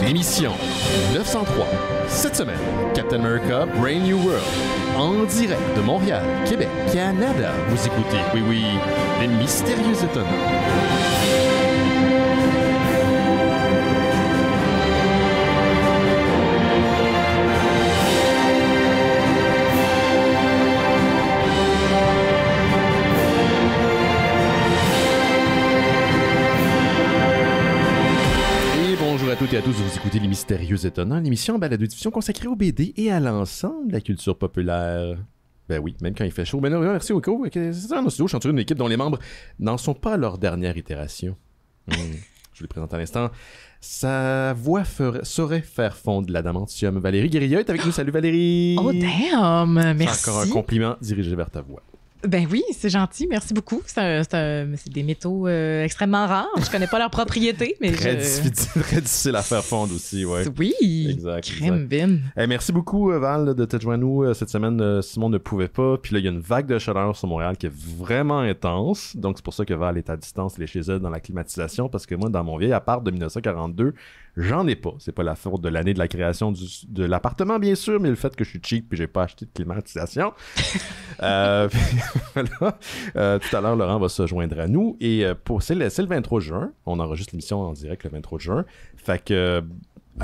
Émission 903. Cette semaine, Captain America Brave New World. En direct de Montréal, Québec, Canada. Vous écoutez, oui, les mystérieux étonnants. Bonjour à toutes et à tous, vous écoutez Les Mystérieux Étonnants, l'émission en balado-diffusion consacrée au BD et à l'ensemble de la culture populaire. Ben oui, même quand il fait chaud. Ben non, merci Wiko. C'est ça, nos studios, je suis entouré d'une équipe dont les membres n'en sont pas à leur dernière itération. Je vous les présente à l'instant. Sa voix saurait faire fondre l'adamantium. Valérie Guérilla est avec nous. Salut Valérie! Oh damn! Merci! C'est encore un compliment dirigé vers ta voix. Ben oui, c'est gentil, merci beaucoup. C'est des métaux extrêmement rares. Je connais pas leurs propriétés, mais très difficile à faire fondre aussi, ouais. Oui, exact. Crème bim. Hey, merci beaucoup Val de te joindre nous cette semaine. Simon ne pouvait pas, puis là il y a une vague de chaleur sur Montréal qui est vraiment intense. Donc c'est pour ça que Val est à distance, elle est chez elle dans la climatisation, parce que moi dans mon vieil appart de 1942, j'en ai pas. C'est pas la faute de l'année de la création de l'appartement bien sûr, mais le fait que je suis cheap puis j'ai pas acheté de climatisation. Voilà. Tout à l'heure, Laurent va se joindre à nous. Et c'est le 23 juin. On enregistre l'émission en direct le 23 juin. Fait que,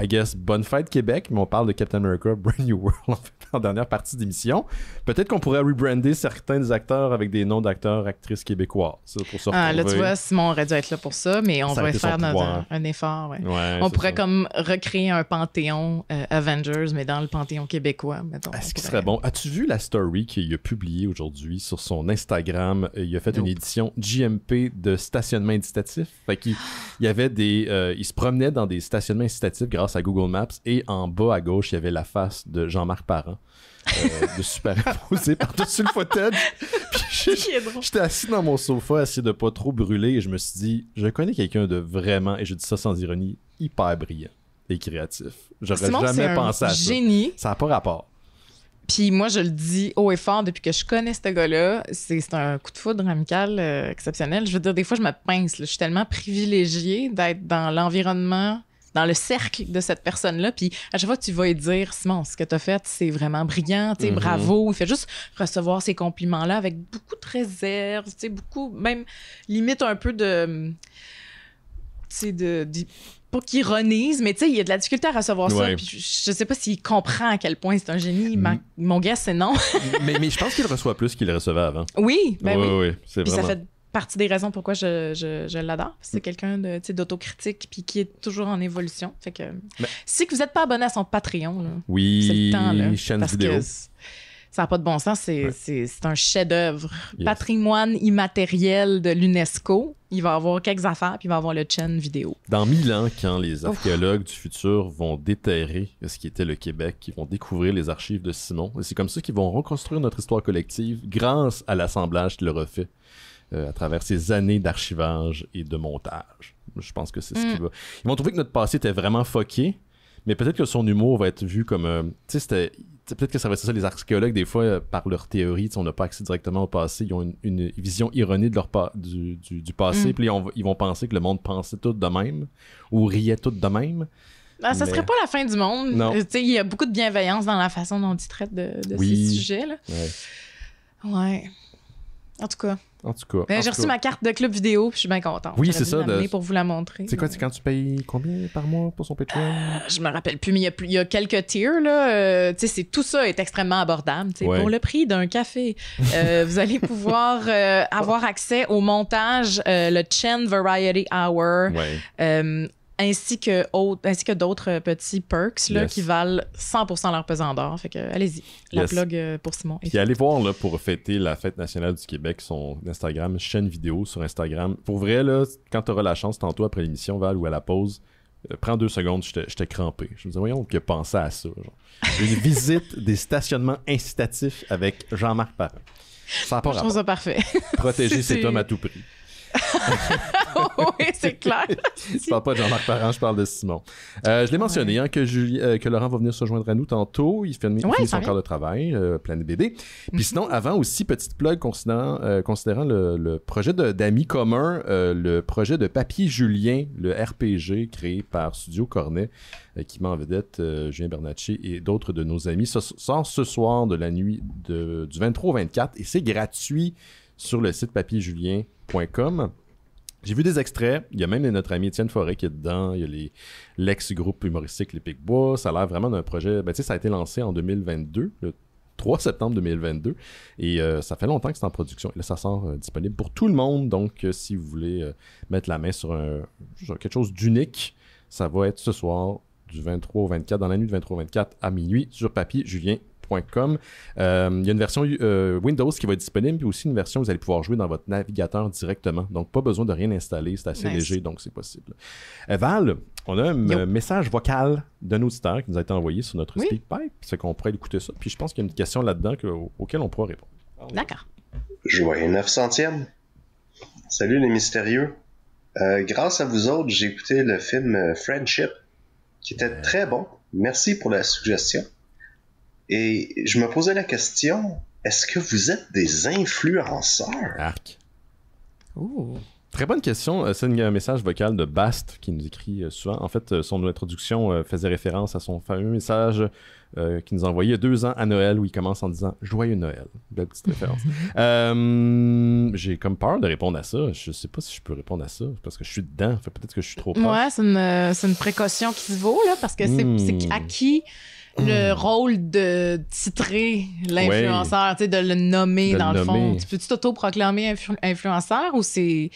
I guess, bonne fête Québec. Mais on parle de Captain America Brave New World en fait, en dernière partie d'émission. Peut-être qu'on pourrait rebrander certains des acteurs avec des noms d'acteurs, actrices québécoises. Pour se retrouver. Là, tu vois, Simon aurait dû être là pour ça, mais on va faire un effort. Ouais. Ouais, on pourrait ça. Comme recréer un panthéon Avengers, mais dans le panthéon québécois, mettons. Est-ce qu'il serait bon? As-tu vu la story qu'il a publiée aujourd'hui sur son Instagram? Il a fait une édition JMP de stationnement incitatif. Fait qu'il y avait il se promenait dans des stationnements incitatifs grâce à Google Maps et en bas à gauche, il y avait la face de Jean-Marc Parent. De superposer par-dessus le fauteuil. Puis j'étais assis dans mon sofa, essayé de pas trop brûler, et je me suis dit, je connais quelqu'un de vraiment, et je dis ça sans ironie, hyper brillant et créatif. J'aurais jamais pensé à ça. Génie. Ça n'a pas rapport. Puis moi, je le dis haut et fort depuis que je connais ce gars-là. C'est un coup de foudre amical exceptionnel. Je veux dire, des fois, je me pince. Je suis tellement privilégiée d'être dans l'environnement, dans le cercle de cette personne-là. Puis à chaque fois que tu vas lui dire, Simon, ce que tu as fait, c'est vraiment brillant, tu sais, bravo. Il fait juste recevoir ces compliments-là avec beaucoup de réserve, tu sais, beaucoup, même limite un peu de, tu sais, pas qu'il ironise, mais tu sais, il y a de la difficulté à recevoir ça. Puis je sais pas s'il comprend à quel point c'est un génie. Mon guess, c'est non. mais je pense qu'il reçoit plus qu'il recevait avant. Oui, ben oui. C'est puis vraiment... ça fait partie des raisons pourquoi je l'adore. C'est quelqu'un d'autocritique puis qui est toujours en évolution. Fait que si vous n'êtes pas abonné à son Patreon, là, oui, c'est le temps, là, chaîne parce vidéo. Que ça n'a pas de bon sens. C'est un chef-d'œuvre. Yes. Patrimoine immatériel de l'UNESCO. Il va avoir quelques affaires, puis il va avoir le chaîne vidéo. Dans 1000 ans, quand les archéologues du futur vont déterrer ce qui était le Québec, ils vont découvrir les archives de Simon. Et c'est comme ça qu'ils vont reconstruire notre histoire collective grâce à l'assemblage qu'il aura fait à travers ces années d'archivage et de montage. Je pense que c'est ce qui va... Ils vont trouver que notre passé était vraiment fucké, mais peut-être que son humour va être vu comme... tu sais, peut-être que ça va être ça, les archéologues, des fois, par leur théorie, on n'a pas accès directement au passé, ils ont une vision erronée de du passé, puis ils vont penser que le monde pensait tout de même, ou riait tout de même. Ça serait pas la fin du monde. Il y a beaucoup de bienveillance dans la façon dont ils traitent de ces sujets-là. Ouais. En tout cas. J'ai reçu ma carte de club vidéo, puis je suis bien contente. Oui, c'est ça. Pour vous la montrer. C'est quoi, c'est quand tu payes combien par mois pour son Patreon? Je me rappelle plus, mais il y a quelques tiers, là. Tout ça est extrêmement abordable. Pour le prix d'un café, vous allez pouvoir avoir accès au montage, le Chen Variety Hour. Ainsi que d'autres petits perks là, qui valent 100% leur pesant d'or. Fait que allez-y, la plug pour Simon. Puis allez voir là, pour fêter la Fête nationale du Québec, son Instagram, chaîne vidéo sur Instagram. Pour vrai, là, quand tu auras la chance tantôt après l'émission, Val, ou à la pause, prends 2 secondes, j'étais crampé. Je me disais, voyons, qui a pensé à ça. Genre. Une visite des stationnements incitatifs avec Jean-Marc Parent. Ça n'a pas rapport. Je trouve ça parfait. Protéger cet homme à tout prix. Oui, c'est clair. Je parle pas de Jean-Marc Parent, je parle de Simon. Je l'ai mentionné que Laurent va venir se joindre à nous tantôt. Il finit son quart de travail, Planète BD. Puis sinon, avant aussi, petite plug considérant le projet d'amis communs, le projet de Papier Julien, le RPG créé par Studio Cornet, qui met en vedette Julien Bernatchez et d'autres de nos amis. Ça sort ce soir de la nuit du 23 au 24 et c'est gratuit sur le site papierjulien.com. J'ai vu des extraits. Il y a même notre ami Étienne Forêt qui est dedans. Il y a l'ex-groupe humoristique Les Pic-Bois. Ça a l'air vraiment d'un projet... ça a été lancé en 2022, le 3 septembre 2022. Et ça fait longtemps que c'est en production. Et là, ça sort disponible pour tout le monde. Donc, si vous voulez mettre la main sur quelque chose d'unique, ça va être ce soir du 23 au 24, dans la nuit du 23 au 24 à minuit sur papierjulien.com. Il y a une version Windows qui va être disponible, puis aussi une version où vous allez pouvoir jouer dans votre navigateur directement. Donc, pas besoin de rien installer. C'est assez léger, donc c'est possible. Val, on a un message vocal d'un auditeur qui nous a été envoyé sur notre SpeakPipe. C'est qu'on pourrait écouter ça. Puis je pense qu'il y a une question là-dedans auquel on pourra répondre. D'accord. Joyeux 900e. Salut les mystérieux. Grâce à vous autres, j'ai écouté le film Friendship, qui était très bon. Merci pour la suggestion. Et je me posais la question, est-ce que vous êtes des influenceurs? Arc. Ouh. Très bonne question. C'est un message vocal de Bast qui nous écrit souvent. En fait, son introduction faisait référence à son fameux message qu'il nous a envoyé il y a 2 ans à Noël où il commence en disant « Joyeux Noël ». Belle petite référence. J'ai comme peur de répondre à ça. Je sais pas si je peux répondre à ça parce que je suis dedans. Peut-être que je suis trop proche. Ouais, c'est une précaution qui se vaut, là, parce que c'est à qui le rôle de titrer l'influenceur, tu sais, de le nommer dans le fond. Tu peux-tu t'auto-proclamer influenceur ou c'est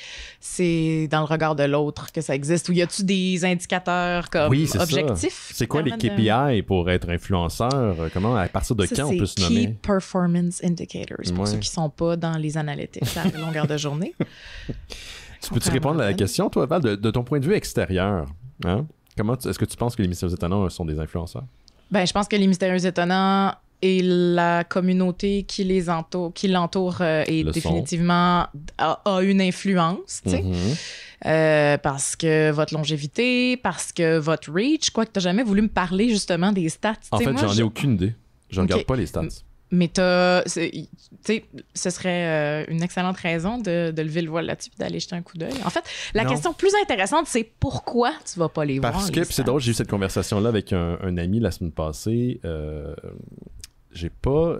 dans le regard de l'autre que ça existe? Ou y a-tu des indicateurs comme objectifs? C'est quoi les KPI pour être influenceur? Comment, à partir de quand on peut se nommer? Key Performance Indicators, pour ceux qui sont pas dans les analytics à la longueur de journée. Tu peux-tu répondre à la question, toi, Val, de ton point de vue extérieur? Hein? Est-ce que tu penses que les Mystérieux Étonnants sont des influenceurs? Ben, je pense que les Mystérieux Étonnants et la communauté qui l'entoure est définitivement a une influence, tu sais. Parce que votre longévité, parce que votre reach, quoi que tu n'as jamais voulu me parler justement des stats. En fait, j'en ai aucune idée. Je regarde pas les stats. Mais tu sais, ce serait une excellente raison de lever le voile là-dessus et d'aller jeter un coup d'œil. En fait, la question plus intéressante, c'est pourquoi tu vas pas les voir. Parce que, puis c'est drôle, j'ai eu cette conversation-là avec un ami la semaine passée. J'ai pas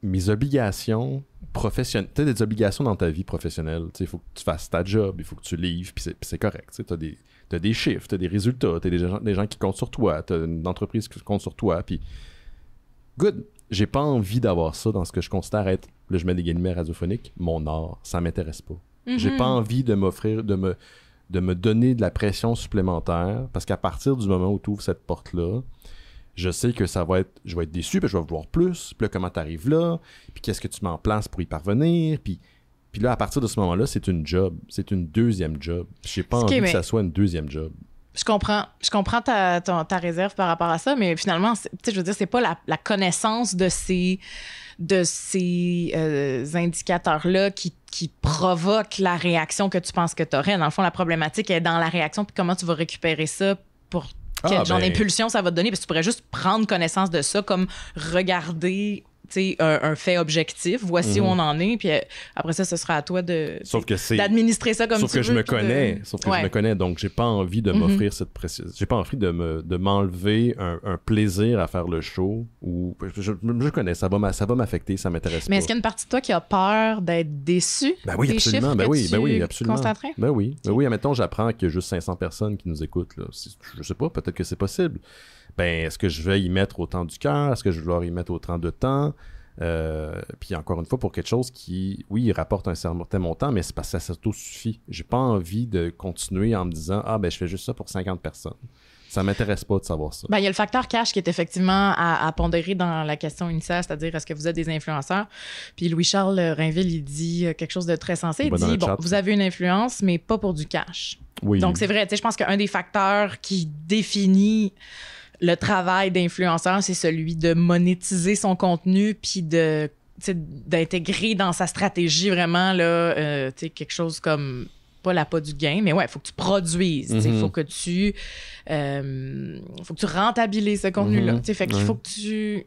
mes obligations professionnelles. Tu as des obligations dans ta vie professionnelle. Il faut que tu fasses ta job, il faut que tu livres, puis c'est correct. Tu as des chiffres, tu as des résultats, tu as des gens qui comptent sur toi, tu as une entreprise qui compte sur toi, puis good. J'ai pas envie d'avoir ça dans ce que je considère être, là je mets des guillemets radiophoniques, mon art. Ça m'intéresse pas. J'ai pas envie de m'offrir, de me donner de la pression supplémentaire parce qu'à partir du moment où tu ouvres cette porte-là, je sais que je vais être déçu, puis je vais vouloir plus, puis là, comment t'arrives là, puis qu'est-ce que tu mets en place pour y parvenir, puis là, à partir de ce moment-là, c'est une job. C'est une deuxième job. J'ai pas envie que ça soit une deuxième job. Je comprends ta réserve par rapport à ça, mais finalement, je veux dire, c'est pas la connaissance de ces indicateurs-là qui provoquent la réaction que tu penses que tu aurais. Dans le fond, la problématique est dans la réaction, puis comment tu vas récupérer ça pour quel genre d'impulsion ça va te donner, parce que tu pourrais juste prendre connaissance de ça, comme regarder un fait objectif, voici où on en est, puis après ça, ce sera à toi d'administrer ça comme tu veux. Sauf que je me connais, donc j'ai pas envie de m'offrir cette pression. J'ai pas envie de m'enlever un plaisir à faire le show, ou je connais, ça va m'affecter, ça m'intéresse pas. Mais est-ce qu'il y a une partie de toi qui a peur d'être déçu des chiffres que tu constaterais? Ben oui, admettons, j'apprends qu'il y a juste 500 personnes qui nous écoutent, là. Je sais pas, peut-être que c'est possible. Ben, est-ce que je vais y mettre autant du cœur? Est-ce que je vais leur y mettre autant de temps? Puis encore une fois, pour quelque chose qui, oui, rapporte un certain montant, mais c'est parce que ça s'auto-suffit. J'ai pas envie de continuer en me disant « Ah, ben je fais juste ça pour 50 personnes ». Ça m'intéresse pas de savoir ça. Ben, il y a le facteur cash qui est effectivement à pondérer dans la question initiale, c'est-à-dire est-ce que vous êtes des influenceurs? Puis Louis-Charles Rainville, il dit quelque chose de très sensé. Il dit, bon, vous avez une influence, mais pas pour du cash. Oui. Donc c'est vrai, je pense qu'un des facteurs qui définit le travail d'influenceur, c'est celui de monétiser son contenu puis d'intégrer dans sa stratégie vraiment là, quelque chose comme pas l'appât du gain, mais ouais, il faut que tu produises. Il faut que tu rentabilises ce contenu-là. Fait qu'il faut que tu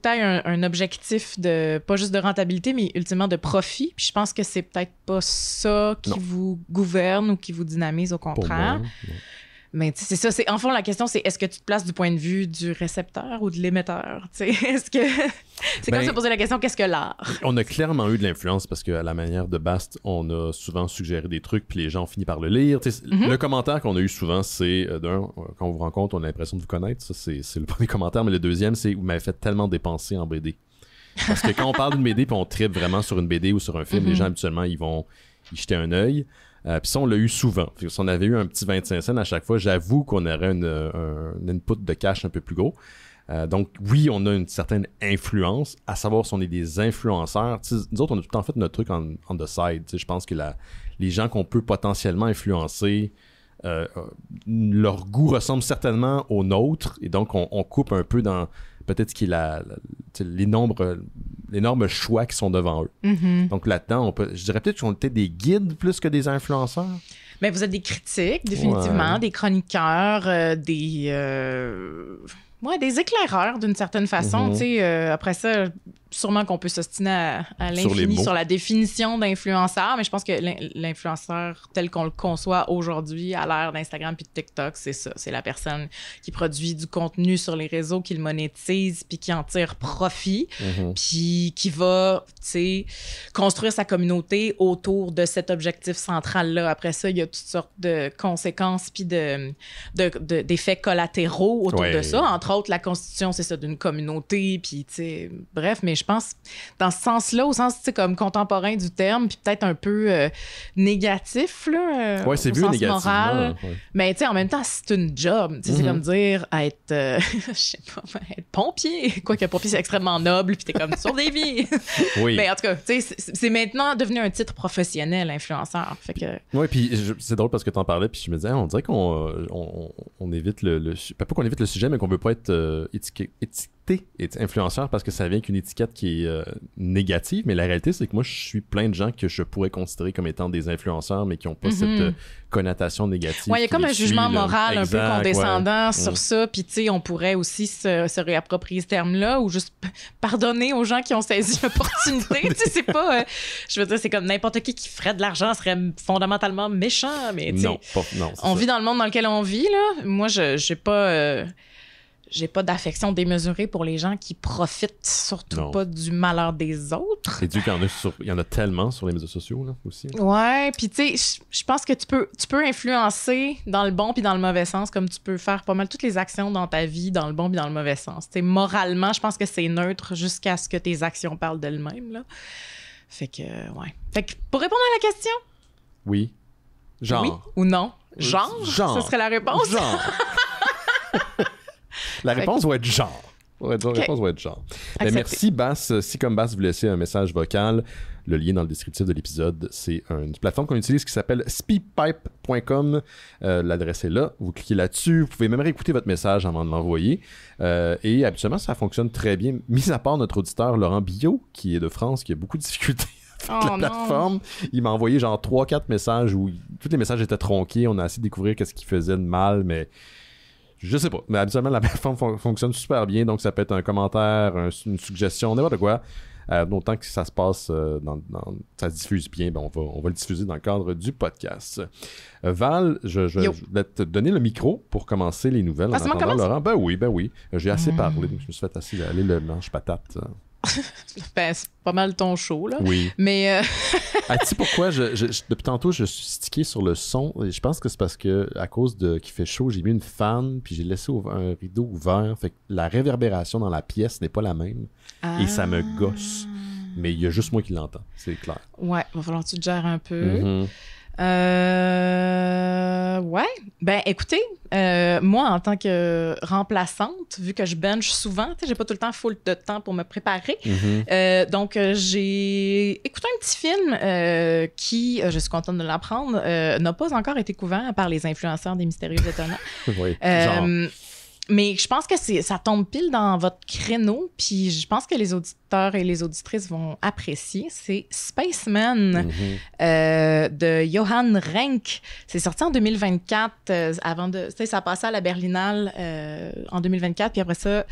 aies un objectif de pas juste de rentabilité, mais ultimement de profit. Puis je pense que c'est peut-être pas ça qui vous gouverne ou qui vous dynamise, au contraire. Mais c'est ça, en fond, la question, c'est est-ce que tu te places du point de vue du récepteur ou de l'émetteur? Est-ce que... c'est comme se poser la question, qu'est-ce que l'art? On a clairement eu de l'influence parce qu'à la manière de Bast, on a souvent suggéré des trucs puis les gens ont fini par le lire. Le commentaire qu'on a eu souvent, c'est quand on vous rencontre, on a l'impression de vous connaître. Ça, c'est le premier commentaire. Mais le deuxième, c'est vous m'avez fait tellement dépenser en BD. Parce que quand on parle d'une BD puis on tripe vraiment sur une BD ou sur un film, les gens, habituellement, ils vont y jeter un œil. Puis ça, on l'a eu souvent. Si on avait eu un petit 25 cents à chaque fois, j'avoue qu'on aurait un input de cash un peu plus gros. Donc, oui, on a une certaine influence, à savoir si on est des influenceurs. Nous autres, on a tout le temps fait notre truc on the side. Je pense que les gens qu'on peut potentiellement influencer, leur goût ressemble certainement au nôtre. Et donc, on coupe un peu dans peut-être ce qui est l'énorme choix qui sont devant eux. Donc là-dedans, je dirais peut-être qu'on était des guides plus que des influenceurs. Mais vous êtes des critiques, définitivement, des chroniqueurs, des éclaireurs d'une certaine façon. Après ça, sûrement qu'on peut s'ostiner à l'infini sur la définition d'influenceur, mais je pense que l'influenceur tel qu'on le conçoit aujourd'hui à l'ère d'Instagram puis de TikTok, c'est ça. C'est la personne qui produit du contenu sur les réseaux, qui le monétise puis qui en tire profit, puis qui va, construire sa communauté autour de cet objectif central-là. Après ça, il y a toutes sortes de conséquences puis d'effets collatéraux autour de ça. Entre autres, la constitution, c'est ça, d'une communauté, puis bref, mais je pense dans ce sens-là, au sens comme contemporain du terme, puis peut-être un peu négatif, là, c'est au vu sens moral. Ouais. Mais en même temps, c'est une job. C'est comme dire être, je sais pas, être pompier. Quoique pompier, c'est extrêmement noble, puis t'es comme sur des vies. Mais en tout cas, c'est maintenant devenu un titre professionnel, influenceur. Fait que... Oui, puis c'est drôle parce que t'en parlais, puis je me disais, on dirait qu'on évite pas qu'on évite le sujet, mais qu'on veut pas être étiqueté influenceur parce que ça vient qu'une étiquette qui est négative, mais la réalité, c'est que moi, je suis plein de gens que je pourrais considérer comme étant des influenceurs, mais qui n'ont pas cette connotation négative. Oui, il y a comme un jugement moral un peu condescendant sur ça, puis on pourrait aussi se réapproprier ce terme-là ou juste pardonner aux gens qui ont saisi l'opportunité. C'est pas... je veux dire, c'est comme n'importe qui ferait de l'argent serait fondamentalement méchant, mais non, on vit dans le monde dans lequel on vit, là. Moi, j'ai pas... j'ai pas d'affection démesurée pour les gens qui profitent surtout pas du malheur des autres. C'est dû qu'il y en a tellement sur les réseaux sociaux, là, aussi. Ouais, puis tu sais, je pense que tu peux influencer dans le bon puis dans le mauvais sens, comme tu peux faire pas mal toutes les actions dans ta vie dans le bon puis dans le mauvais sens. T'sais, moralement, je pense que c'est neutre jusqu'à ce que tes actions parlent d'elles-mêmes, là. Fait que, ouais. Fait que, pour répondre à la question... Oui. Genre. Oui ou non? Genre? Ce serait la réponse? Genre. La réponse va être genre. La réponse va être genre. Merci, Bass. Si, comme Bass, vous laissez un message vocal, le lien dans le descriptif de l'épisode, c'est une plateforme qu'on utilise qui s'appelle speakpipe.com. L'adresse est là. Vous cliquez là-dessus. Vous pouvez même réécouter votre message avant de l'envoyer. Et habituellement, ça fonctionne très bien. Mis à part notre auditeur Laurent Billot, qui est de France, qui a beaucoup de difficultés avec la plateforme. Il m'a envoyé genre 3-4 messages où tous les messages étaient tronqués. On a essayé de découvrir qu'est-ce qu'il faisait de mal, mais... Je sais pas, mais habituellement, la plateforme fonctionne super bien, donc ça peut être un commentaire, une suggestion, n'importe quoi. D'autant que ça se passe, ça se diffuse bien, ben on va le diffuser dans le cadre du podcast. Val, je vais te donner le micro pour commencer les nouvelles. En attendant, Laurent, ben oui. J'ai assez parlé, donc je me suis fait assez aller le manche patate. C'est pas mal ton show, là. Oui. Mais... Tu sais pourquoi? Depuis tantôt, je suis stické sur le son. Et je pense que c'est parce que à cause qu'il fait chaud, j'ai mis une fan, puis j'ai laissé un rideau ouvert. Fait que la réverbération dans la pièce n'est pas la même. Et ça me gosse. Mais il y a juste moi qui l'entends, c'est clair. Ouais, va falloir que tu te gères un peu. Ouais. Ben, écoutez, moi, en tant que remplaçante, vu que je bench souvent, j'ai pas tout le temps full de temps pour me préparer. Donc, j'ai écouté un petit film qui, je suis contente de l'apprendre, n'a pas encore été couvert par les influenceurs des Mystérieux Étonnants. Oui, genre... Mais je pense que ça tombe pile dans votre créneau, puis je pense que les auditeurs auditeurs et les auditrices vont apprécier. C'est Spaceman de Johan Renck. C'est sorti en 2024. Ça a passé à la Berlinale en 2024. Puis après ça,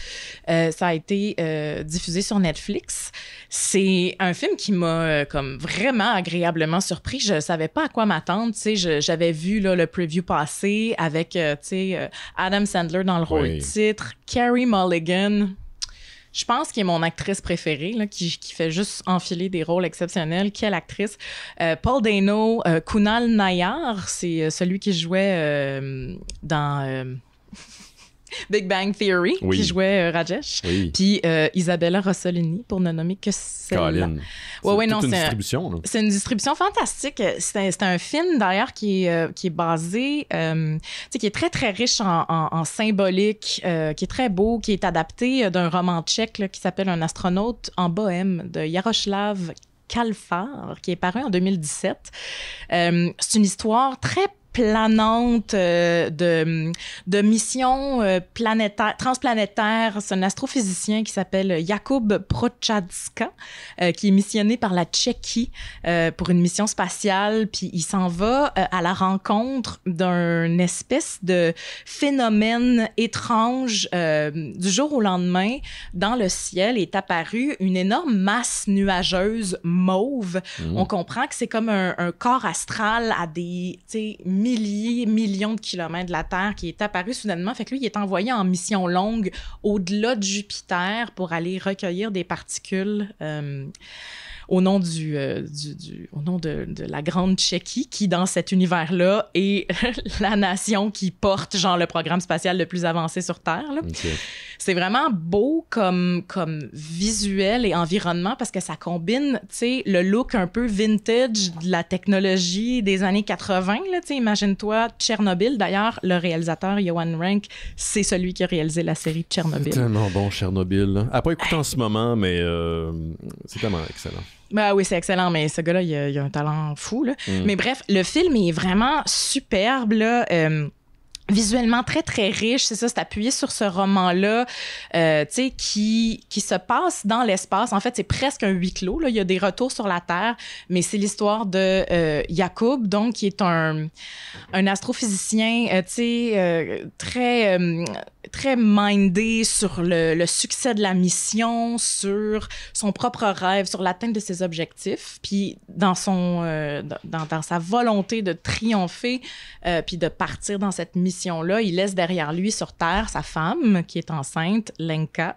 ça a été diffusé sur Netflix. C'est un film qui m'a comme vraiment agréablement surpris. Je savais pas à quoi m'attendre. J'avais vu là, le preview passé avec Adam Sandler dans le rôle titre, Carey Mulligan. Je pense qu'il est mon actrice préférée, là, qui fait juste enfiler des rôles exceptionnels. Quelle actrice! Paul Dano, Kunal Nayyar, c'est celui qui jouait dans Big Bang Theory, qui jouait Rajesh. Puis Isabella Rossellini, pour ne nommer que celle-là. C'est une distribution. Là. C'est une distribution fantastique. C'est un film, d'ailleurs, qui est basé, qui est très, très riche en symbolique, qui est très beau, qui est adapté d'un roman tchèque là, qui s'appelle Un astronaute en Bohème de Jaroslav Kalfar, qui est paru en 2017. C'est une histoire très planante de mission transplanétaire. C'est un astrophysicien qui s'appelle Jakub Prochazka, qui est missionné par la Tchéquie pour une mission spatiale. Puis il s'en va à la rencontre d'un espèce de phénomène étrange. Du jour au lendemain, dans le ciel est apparue une énorme masse nuageuse mauve. On comprend que c'est comme un corps astral à des millions de kilomètres de la Terre qui est apparu soudainement. Fait que lui, il est envoyé en mission longue au-delà de Jupiter pour aller recueillir des particules au nom de la grande Tchéquie, qui, dans cet univers-là, est la nation qui porte, genre, le programme spatial le plus avancé sur Terre. Là. Okay. C'est vraiment beau comme visuel et environnement parce que ça combine, tu sais, le look un peu vintage de la technologie des années 80. Là, tu sais, imagine-toi Tchernobyl. D'ailleurs, le réalisateur Johan Renck, c'est celui qui a réalisé la série Tchernobyl. C'est tellement bon, Tchernobyl. À pas écouter en ce moment, mais c'est tellement excellent. Ben oui, c'est excellent, mais ce gars-là, il a un talent fou. Là. Mais bref, le film est vraiment superbe, là. Visuellement très, très riche. C'est ça, c'est appuyé sur ce roman-là, tu sais, qui se passe dans l'espace. En fait, c'est presque un huis clos, là. Il y a des retours sur la Terre, mais c'est l'histoire de Jakub, donc, qui est un astrophysicien, tu sais, très mindé sur le succès de la mission, sur son propre rêve, sur l'atteinte de ses objectifs, puis dans sa volonté de triompher, puis de partir dans cette mission-là, il laisse derrière lui sur Terre sa femme, qui est enceinte, Lenka.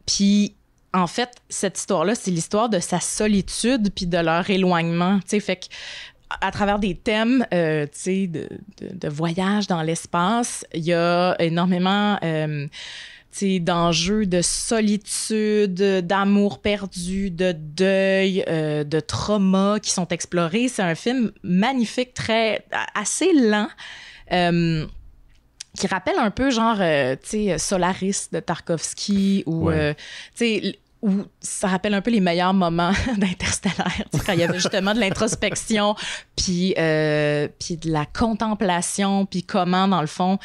Puis, en fait, cette histoire-là, c'est l'histoire de sa solitude puis de leur éloignement. Tu sais, fait que à travers des thèmes, tu sais, de voyage dans l'espace, il y a énormément d'enjeux de solitude, d'amour perdu, de deuil, de trauma qui sont explorés. C'est un film magnifique, assez lent, qui rappelle un peu genre, tu sais, Solaris de Tarkovsky ou, tu sais, où ça rappelle un peu les meilleurs moments d'Interstellaire, quand il y avait justement de l'introspection, puis de la contemplation, puis comment, dans le fond,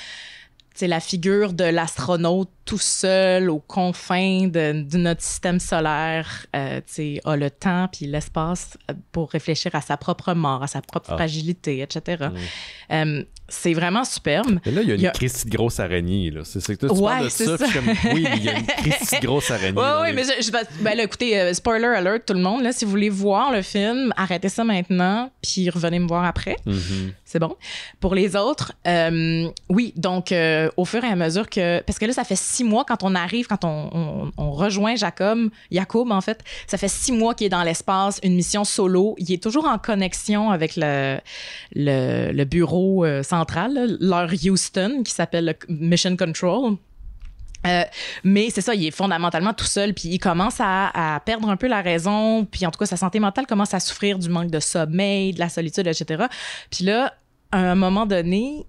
c'est la figure de l'astronaute tout seul aux confins de notre système solaire, a le temps puis l'espace pour réfléchir à sa propre mort, à sa propre fragilité, etc. C'est vraiment superbe. Mais là, il y a une Christie de grosse araignée. Là. C'est que tu parles de ça. Comme, oui, il y a une Christie de grosse araignée. Oui, mais là, écoutez, spoiler alert, tout le monde, là, si vous voulez voir le film, arrêtez ça maintenant, puis revenez me voir après. C'est bon. Pour les autres, oui, donc, au fur et à mesure que... Parce que là, ça fait 6 mois quand on arrive, quand on rejoint Jakub, en fait, ça fait 6 mois qu'il est dans l'espace, une mission solo. Il est toujours en connexion avec le bureau central, là, leur Houston, qui s'appelle Mission Control. Mais c'est ça, il est fondamentalement tout seul, puis il commence à perdre un peu la raison, puis en tout cas, sa santé mentale commence à souffrir du manque de sommeil, de la solitude, etc. Puis là, à un moment donné,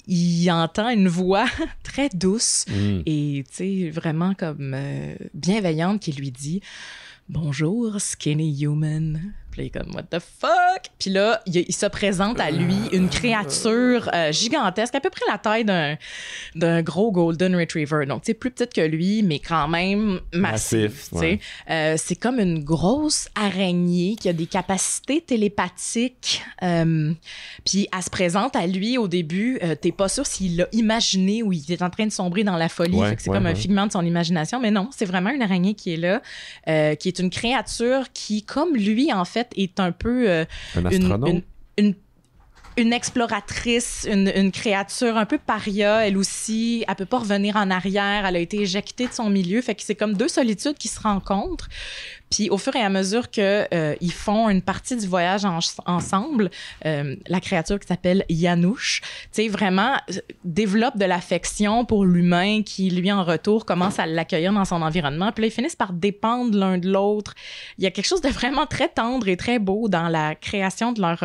il entend une voix très douce et, tu sais, vraiment comme bienveillante qui lui dit « Bonjour, skinny human ». Puis là, il est comme, what the fuck? Puis là, il se présente à lui une créature gigantesque, à peu près la taille d'un gros Golden Retriever. Donc, tu sais, plus petite que lui, mais quand même massif. Ouais. C'est comme une grosse araignée qui a des capacités télépathiques. Puis elle se présente à lui au début. T'es pas sûr s'il l'a imaginé ou il est en train de sombrer dans la folie. Fait que c'est comme un figment de son imagination. Mais non, c'est vraiment une araignée qui est là, qui est une créature qui, comme lui, en fait, est un peu un astronaute. Une exploratrice, une créature un peu paria, elle aussi, elle peut pas revenir en arrière, elle a été éjectée de son milieu, fait que c'est comme deux solitudes qui se rencontrent. Puis au fur et à mesure que ils font une partie du voyage ensemble, la créature qui s'appelle Yanouche, tu sais, vraiment développe de l'affection pour l'humain qui, lui, en retour, commence à l'accueillir dans son environnement. Puis là, ils finissent par dépendre l'un de l'autre. Il y a quelque chose de vraiment très tendre et très beau dans la création de leur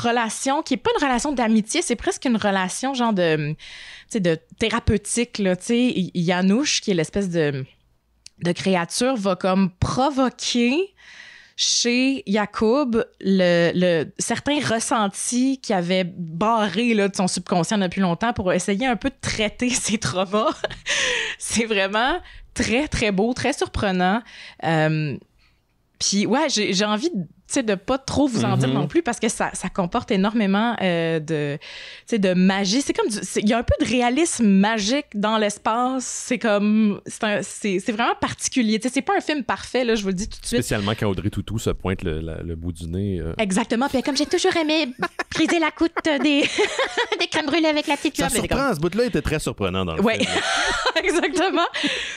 relation, qui est pas une relation d'amitié, c'est presque une relation genre de thérapeutique, là, tu sais. Yanouche, qui est l'espèce de créature, va comme provoquer chez Yacoub certains ressentis qui avaient barré là, de son subconscient depuis longtemps pour essayer un peu de traiter ses traumas. C'est vraiment très, très beau, très surprenant. Puis ouais, j'ai envie de pas trop vous en dire non plus parce que ça comporte énormément de magie. C'est comme il y a un peu de réalisme magique dans l'espace. C'est comme c'est vraiment particulier. T'sais, c'est pas un film parfait là, je vous le dis tout de suite. Spécialement quand Audrey Tautou se pointe le bout du nez. Exactement. Puis comme j'ai toujours aimé briser la croûte des crèmes brûlées avec la petite cuillère. Ça surprend. Ce bout-là était très surprenant dans le film. Exactement.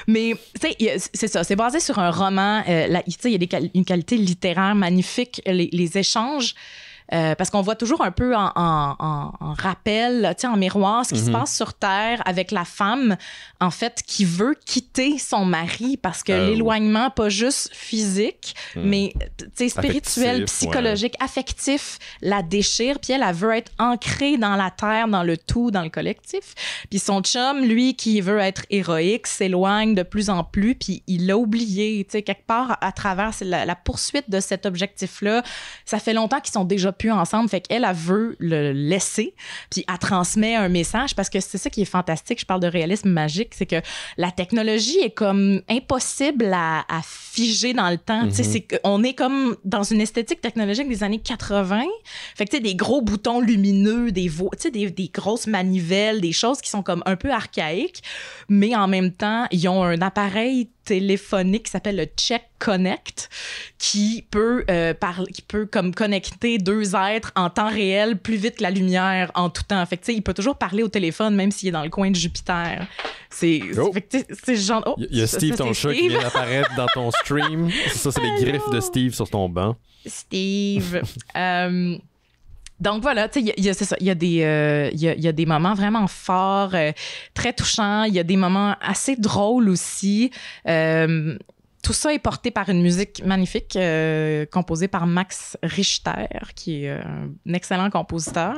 Mais c'est ça. C'est basé sur un roman. Il y a une qualité littéraire magnifique. Les échanges, parce qu'on voit toujours un peu en rappel, en miroir, ce qui se passe sur Terre avec la femme, en fait, qui veut quitter son mari parce que l'éloignement, pas juste physique, mais spirituel, psychologique, affectif, la déchire. Puis elle veut être ancrée dans la Terre, dans le tout, dans le collectif. Puis son chum, lui, qui veut être héroïque, s'éloigne de plus en plus, puis il l'a oublié. Quelque part, à travers la poursuite de cet objectif-là, ça fait longtemps qu'ils sont déjà plus ensemble, fait qu'elle, elle veut le laisser, puis elle transmet un message, parce que c'est ça qui est fantastique, je parle de réalisme magique, c'est que la technologie est comme impossible à figer dans le temps. On est comme dans une esthétique technologique des années 80, fait que des gros boutons lumineux, des grosses manivelles, des choses qui sont comme un peu archaïques, mais en même temps, ils ont un appareil téléphonique qui s'appelle le Check Connect qui peut comme connecter deux êtres en temps réel plus vite que la lumière en tout temps. Fait que il peut toujours parler au téléphone même s'il est dans le coin de Jupiter. C'est genre il y a Steve, ton chat, qui vient d'apparaître dans ton stream. Ça, c'est les griffes de Steve sur ton banc. Steve. Donc voilà, tu sais, c'est ça. Il y a des moments vraiment forts, très touchants. Il y a des moments assez drôles aussi. Tout ça est porté par une musique magnifique composée par Max Richter, qui est un excellent compositeur.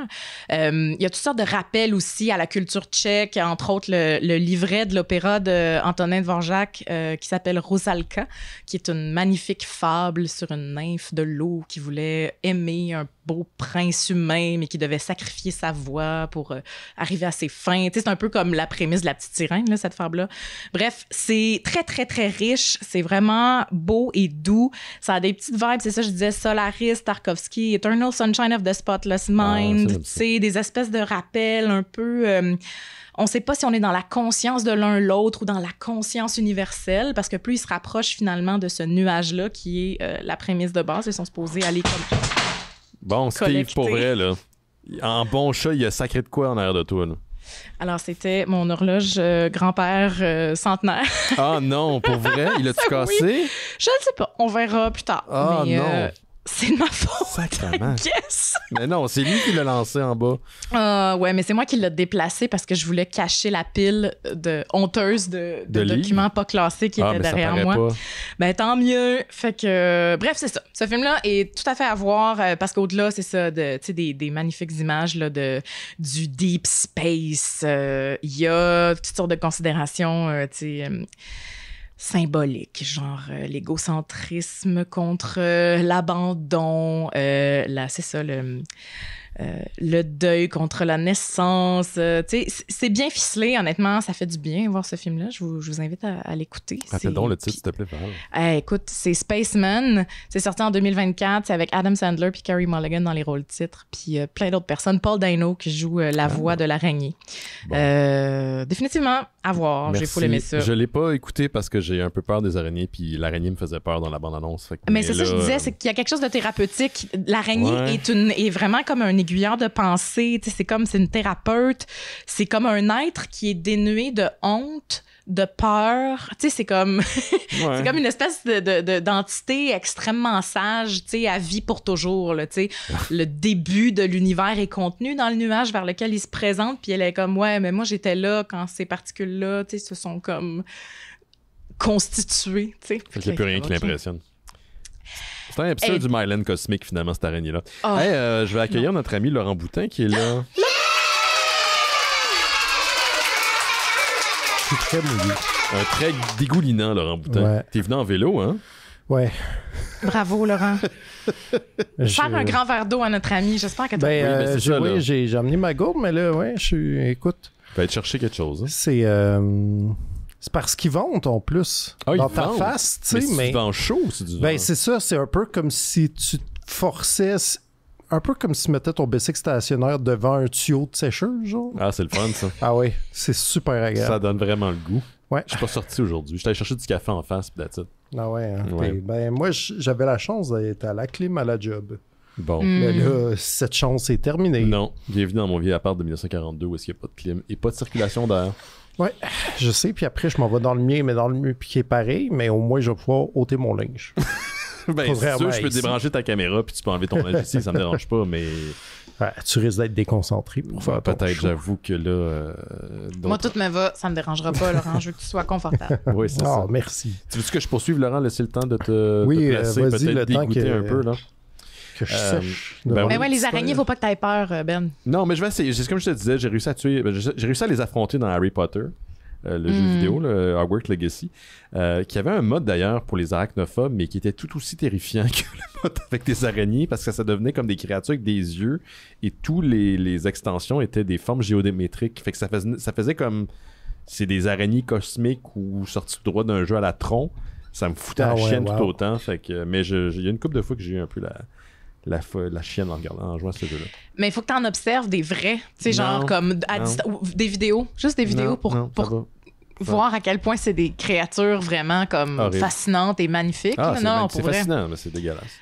Il y a toutes sortes de rappels aussi à la culture tchèque, entre autres le livret de l'opéra d'Antonin Dvorak qui s'appelle Rosalka, qui est une magnifique fable sur une nymphe de l'eau qui voulait aimer un beau prince humain, mais qui devait sacrifier sa voix pour arriver à ses fins. Tu sais, c'est un peu comme la prémisse de La Petite Sirène, là, cette fable-là. Bref, c'est très, très, très riche. C'est vraiment beau et doux. Ça a des petites vibes, c'est ça, je disais, Solaris, Tarkovsky, Eternal Sunshine of the Spotless Mind. Tu sais, des espèces de rappels un peu... on ne sait pas si on est dans la conscience de l'un l'autre ou dans la conscience universelle, parce que plus ils se rapprochent finalement de ce nuage-là qui est la prémisse de base, ils sont supposés aller comme... Bon, Steve, collecter. Pour vrai, là, en bon chat, il a sacré de quoi en arrière de toi, là? Alors, c'était mon horloge grand-père centenaire. Ah non, pour vrai? Il a-tu cassé? Oui. Je ne sais pas. On verra plus tard. Ah mais, non. C'est de ma faute. Sacrément. Yes. Mais non, c'est lui qui l'a lancé en bas. Ouais, mais c'est moi qui l'ai déplacé parce que je voulais cacher la pile honteuse de documents pas classés qui étaient derrière moi. Pas. Ben, tant mieux. Fait que, bref, c'est ça. Ce film-là est tout à fait à voir parce qu'au-delà, c'est ça, des magnifiques images là, du deep space. Il y a toutes sortes de considérations, symboliques, genre l'égocentrisme contre l'abandon, c'est ça, le deuil contre la naissance. Tu sais, c'est bien ficelé, honnêtement. Ça fait du bien voir ce film-là. Je vous invite à l'écouter. Rappelle donc le titre, s'il te plaît, Val. Écoute, c'est Spaceman. C'est sorti en 2024. C'est avec Adam Sandler puis Carey Mulligan dans les rôles titres. Puis plein d'autres personnes. Paul Dano qui joue la voix de l'araignée. Bon. Définitivement, à voir. Merci. J'ai full aimé ça. Je l'ai pas écouté parce que j'ai un peu peur des araignées. Puis l'araignée me faisait peur dans la bande-annonce. Mais c'est ça que je disais, c'est qu'il y a quelque chose de thérapeutique. L'araignée est vraiment comme un aiguilleur de pensée. C'est une thérapeute. C'est comme un être qui est dénué de honte, de peur. C'est comme c'est comme une espèce d'entité extrêmement sage, à vie pour toujours. Là, le début de l'univers est contenu dans le nuage vers lequel il se présente. Puis elle est comme, ouais, mais moi, j'étais là quand ces particules-là se sont comme constituées. Il n'y a plus rien qui l'impressionne. C'est un épisode du Myland Cosmic, finalement, cette araignée-là. Oh. Je vais accueillir notre ami Laurent Boutin, qui est là. Je suis très mouillé. Un très dégoulinant, Laurent Boutin. Ouais. T'es venu en vélo, hein? Ouais. Bravo, Laurent. Faire un grand verre d'eau à notre ami. J'espère que t'as... j'ai amené ma gourde, mais là, écoute... Tu vas aller chercher quelque chose. Hein? C'est parce qu'ils vendent en plus dans ta face, tu sais. Mais c'est du vent chaud, c'est du vent. C'est ça, c'est un peu comme si tu te forçais, un peu comme si tu mettais ton bicycle stationnaire devant un tuyau de sécheuse, genre. Ah, c'est le fun, ça. Ah oui, c'est super agréable. Ça donne vraiment le goût. Ouais. Je suis pas sorti aujourd'hui. J'étais allé chercher du café en face, puis that's it. Ah ouais, hein. Ouais. Moi, j'avais la chance d'être à la clim à la job. Bon. Mais là, cette chance est terminée. Non, bienvenue dans mon vieil appart de 1942 où est-ce qu'il n'y a pas de clim et pas de circulation d'air. Ouais, je sais, puis après, je m'en vais dans le mien, mais dans le mien, puis qui est pareil, mais au moins, je vais pouvoir ôter mon linge. C'est sûr, je peux débrancher ta caméra, puis tu peux enlever ton linge ici, ça me dérange pas, mais... Ouais, tu risques d'être déconcentré pour faire ton peut-être, show. J'avoue que là... Moi, tout me va, ça me dérangera pas, Laurent, je veux que tu sois confortable. Oui, c'est ça. Merci. Tu veux que je poursuive, Laurent, laisser le temps de te placer, vas-y, peut-être dégoûter un peu, là? Que je sèche. Mais ouais, les araignées, faut pas que t'aies peur, Ben. Non, mais je vais essayer. C'est comme je te disais, j'ai réussi à les affronter dans Harry Potter. Le jeu vidéo, le Hogwarts Legacy, qui avait un mode d'ailleurs pour les arachnophobes, mais qui était tout aussi terrifiant que le mode avec des araignées, parce que ça devenait comme des créatures avec des yeux, et tous les extensions étaient des formes géodémétriques. Fait que ça faisait comme... C'est des araignées cosmiques ou sorties tout droit d'un jeu à la Tron. Ça me foutait la chienne tout autant. Fait que, mais il y a une couple de fois que j'ai eu un peu la chienne en jouant à ce jeu-là. Mais il faut que tu en observes des vrais, tu sais, genre comme des vidéos, juste des vidéos pour voir à quel point c'est des créatures vraiment comme fascinantes et magnifiques. C'est fascinant, mais c'est dégueulasse.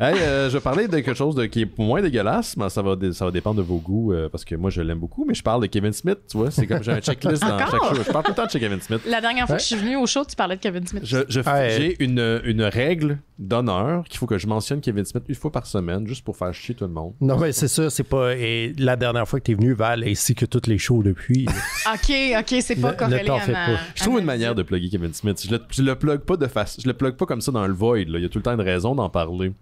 Hey, je vais parler de quelque chose qui est moins dégueulasse, mais ça va dépendre de vos goûts, parce que moi, je l'aime beaucoup, mais je parle de Kevin Smith, tu vois, c'est comme j'ai un checklist dans chaque show. Je parle tout le temps de Kevin Smith. La dernière fois que je suis venu au show, tu parlais de Kevin Smith. J'ai une règle d'honneur qu'il faut que je mentionne Kevin Smith une fois par semaine, juste pour faire chier tout le monde. Non, mais c'est ça, c'est pas... Et la dernière fois que t'es venu, Val, ainsi que tous les shows depuis... OK, c'est pas corrélé à ma... Je trouve une manière de plugger Kevin Smith. Je le plug pas je le plug pas comme ça dans le void, là. Il y a tout le temps une raison d'en parler.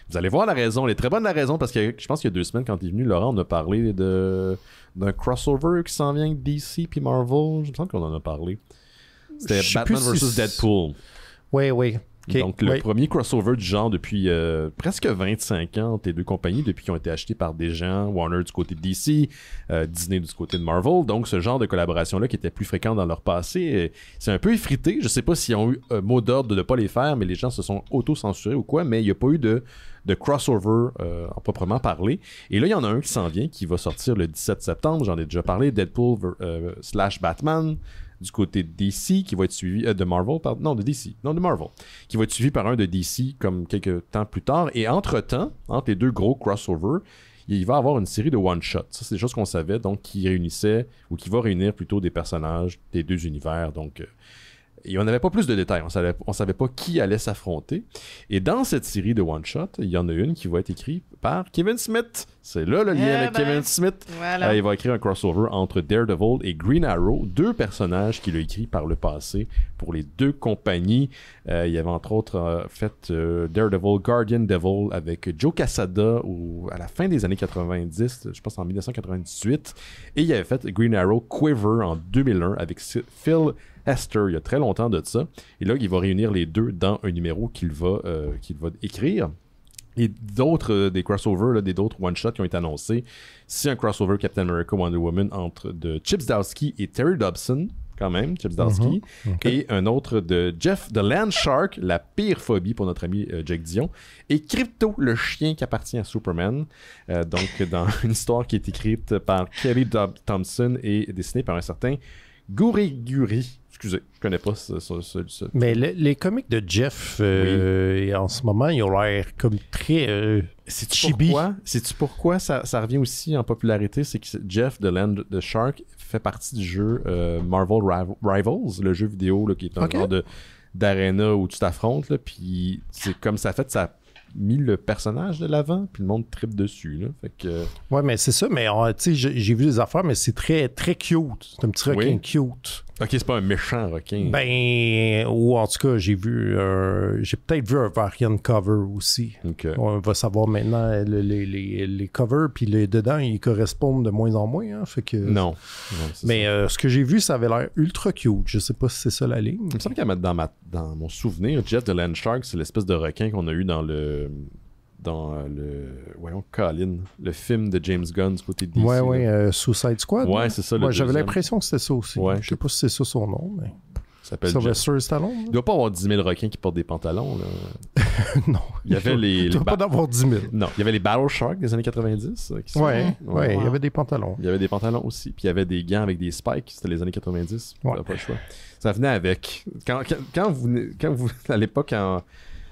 Vous allez voir la raison. Elle est très bonne, la raison, parce que je pense qu'il y a 2 semaines, quand il est venu, Laurent, on a parlé d'un crossover qui s'en vient avec DC puis Marvel. Je me semble qu'on en a parlé. C'était Batman vs. Deadpool. Oui. Okay. Donc, le premier crossover du genre depuis presque 25 ans entre les deux compagnies, depuis qu'ils ont été achetés par des gens, Warner du côté de DC, Disney du côté de Marvel. Donc, ce genre de collaboration-là qui était plus fréquent dans leur passé, c'est un peu effrité. Je sais pas s'ils ont eu mot d'ordre de ne pas les faire, mais les gens se sont auto-censurés ou quoi, mais il n'y a pas eu de crossover en proprement parler. Et là, il y en a un qui s'en vient, qui va sortir le 17 septembre. J'en ai déjà parlé, Deadpool / Batman. Du côté de DC, qui va être suivi de Marvel, de Marvel, qui va être suivi par un de DC comme quelques temps plus tard. Et entre-temps, entre les deux gros crossovers, il va y avoir une série de one-shots. Ça, c'est des choses qu'on savait, donc qui réunissait, ou qui va réunir plutôt des personnages des deux univers. Donc, et on n'avait pas plus de détails. On savait pas qui allait s'affronter. Et dans cette série de one-shot, il y en a une qui va être écrite par Kevin Smith. C'est là le lien avec Kevin Smith. Voilà. Il va écrire un crossover entre Daredevil et Green Arrow, 2 personnages qu'il a écrits par le passé pour les 2 compagnies. Il y avait entre autres fait Daredevil, Guardian Devil avec Joe Quesada à la fin des années 90, je pense en 1998. Et il avait fait Green Arrow Quiver en 2001 avec Phil Hester, il y a très longtemps de ça. Et là, il va réunir les deux dans un numéro qu'il va écrire. Et d'autres, des crossovers, là, d'autres one-shots qui ont été annoncés. C'est un crossover Captain America Wonder Woman entre de Chip Zdarsky et Terry Dobson, quand même, Chip Zdarsky. Et un autre de Jeff the Land Shark, la pire phobie pour notre ami Jake Dion. Et Crypto, le chien qui appartient à Superman. Donc, dans une histoire qui est écrite par Kelly Thompson et dessinée par un certain Guri. Excusez, je connais pas ce. Mais les comics de Jeff, en ce moment, ils ont l'air comme très chibi. Sais-tu pourquoi ça revient aussi en popularité? C'est que Jeff, The Land the Shark, fait partie du jeu Marvel Rivals, le jeu vidéo là, qui est un genre d'arena où tu t'affrontes. Puis c'est comme ça fait, ça a mis le personnage de l'avant, puis le monde tripe dessus. Là. Fait que... Ouais, mais c'est ça, mais tu sais, j'ai vu des affaires, mais c'est très, très cute. C'est un petit requin cute. Ok, c'est pas un méchant requin. Ben, ou en tout cas, j'ai peut-être vu un variant cover aussi. Okay. On va savoir maintenant les covers, puis dedans, ils correspondent de moins en moins. Hein, fait que, non mais ce que j'ai vu, ça avait l'air ultra cute. Je sais pas si c'est ça la ligne. Il me semble qu'à mettre dans mon souvenir, Jeff the Land Shark, c'est l'espèce de requin qu'on a eu dans le voyons, Colin, le film de James Gunn du côté de DC. Suicide Squad. Ouais, c'est ça. J'avais l'impression que c'était ça aussi. Ouais, je sais pas si c'est ça son nom, mais... Ça s'appelle Sylvester Stallone. Il doit pas avoir 10 000 requins qui portent des pantalons, là. Non. Il y avait il doit pas d'avoir 10 000. Non, il y avait les Battle Sharks des années 90. Ouais, il y avait des pantalons. Il y avait des pantalons aussi. Puis il y avait des gants avec des spikes. C'était les années 90. Ouais. Pas le choix. Ça venait avec. Quand vous à l'époque, quand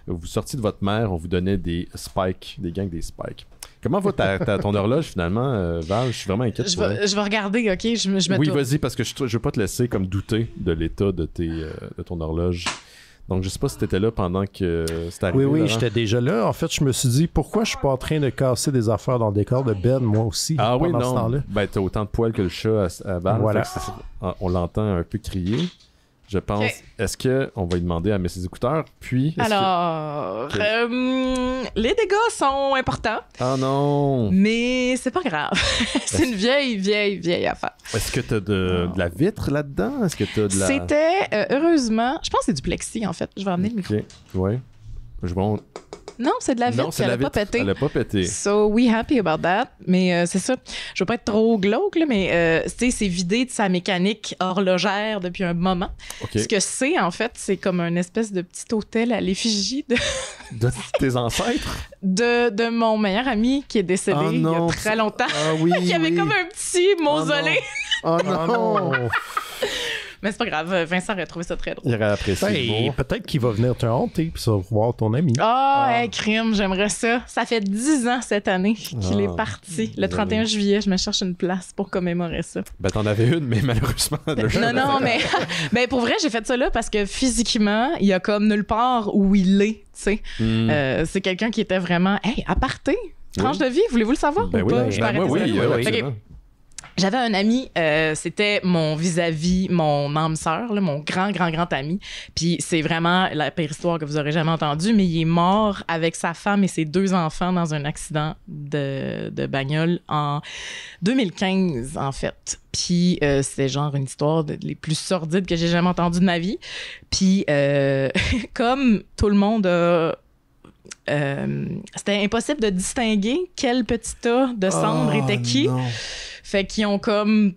vous sortiez de votre mère, on vous donnait des spikes, des gants avec des spikes. Comment va ton horloge finalement, Val? Je suis vraiment inquiète. Je vais regarder, ok? Je me Oui, tourne. vas-y, parce que je veux pas te laisser comme douter de l'état de ton horloge. Donc, je sais pas si t'étais là pendant que c'était arrivé. Oui, j'étais déjà là. En fait, je me suis dit, pourquoi je suis pas en train de casser des affaires dans le décor de Ben, moi aussi, pendant ce temps-là? Ben, t'as autant de poils que le chat à Val. Voilà. On l'entend un peu crier. Je pense. Okay. Est-ce qu'on va lui demander à mettre ses écouteurs? Puis. Alors, les dégâts sont importants. Ah non! Mais c'est pas grave. C'est une vieille affaire. Est-ce que t'as de la vitre là-dedans? Est-ce que t'as de la. C'était, heureusement, je pense que c'est du plexi en fait. Je vais emmener le micro. Ouais. Non, c'est de la vitre, elle a pas pété. Elle a pas pété. So, we happy about that. Mais c'est ça. Je veux pas être trop glauque, là, mais c'est vidé de sa mécanique horlogère depuis un moment. Okay. Ce que c'est, en fait, c'est comme un espèce de petit hôtel à l'effigie de tes ancêtres? De mon meilleur ami qui est décédé il y a très longtemps. Ah oui, il y avait comme un petit mausolée. Oh non! Mais c'est pas grave, Vincent aurait trouvé ça très drôle. Il aurait apprécié. Peut-être qu'il va venir te hanter puis ça va voir ton ami. Hey, crime, j'aimerais ça. Ça fait 10 ans cette année qu'il est parti. Le 31 juillet, je me cherche une place pour commémorer ça. Ben, t'en avais une, mais malheureusement... Non, mais pour vrai, j'ai fait ça là parce que physiquement, il y a comme nulle part où il est, tu sais. C'est quelqu'un qui était vraiment... Hey, aparté, tranche de vie, voulez-vous le savoir ou pas? Oui. J'avais un ami, c'était mon vis-à-vis, mon âme sœur, là, mon grand ami. Puis c'est vraiment la pire histoire que vous aurez jamais entendue, mais il est mort avec sa femme et ses 2 enfants dans un accident de bagnole en 2015, en fait. Puis c'était genre une histoire les plus sordides que j'ai jamais entendues de ma vie. Puis comme tout le monde a... c'était impossible de distinguer quel petit tas de cendres était qui. Non. Fait qu'ils ont comme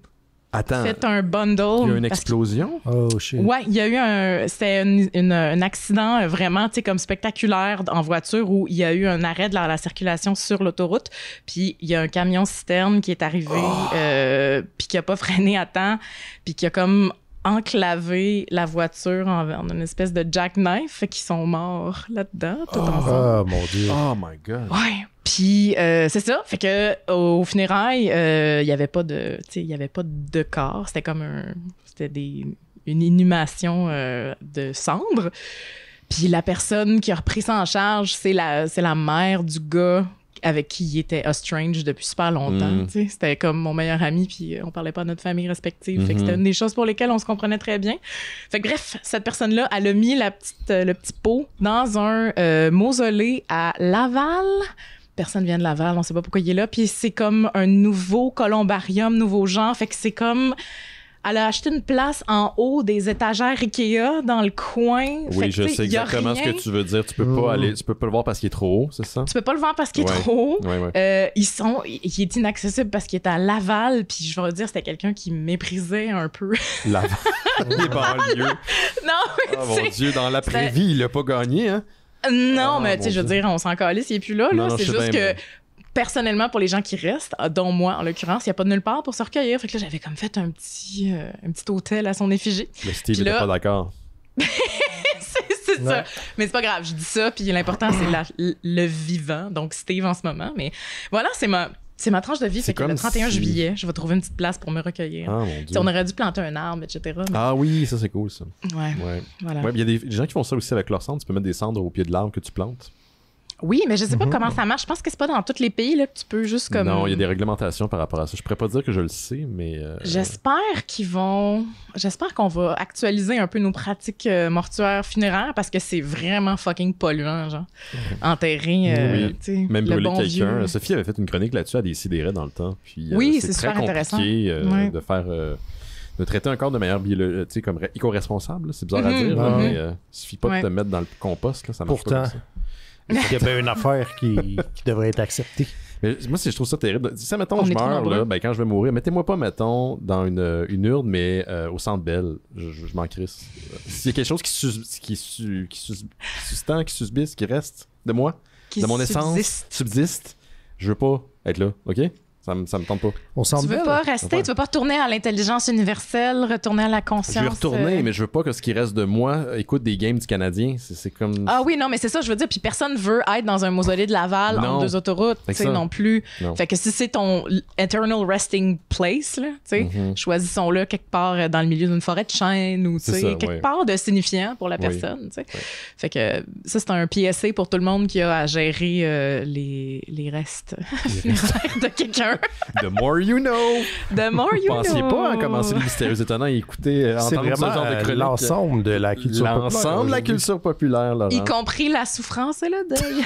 fait un bundle. Il y a eu une explosion? Oh shit. Ouais, il y a eu c'était un accident vraiment, tu sais, comme spectaculaire en voiture où il y a eu un arrêt de la circulation sur l'autoroute. Puis il y a un camion-citerne qui est arrivé, puis qui a pas freiné à temps, puis qui a comme enclavé la voiture en une espèce de jackknife, fait qu'ils sont morts là-dedans, tout ensemble. Oh mon Dieu. Oh my God. Ouais. Puis c'est ça, fait que au funérailles, il y avait pas de corps, c'était comme une inhumation de cendres. Puis la personne qui a repris ça en charge, c'est la mère du gars avec qui il était estranged depuis super longtemps. C'était comme mon meilleur ami, puis on parlait pas de notre famille respective. Fait que c'était une des choses pour lesquelles on se comprenait très bien. Fait que bref, cette personne-là, elle a mis le petit pot dans un mausolée à Laval. Personne vient de Laval, on sait pas pourquoi il est là. Puis c'est comme un nouveau columbarium, nouveau genre. Fait que c'est comme Elle a acheté une place en haut des étagères Ikea dans le coin. Oui, je sais exactement ce que tu veux dire. Tu peux pas le voir parce qu'il est trop haut, c'est ça? Tu peux pas le voir parce qu'il est trop haut. Ouais. Il est inaccessible parce qu'il est à Laval. Puis je vais dire, c'était quelqu'un qui méprisait un peu. Laval. Les banlieues. Non, mais mon Dieu, dans l'après-vie, il a pas gagné, hein? Non, mais tu sais, je veux dire, on s'en calisse, il est plus là. Non, c'est juste que... Personnellement, pour les gens qui restent, dont moi en l'occurrence, il n'y a pas de nulle part pour se recueillir. Fait que là, j'avais comme fait un petit hôtel à son effigie. Le Steve n'était pas d'accord. c'est ça. Mais c'est pas grave, je dis ça, puis l'important, c'est le vivant. Donc, Steve en ce moment. Mais voilà, c'est ma tranche de vie. Fait que le 31 juillet, je vais trouver une petite place pour me recueillir. Ah, mon Dieu. On aurait dû planter un arbre, etc. Mais... Ah oui, ça, c'est cool, ça. Ouais. Voilà. Ouais, il y a des gens qui font ça aussi avec leur cendre. Tu peux mettre des cendres au pied de l'arbre que tu plantes. Oui, mais je sais pas comment ça marche. Je pense que c'est pas dans tous les pays là, que tu peux juste comme... Non, il y a des réglementations par rapport à ça. Je pourrais pas dire que je le sais, mais... J'espère qu'on va actualiser un peu nos pratiques mortuaires funéraires parce que c'est vraiment fucking polluant, genre. Enterrer, oui. Même brûler quelqu'un. Sophie avait fait une chronique là-dessus à Décideret dans le temps. Puis, oui, c'est super très intéressant. compliqué de faire... de traiter un corps de manière comme éco-responsable. C'est bizarre à dire, mais il suffit pas de te mettre dans le compost. Là, ça marche pas comme ça. Il y a bien une affaire qui devrait être acceptée. Mais moi, je trouve ça terrible. Si, mettons, je meurs, là, ben, quand je vais mourir, mettez-moi pas, mettons, dans une urne, mais au Centre Bell. Je m'en crisse. S'il y a quelque chose qui subsiste, qui reste de moi, de mon essence, subsiste, je veux pas être là, OK? Ça me tente pas. Tu veux pas rester, tu veux pas retourner à l'intelligence universelle, retourner à la conscience. Je veux retourner, mais je veux pas que ce qui reste de moi écoute des games du Canadien. C'est comme... Ah oui, non, mais c'est ça, je veux dire. Puis personne veut être dans un mausolée de Laval entre deux autoroutes, tu sais, non plus. Non. Fait que si c'est ton eternal resting place, là, tu sais, choisissons-le quelque part dans le milieu d'une forêt de chênes ou, tu sais, quelque part de signifiant pour la personne, tu sais. Fait que ça, c'est un PSA pour tout le monde qui a à gérer les restes funéraires de quelqu'un. The more you know. The more you know. Vous pensiez pas à commencer les mystérieux étonnants et écouter, entendre ce genre de chronique. L'ensemble de la culture populaire. L'ensemble de la culture populaire, Laurent. Y compris la souffrance et le deuil.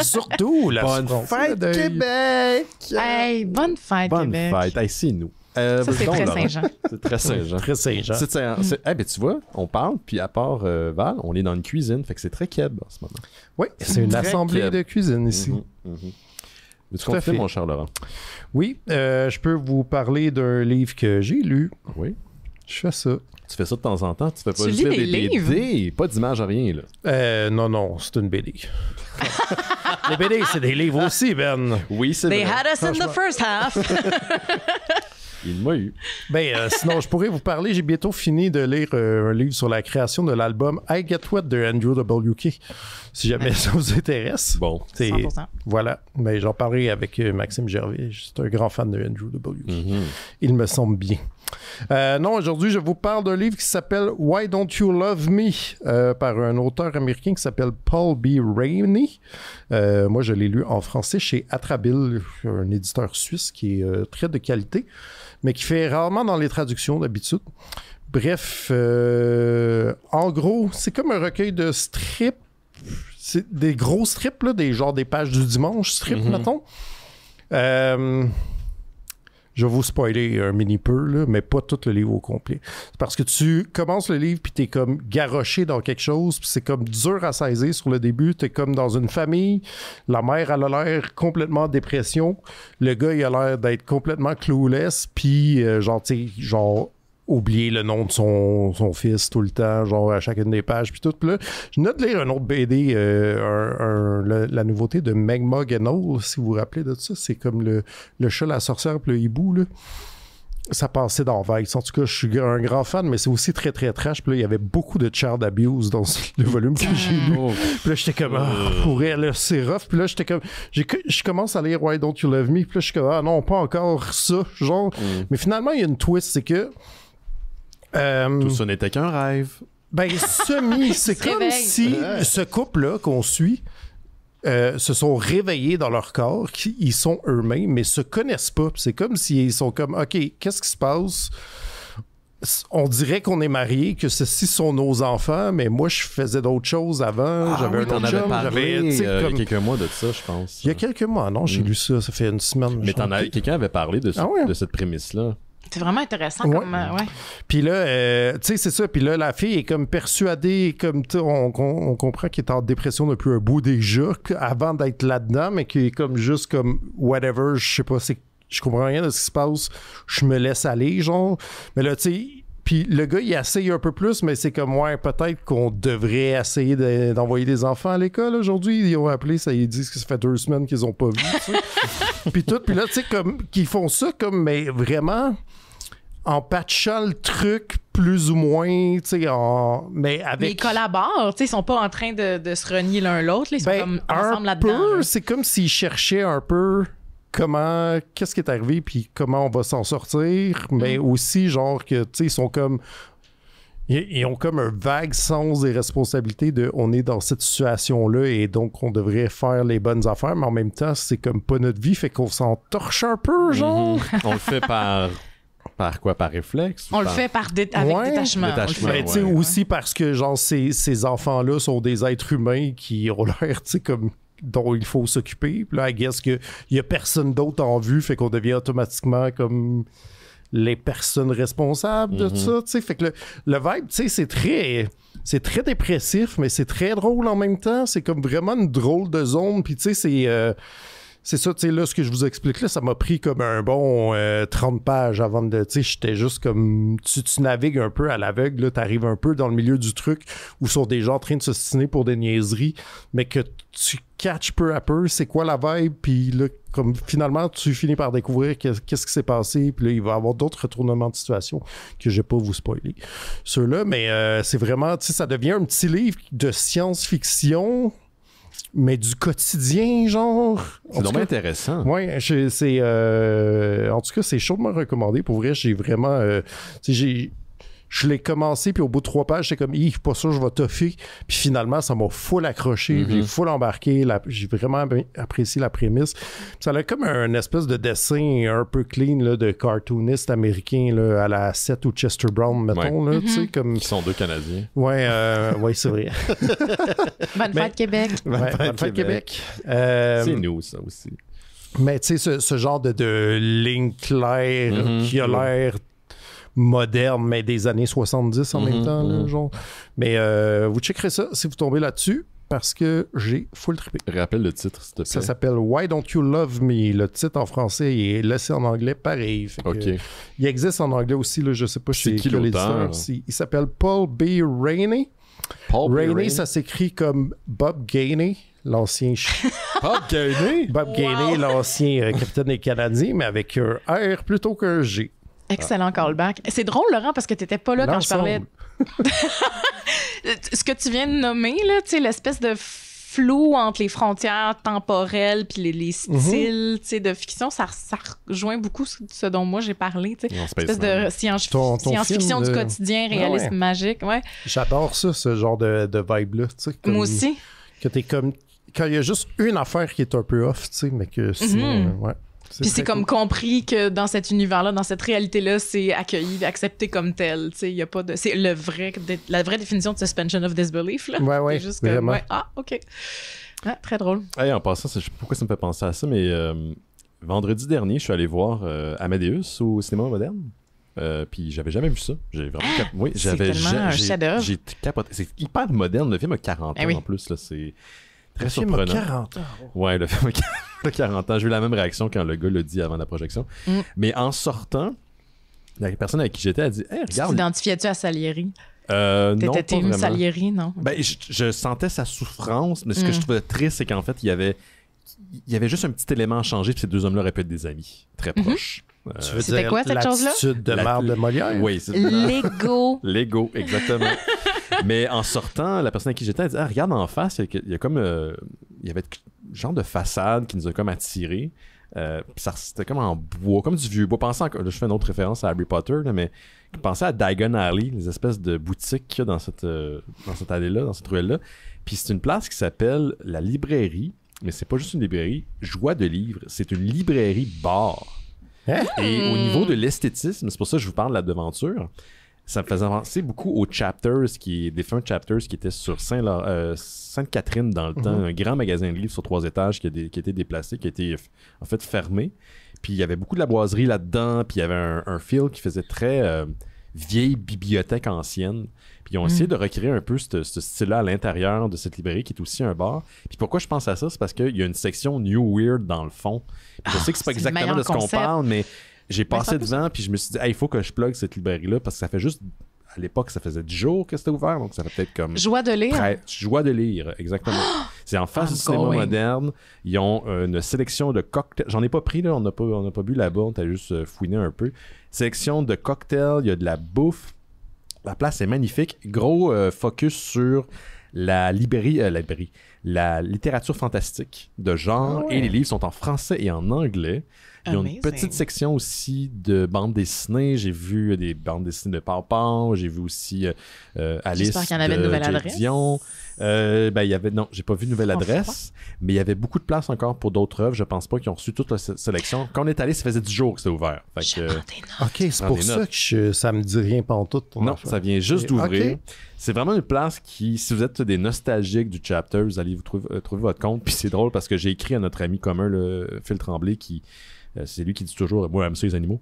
Surtout la souffrance. Bonne fête, Québec! Hey, bonne fête, Québec. Bonne fête. Hey, c'est nous. Ça, c'est très Saint-Jean. C'est très Saint-Jean. Très Saint-Jean. Ben, tu vois, on parle, puis à part Val, on est dans une cuisine, fait que c'est très Québec en ce moment. Oui, c'est une assemblée de cuisine ici. Veux-tu continuer, mon cher Laurent? Oui, je peux vous parler d'un livre que j'ai lu. Oui. Je fais ça. Tu fais ça de temps en temps? Tu fais pas juste lire des livres? BD? Pas d'image à rien, là. Non, c'est une BD. Les BD, c'est des livres aussi, Ben. Oui, c'est vrai. They had us in the first half. Il m'a eu. Sinon, je pourrais vous parler. J'ai bientôt fini de lire un livre sur la création de l'album I Get Wet de Andrew W.K. Si jamais ça vous intéresse. Bon. 100%. Voilà. J'en parlerai avec Maxime Gervais. Je suis un grand fan de Andrew W.K. Il me semble bien. Non, aujourd'hui, je vous parle d'un livre qui s'appelle Why Don't You Love Me par un auteur américain qui s'appelle Paul B. Rainey. Moi, je l'ai lu en français chez Atrabile, un éditeur suisse qui est très de qualité, mais qui fait rarement dans les traductions d'habitude. Bref, en gros, c'est comme un recueil de strips. C'est des gros strips, là, des pages du dimanche strips, mettons. Je vais vous spoiler un mini peu, là, mais pas tout le livre au complet. C'est parce que tu commences le livre puis t'es comme garoché dans quelque chose, puis c'est comme dur à saisir sur le début. T'es comme dans une famille, la mère elle a l'air complètement en dépression, le gars il a l'air d'être complètement clueless, puis genre oublier le nom de son fils tout le temps, genre à chacune des pages, puis tout. Puis là, je note de lire un autre BD, la nouveauté de Meg Mug and All, si vous vous rappelez de ça. C'est comme le chat, la sorcière, puis le hibou, là. Ça passait dans Vice. En tout cas, je suis un grand fan, mais c'est aussi très, très trash. Puis là, il y avait beaucoup de child abuse dans le volume que j'ai lu. Puis là, j'étais comme, pour elle, c'est rough. Puis là, j'étais comme, je commence à lire Why Don't You Love Me. Puis là, je suis comme, non, pas encore ça, genre. Mais finalement, il y a une twist, c'est que tout ça n'était qu'un rêve. C'est comme si ce couple-là qu'on suit se sont réveillés dans leur corps, ils sont eux-mêmes, mais se connaissent pas. C'est comme s'ils sont comme, OK, qu'est-ce qui se passe? On dirait qu'on est mariés, que ceux-ci sont nos enfants, mais moi, je faisais d'autres choses avant. J'avais un autre job. Il y a quelques mois de ça, je pense. Il y a quelques mois, non, j'ai lu ça. Ça fait une semaine. Mais quelqu'un avait parlé de cette prémisse-là. C'est vraiment intéressant Ouais. comme... ouais. Puis là, tu sais, c'est ça. Puis là, la fille est comme persuadée, comme on comprend qu'elle est en dépression depuis un bout déjà, avant d'être là-dedans, mais qui est comme juste comme whatever, je sais pas, je comprends rien de ce qui se passe, je me laisse aller, genre. Mais là, tu sais, puis le gars, il essaye un peu plus, mais c'est comme, ouais, peut-être qu'on devrait essayer d'envoyer des enfants à l'école aujourd'hui. Ils ont appelé, ça, ils disent que ça fait 2 semaines qu'ils ont pas vu, tu sais. Puis tout, puis là, tu sais, comme, qu'ils font ça comme, mais vraiment en patchant le truc plus ou moins, tu sais, mais avec... Mais ils collaborent, tu sais, ils sont pas en train de se renier l'un l'autre, là, ils sont comme ensemble là-dedans. C'est comme s'ils cherchaient un peu qu'est-ce qui est arrivé, puis comment on va s'en sortir, mais aussi, genre, que, tu sais, ils sont comme... Ils ont comme un vague sens des responsabilités de on est dans cette situation-là et donc on devrait faire les bonnes affaires, mais en même temps, c'est comme pas notre vie, fait qu'on s'en torche un peu, genre. On le fait par quoi? Par réflexe? On le fait avec détachement. Ben, tu sais, aussi parce que, genre, ces enfants-là sont des êtres humains qui ont l'air, tu sais, comme dont il faut s'occuper. Puis là, I guess qu'il y a personne d'autre en vue, fait qu'on devient automatiquement comme les personnes responsables de ça, tu sais. Fait que le vibe, tu sais, c'est très dépressif, mais c'est très drôle en même temps. C'est comme vraiment une drôle de zone. Puis tu sais, c'est ça, tu sais, là, ce que je vous explique là, ça m'a pris comme un bon 30 pages avant de, tu sais, j'étais juste comme, tu navigues un peu à l'aveugle, là, t'arrives un peu dans le milieu du truc où sont des gens en train de s'ostiner pour des niaiseries, mais que tu catches peu à peu, c'est quoi la vibe, puis là, comme finalement, tu finis par découvrir qu'est-ce qui s'est passé, puis là, il va y avoir d'autres retournements de situation que je vais pas vous spoiler. Ceux-là, mais c'est vraiment, tu sais, ça devient un petit livre de science-fiction, mais du quotidien, genre. C'est vraiment intéressant. Oui, c'est... en tout cas, c'est chaudement recommandé. Pour vrai, j'ai vraiment... je l'ai commencé, puis au bout de 3 pages, j'étais comme, pas sûr, je vais toffer. Puis finalement, ça m'a full accroché, puis j'ai full embarqué. J'ai vraiment apprécié la prémisse. Puis ça a comme un espèce de dessin un peu clean là, de cartooniste américain là, à la Seth ou Chester Brown, mettons. Là, tu sais, comme... Qui sont 2 Canadiens. Ouais, c'est vrai. Bonne fête, Québec. Bonne fête, Québec. C'est nous, ça aussi. Mais tu sais, ce genre de ligne claire qui a l'air moderne, mais des années 70 en même temps, là, genre. Mais vous checkerez ça si vous tombez là-dessus, parce que j'ai full trippé. Rappelle le titre, s'il te plaît. Ça s'appelle Why Don't You Love Me? Le titre en français est laissé en anglais pareil. Fait que, il existe en anglais aussi, là, je sais pas c'est qui l'auteur? Il s'appelle Paul B. Rainey. Rainey, ça s'écrit comme Bob Gainey, l'ancien... Bob Gainey? Bob Gainey, l'ancien capitaine des Canadiens, mais avec un R plutôt qu'un G. Excellent callback. C'est drôle, Laurent, parce que tu n'étais pas là quand je parlais. Ce que tu viens de nommer, là, tu sais, l'espèce de flou entre les frontières temporelles puis les styles de fiction, ça rejoint beaucoup ce dont moi j'ai parlé. Espèce de science-fiction du quotidien, réalisme magique. Ouais. J'adore ça, ce genre de vibe-là. Moi aussi. Que t'es comme... Quand il y a juste une affaire qui est un peu off, tu sais, mais que sinon, ouais. Puis c'est comme compris que dans cet univers-là, dans cette réalité-là, c'est accueilli, accepté comme tel. Il y a pas de... C'est la vraie définition de suspension of disbelief. Là. Ouais, c'est juste vraiment. OK. Ouais, très drôle. Hey, en passant, je sais pas pourquoi ça me fait penser à ça, mais vendredi dernier, je suis allé voir Amadeus au cinéma moderne. Puis j'avais jamais vu ça. J'ai vraiment oui, j'avais un chef-d'œuvre. J'ai capoté. C'est hyper moderne. Le film a 40 ans en plus. Là, c'est très surprenant. Le film a 40 ans. Ouais, le film a 40 ans. J'ai eu la même réaction quand le gars l'a dit avant la projection. Mais en sortant, la personne avec qui j'étais a dit hey, regarde. Tu t'identifiais-tu à Salieri? Non, T'étais une Salieri, non? Ben, je sentais sa souffrance, mais ce que je trouvais triste, c'est qu'en fait, il y avait juste un petit élément à changer, puis ces 2 hommes-là auraient pu être des amis très proches. Tu veux c'était dire quoi cette chose-là? L'attitude de marde de Molière? Oui, c'est L'ego. L'ego, exactement. Mais en sortant, la personne à qui j'étais, elle dit ah, regarde en face, il y a comme. Il y avait un genre de façade qui nous a comme attirés. C'était comme en bois, comme du vieux bois. Pensez encore, là, je fais une autre référence à Harry Potter, là, mais pensez à Diagon Alley, les espèces de boutiques qu'il y a dans cette allée-là, dans cette ruelle-là. Puis c'est une place qui s'appelle la librairie, mais c'est pas juste une librairie, Joie de livres, c'est une librairie bar. Et au niveau de l'esthétisme, c'est pour ça que je vous parle de la devanture, Ça me faisait penser beaucoup aux Chapters, des fins Chapters qui étaient sur Sainte-Catherine dans le temps, un grand magasin de livres sur 3 étages qui a été déplacé, qui a été en fait fermé. Puis il y avait beaucoup de la boiserie là-dedans, puis il y avait un feel qui faisait très vieille bibliothèque ancienne. Puis ils ont essayé de recréer un peu ce style-là à l'intérieur de cette librairie qui est aussi un bar. Puis pourquoi je pense à ça, c'est parce qu'il y a une section New Weird dans le fond. Puis je sais que c'est pas exactement de ce qu'on parle, mais j'ai passé devant, puis je me suis dit, il faut que je plug cette librairie-là, parce que ça fait juste, à l'époque, ça faisait 10 jours que c'était ouvert, donc ça fait peut-être comme... Joie de lire. Joie de lire, exactement. C'est en face du cinéma moderne. Ils ont une sélection de cocktails. J'en ai pas pris, là, on n'a pas bu là-bas, on t'a juste fouiné un peu. Sélection de cocktails, il y a de la bouffe. La place est magnifique. Gros focus sur la littérature fantastique de genre, et les livres sont en français et en anglais. Ils ont une petite section aussi de bandes dessinées. J'ai vu des bandes dessinées de Pau, j'ai vu aussi Alice. J'espère qu'il y en avait une nouvelle adresse. Dion. Non, j'ai pas vu de nouvelle adresse, mais il y avait beaucoup de place encore pour d'autres œuvres. Je pense pas qu'ils ont reçu toute la sélection. Quand on est allé, ça faisait 10 jours que c'était ouvert. OK, c'est pour ça que ça me dit rien pantoute. Non, ça vient juste d'ouvrir. Okay. C'est vraiment une place qui, si vous êtes des nostalgiques du chapter, vous allez vous trouver votre compte. Puis c'est drôle parce que j'ai écrit à notre ami commun, Phil Tremblay, qui... c'est lui qui dit toujours « Moi, j'aime ça les animaux ».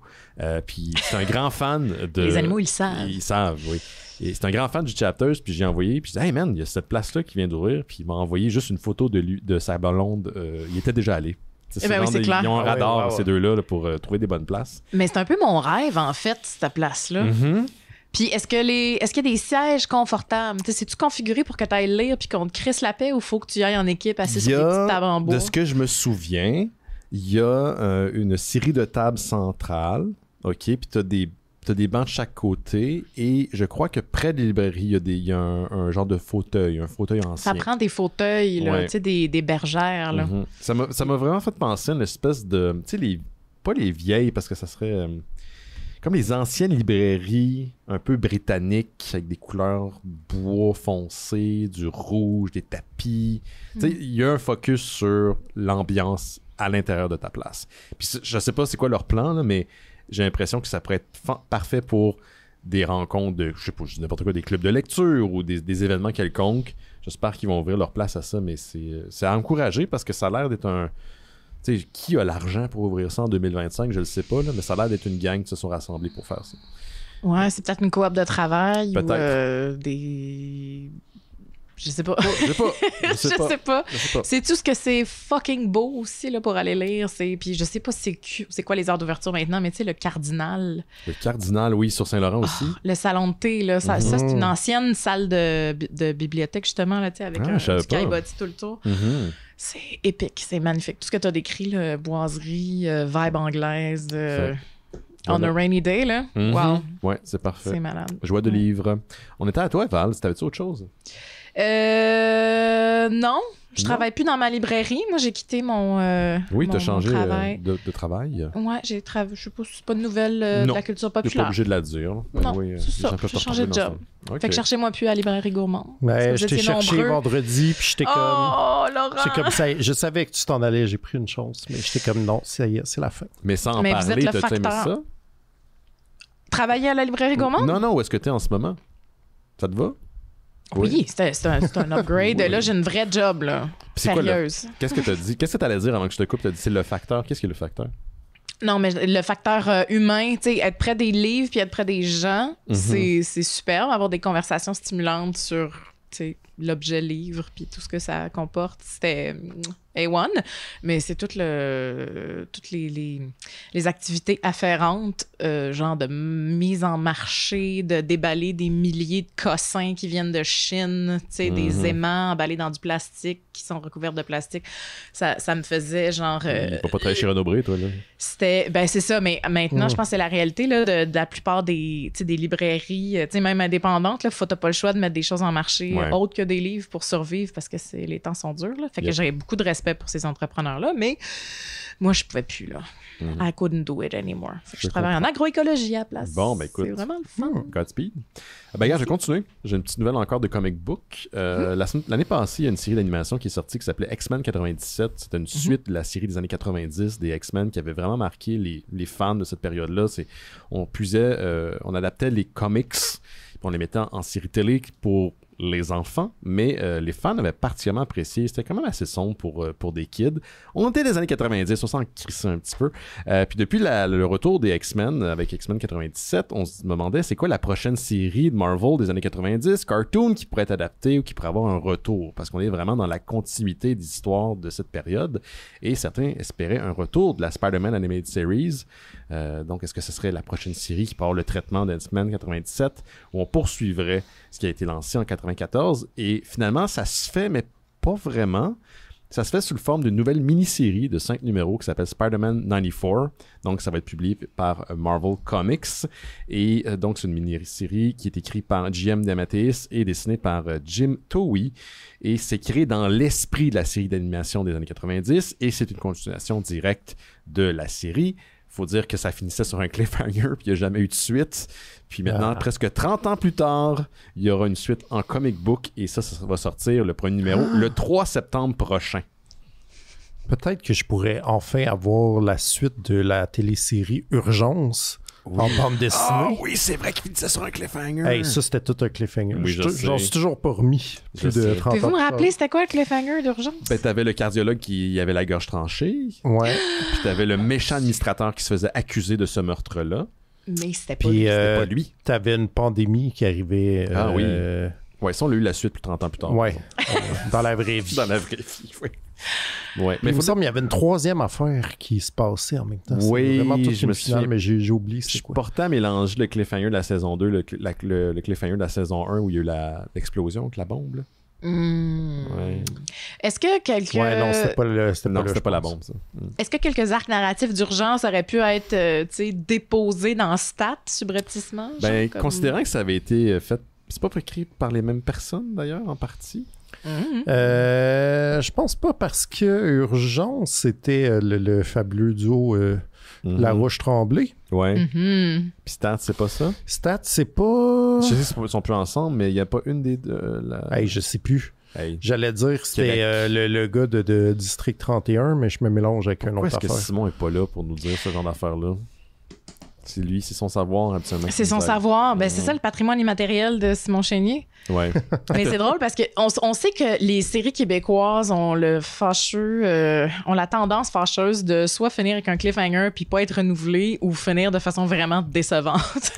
Puis c'est un grand fan de... Les animaux, ils savent. Ils savent, oui. Et c'est un grand fan du Chapters, puis j'ai envoyé, puis j'ai dit « Hey man, il y a cette place-là qui vient d'ouvrir », puis il m'a envoyé juste une photo de sa blonde. Il était déjà allé. C'est clair. Ils ont un radar, ces deux-là, pour trouver des bonnes places. Mais c'est un peu mon rêve, en fait, cette place-là. Mm-hmm. Puis est-ce qu'il y a des sièges confortables? C'est-tu configuré pour que tu ailles lire puis qu'on te crisse la paix, ou faut que tu ailles en équipe assis sur des petites tables en bois? De ce que je me souviens... Il y a une série de tables centrales, OK, puis t'as des bancs de chaque côté, et je crois que près des librairies, il y a un genre de fauteuil, un fauteuil ancien. Ça prend des fauteuils, là, tu sais, des bergères, là. Mm-hmm. Ça m'a vraiment fait penser à une espèce de, tu sais, pas les vieilles, parce que ça serait comme les anciennes librairies un peu britanniques, avec des couleurs bois foncé, du rouge, des tapis. Tu sais, il y a un focus sur l'ambiance à l'intérieur de ta place. Puis je sais pas c'est quoi leur plan, là, mais j'ai l'impression que ça pourrait être parfait pour des rencontres de, je sais pas, n'importe quoi, des clubs de lecture ou des événements quelconques. J'espère qu'ils vont ouvrir leur place à ça, mais c'est à encourager parce que ça a l'air d'être un... Tu sais, qui a l'argent pour ouvrir ça en 2025, je le sais pas, là, mais ça a l'air d'être une gang qui se sont rassemblés pour faire ça. Ouais, c'est peut-être une coop de travail ou des... Je sais pas. Je sais pas. C'est tout ce que c'est fucking beau aussi là, pour aller lire. Puis je sais pas c'est quoi les heures d'ouverture maintenant, mais tu sais, le Cardinal. Le Cardinal, oui, sur Saint-Laurent aussi. Le salon de thé, là, ça c'est une ancienne salle de bibliothèque, justement, là, avec du caillebotis tout le tour. Mm-hmm. C'est épique, c'est magnifique. Tout ce que tu as décrit, là, boiserie, vibe anglaise... On a rainy day, là. Mm-hmm. Wow. Ouais, c'est parfait. C'est malade. Joie de livre. On était à toi, Val. T'avais-tu autre chose? Non. Je travaille plus dans ma librairie. Moi, j'ai quitté mon Oui, t'as changé travail. De travail. Ouais, je sais pas, c'est pas une nouvelle de la culture populaire. T'es pas obligé de la dire. Non, c'est ça. J'ai changé de job. Okay. Fait que cherchez-moi plus à Librairie Gourmand. Ouais, je t'ai cherché vendredi, puis j'étais comme... Oh, Laurent! J'étais comme ça. Je savais que tu t'en allais, j'ai pris une chance, mais j'étais comme non, c'est la fin. Mais sans en parler, t'as aimé ça? Travailler à la Librairie Gourmand? Non, où est-ce que t'es en ce moment? Ça te va? Oui, c'est un upgrade. Oui. Là, j'ai une vraie job, là. Sérieuse. Qu'est-ce que t'as dit? Qu'est-ce que t'allais dire avant que je te coupe? T'as dit c'est le facteur. Qu'est-ce qui est le facteur? Non, mais le facteur humain, tu sais, être près des livres puis être près des gens, c'est superbe. Avoir des conversations stimulantes sur, tu sais, l'objet livre puis tout ce que ça comporte, c'était A1. Mais c'est toutes les activités afférentes, genre de mise en marché, de déballer des milliers de cossins qui viennent de Chine, tu sais, des aimants emballés dans du plastique qui sont recouverts de plastique. Ça me faisait genre... Il faut pas très Chironobré, toi, là. C'est ça, mais maintenant, je pense que c'est la réalité là, de la plupart des librairies, tu sais, même indépendantes, là, t'as pas le choix de mettre des choses en marché autres que des livres pour survivre parce que les temps sont durs, là. Fait que j'ai beaucoup de respect respect pour ces entrepreneurs-là, mais moi, je pouvais plus, là. I couldn't do it anymore. Fait que je travaille en agroécologie à la place. Bon, ben écoute. C'est vraiment le fun. Godspeed. Ben, regarde, je vais continuer. J'ai une petite nouvelle encore de comic book. L'année passée, il y a une série d'animation qui est sortie qui s'appelait X-Men 97. C'était une suite de la série des années 90 des X-Men qui avait vraiment marqué les fans de cette période-là. On adaptait les comics, puis on les mettait en série télé pour les enfants, mais les fans avaient particulièrement apprécié. C'était quand même assez sombre pour des kids. On était des années 90, on s'en crissait un petit peu. Puis depuis le retour des X-Men avec X-Men 97, on se demandait c'est quoi la prochaine série de Marvel des années 90, cartoon qui pourrait être adaptée ou qui pourrait avoir un retour, parce qu'on est vraiment dans la continuité d'histoire de cette période, et certains espéraient un retour de la Spider-Man Animated Series. Donc est-ce que ce serait la prochaine série qui peut avoir le traitement d'X-Men 97, où on poursuivrait ce qui a été lancé en 94, et finalement ça se fait, mais pas vraiment. Ça se fait sous la forme d'une nouvelle mini-série de 5 numéros qui s'appelle Spider-Man 94. Donc, ça va être publié par Marvel Comics. Et donc, c'est une mini-série qui est écrite par J.M. DeMatteis et dessinée par Jim Towie. Et c'est créé dans l'esprit de la série d'animation des années 90. Et c'est une continuation directe de la série. Faut dire que ça finissait sur un cliffhanger, puis il n'y a jamais eu de suite. Puis maintenant, presque 30 ans plus tard, il y aura une suite en comic book, et ça va sortir le premier numéro le 3 septembre prochain. Peut-être que je pourrais enfin avoir la suite de la télésérie Urgence en bande dessinée. Ah oui, c'est vrai qu'il finissait sur un cliffhanger. Hey, ça, c'était tout un cliffhanger. Oui, J'en suis toujours pas remis. Plus de 30 ans. Pouvez-vous me rappeler c'était quoi le cliffhanger d'Urgence? Ben, t'avais le cardiologue qui avait la gorge tranchée. Ouais. Puis t'avais le méchant administrateur qui se faisait accuser de ce meurtre-là. Mais c'était pas Puis lui. C'était pas lui. t'avais une pandémie qui arrivait. Ah oui. Ouais, ça, on a eu la suite plus 30 ans plus tard. Ouais. Dans la vraie vie. Dans la vraie vie, oui. Ouais. Mais il me semble qu'il y avait une troisième affaire qui se passait en même temps. Oui, C'est vraiment toute je une me finale, souviens. mais j'ai oublié Je c'est quoi. portais à mélanger le cliffhanger de la saison 2, le cliffhanger de la saison 1 où il y a eu l'explosion avec la bombe. Là. Ouais. Est-ce que quelques... Ouais, non, c'était pas le. Non, c'était pas la je pense. bombe, ça. Est-ce que quelques arcs narratifs d'urgence auraient pu être déposés dans Stat subrepticement? Ben, genre, comme- considérant que ça avait été fait, c'est pas écrit par les mêmes personnes d'ailleurs, en partie. Je pense pas parce que Urgence, c'était le fabuleux duo La Roche-Tremblay. Ouais. Mhm. Puis Stat, c'est pas ça. Stat, c'est pas. Je sais qu'ils sont plus ensemble, mais il n'y a pas une des deux. Hey, je sais plus. Hey. J'allais dire que c'était le gars de District 31, mais je me mélange avec un Pourquoi autre est-ce que affaire. Simon est pas là pour nous dire ce genre d'affaires-là? C'est lui, c'est son savoir, absolument. C'est son savoir. Ben, c'est ça le patrimoine immatériel de Simon Chénier. Ouais. Mais c'est drôle parce qu'on sait que les séries québécoises ont la tendance fâcheuse de soit finir avec un cliffhanger puis pas être renouvelé ou finir de façon vraiment décevante.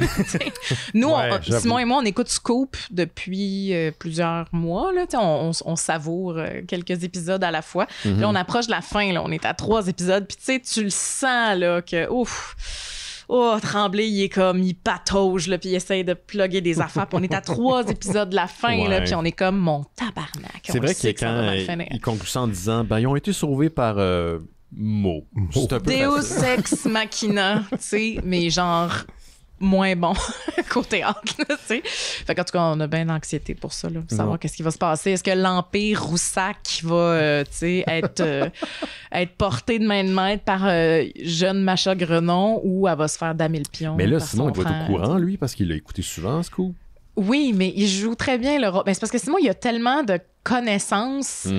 Nous, Ouais, j'avoue. Simon et moi, on écoute Scoop depuis plusieurs mois. Là, on savoure quelques épisodes à la fois. Puis là, on approche de la fin. Là, on est à 3 épisodes. Puis tu le sens là, que ouf. Oh, Tremblay, il patauge, là, puis il essaye de plugger des affaires. Puis on est à 3 épisodes de la fin, Ouais. là, puis on est comme mon tabarnak. C'est vrai que quand il conclut ça en disant ben, ils ont été sauvés par Mo. C'est un peu Deus facile. ex machina, tu sais, mais genre moins bon qu'au théâtre, tu sais. Fait qu'en tout cas, on a bien d'anxiété pour ça, là, pour savoir qu'est-ce qui va se passer. Est-ce que l'Empire Roussac va, tu sais, être porté de main de maître par jeune Macha Grenon ou elle va se faire damer le pion? Mais là, par Simon, son il doit être frère? au courant, lui, parce qu'il l'a écouté souvent, ce coup. Oui, mais il joue très bien le rôle. Ben, c'est parce que Simon, il a tellement de connaissances, tu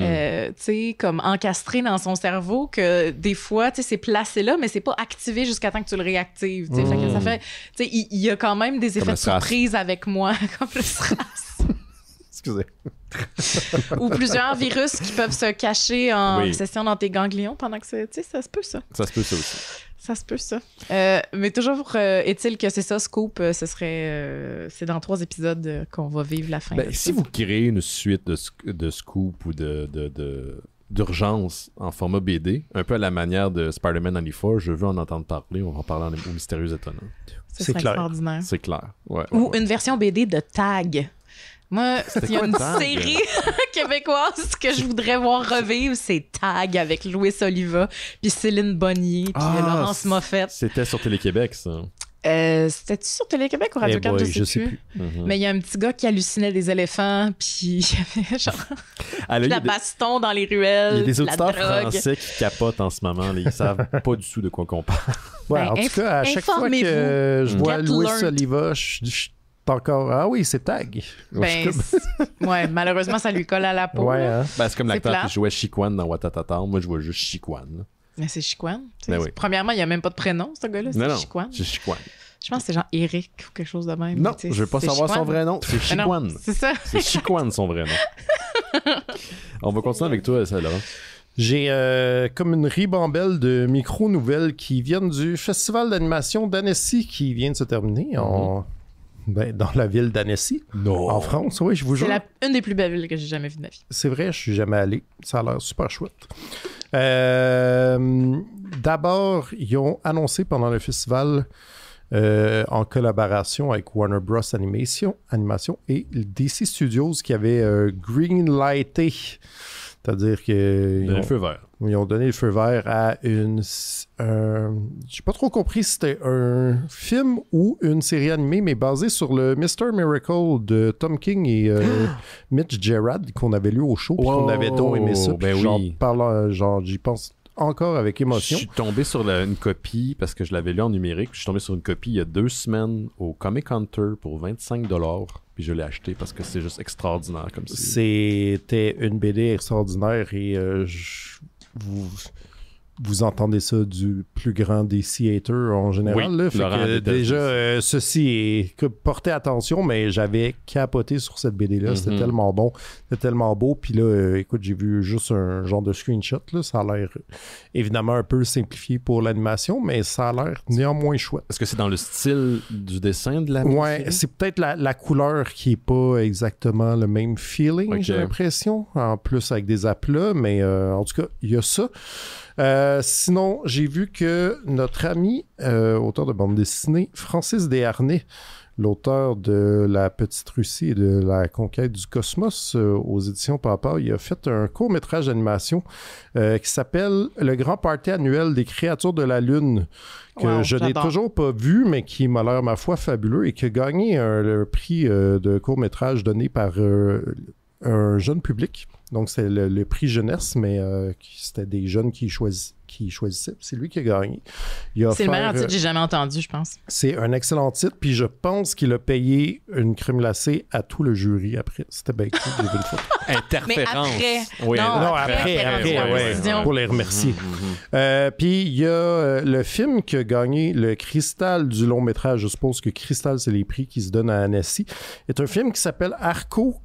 sais, comme encastrées dans son cerveau que des fois, tu sais, c'est placé là, mais c'est pas activé jusqu'à temps que tu le réactives. Tu sais. Fait que ça fait, tu sais, il y a quand même des effets le de SRAS. surprise avec moi, comme le SRAS. Excusez. Ou plusieurs virus qui peuvent se cacher en Oui. session dans tes ganglions pendant que c'est, tu sais, ça se peut ça. Ça se peut, ça aussi. Ça se peut, ça. Mais toujours est-il que c'est ça, Scoop, ce serait... c'est dans 3 épisodes qu'on va vivre la fin Ben, de si ça. vous créez une suite de Scoop ou d'urgence en format BD, un peu à la manière de Spider-Man 94, je veux en entendre parler. On va en parler au Mystérieux Étonnant. Ce c'est serait clair. extraordinaire. C'est clair. Ouais, Ou ouais. une version BD de Tag. Moi, s'il y a quoi, une Tag? série québécoise que je voudrais voir revivre, c'est Tag avec Louis Oliva, puis Céline Bonnier, puis Laurence Moffett. C'était sur Télé-Québec, ça. C'était-tu sur Télé-Québec ou Radio-Can? boy, Je sais plus. Mais il y a un petit gars qui hallucinait des éléphants, puis il y avait genre de la baston dans les ruelles. Il y a des de la auditeurs drogue. français qui capotent en ce moment. Là, ils savent pas du tout de quoi qu'on parle. Ouais, Ben, en tout cas, à chaque fois que je vois Get Louis learned. Oliva, je suis encore... Ah oui, c'est Tag. Ben, ouais, malheureusement, ça lui colle à la peau. Ouais, là. hein? Ben, c'est comme C'est l'acteur plate. qui jouait Chiquan dans Watatata. Moi, je vois juste Chiquan. Là. Mais c'est Chiquan. Ben oui. Premièrement, il n'y a même pas de prénom, ce gars-là. Non, C'est non, Chiquan. c'est Chiquan. Je pense que c'est genre Eric ou quelque chose de même. Non, Tu sais, je veux pas c'est savoir son Chiquan. vrai nom. C'est Mais non, Chiquan. c'est ça. C'est Chiquan, son vrai nom. On va continuer avec toi, ça, Laurent. J'ai comme une ribambelle de micro-nouvelles qui viennent du festival d'animation d'Annecy qui vient de se terminer dans la ville d'Annecy, en France. Oui, je vous jure. C'est une des plus belles villes que j'ai jamais vues de ma vie. C'est vrai, je suis jamais allé. Ça a l'air super chouette. D'abord, ils ont annoncé pendant le festival, en collaboration avec Warner Bros. Animation et DC Studios, qui avait greenlighté, c'est-à-dire qu'ils Le feu vert. ont donné le feu vert à j'ai pas trop compris si c'était un film ou une série animée, mais basée sur le Mr. Miracle de Tom King et Mitch Gerard qu'on avait lu au show, puis qu'on avait donc aimé ça. Ben Puis j'y pense encore avec émotion. Je suis tombé sur une copie parce que je l'avais lu en numérique. Je suis tombé sur une copie il y a 2 semaines au Comic Hunter pour 25$. Puis je l'ai acheté parce que c'est juste extraordinaire comme ça. C'était une BD extraordinaire et vous entendez ça du plus grand des theaters en général. Oui, là. Fait Laurent que déteste déjà, ceci est... Portez attention, mais j'avais capoté sur cette BD-là. C'était tellement bon. C'était tellement beau. Puis là, écoute, j'ai vu juste un genre de screenshot. Là. Ça a l'air évidemment un peu simplifié pour l'animation, mais ça a l'air néanmoins chouette. Est-ce que c'est dans le style du dessin de la Ouais, mini-série? c'est peut-être la couleur qui est pas exactement le même feeling, Ok. j'ai l'impression. En plus avec des aplats, mais en tout cas, il y a ça. Sinon, j'ai vu que notre ami, auteur de bande dessinée, Francis Desharnais, l'auteur de La Petite Russie et de La Conquête du Cosmos aux éditions Papa, il a fait un court-métrage d'animation qui s'appelle Le Grand Party annuel des créatures de la Lune, que Wow, je n'ai j'adore. toujours pas vu, mais qui m'a l'air, ma foi, fabuleux et qui a gagné le prix de court-métrage donné par un jeune public. Donc, c'est le prix jeunesse, mais c'était des jeunes qui choisissaient. C'est lui qui a gagné. C'est le meilleur titre que j'ai jamais entendu, je pense. C'est un excellent titre, puis je pense qu'il a payé une crème glacée à tout le jury après. C'était bien cool, j'ai vu le photo. Interférence. Mais après, Oui, non, Non, après, après, ouais, décision. pour les remercier. Puis il y a le film qui a gagné le Cristal du long métrage. Je suppose que Cristal, c'est les prix qui se donnent à Annecy. C'est un film qui s'appelle Arco,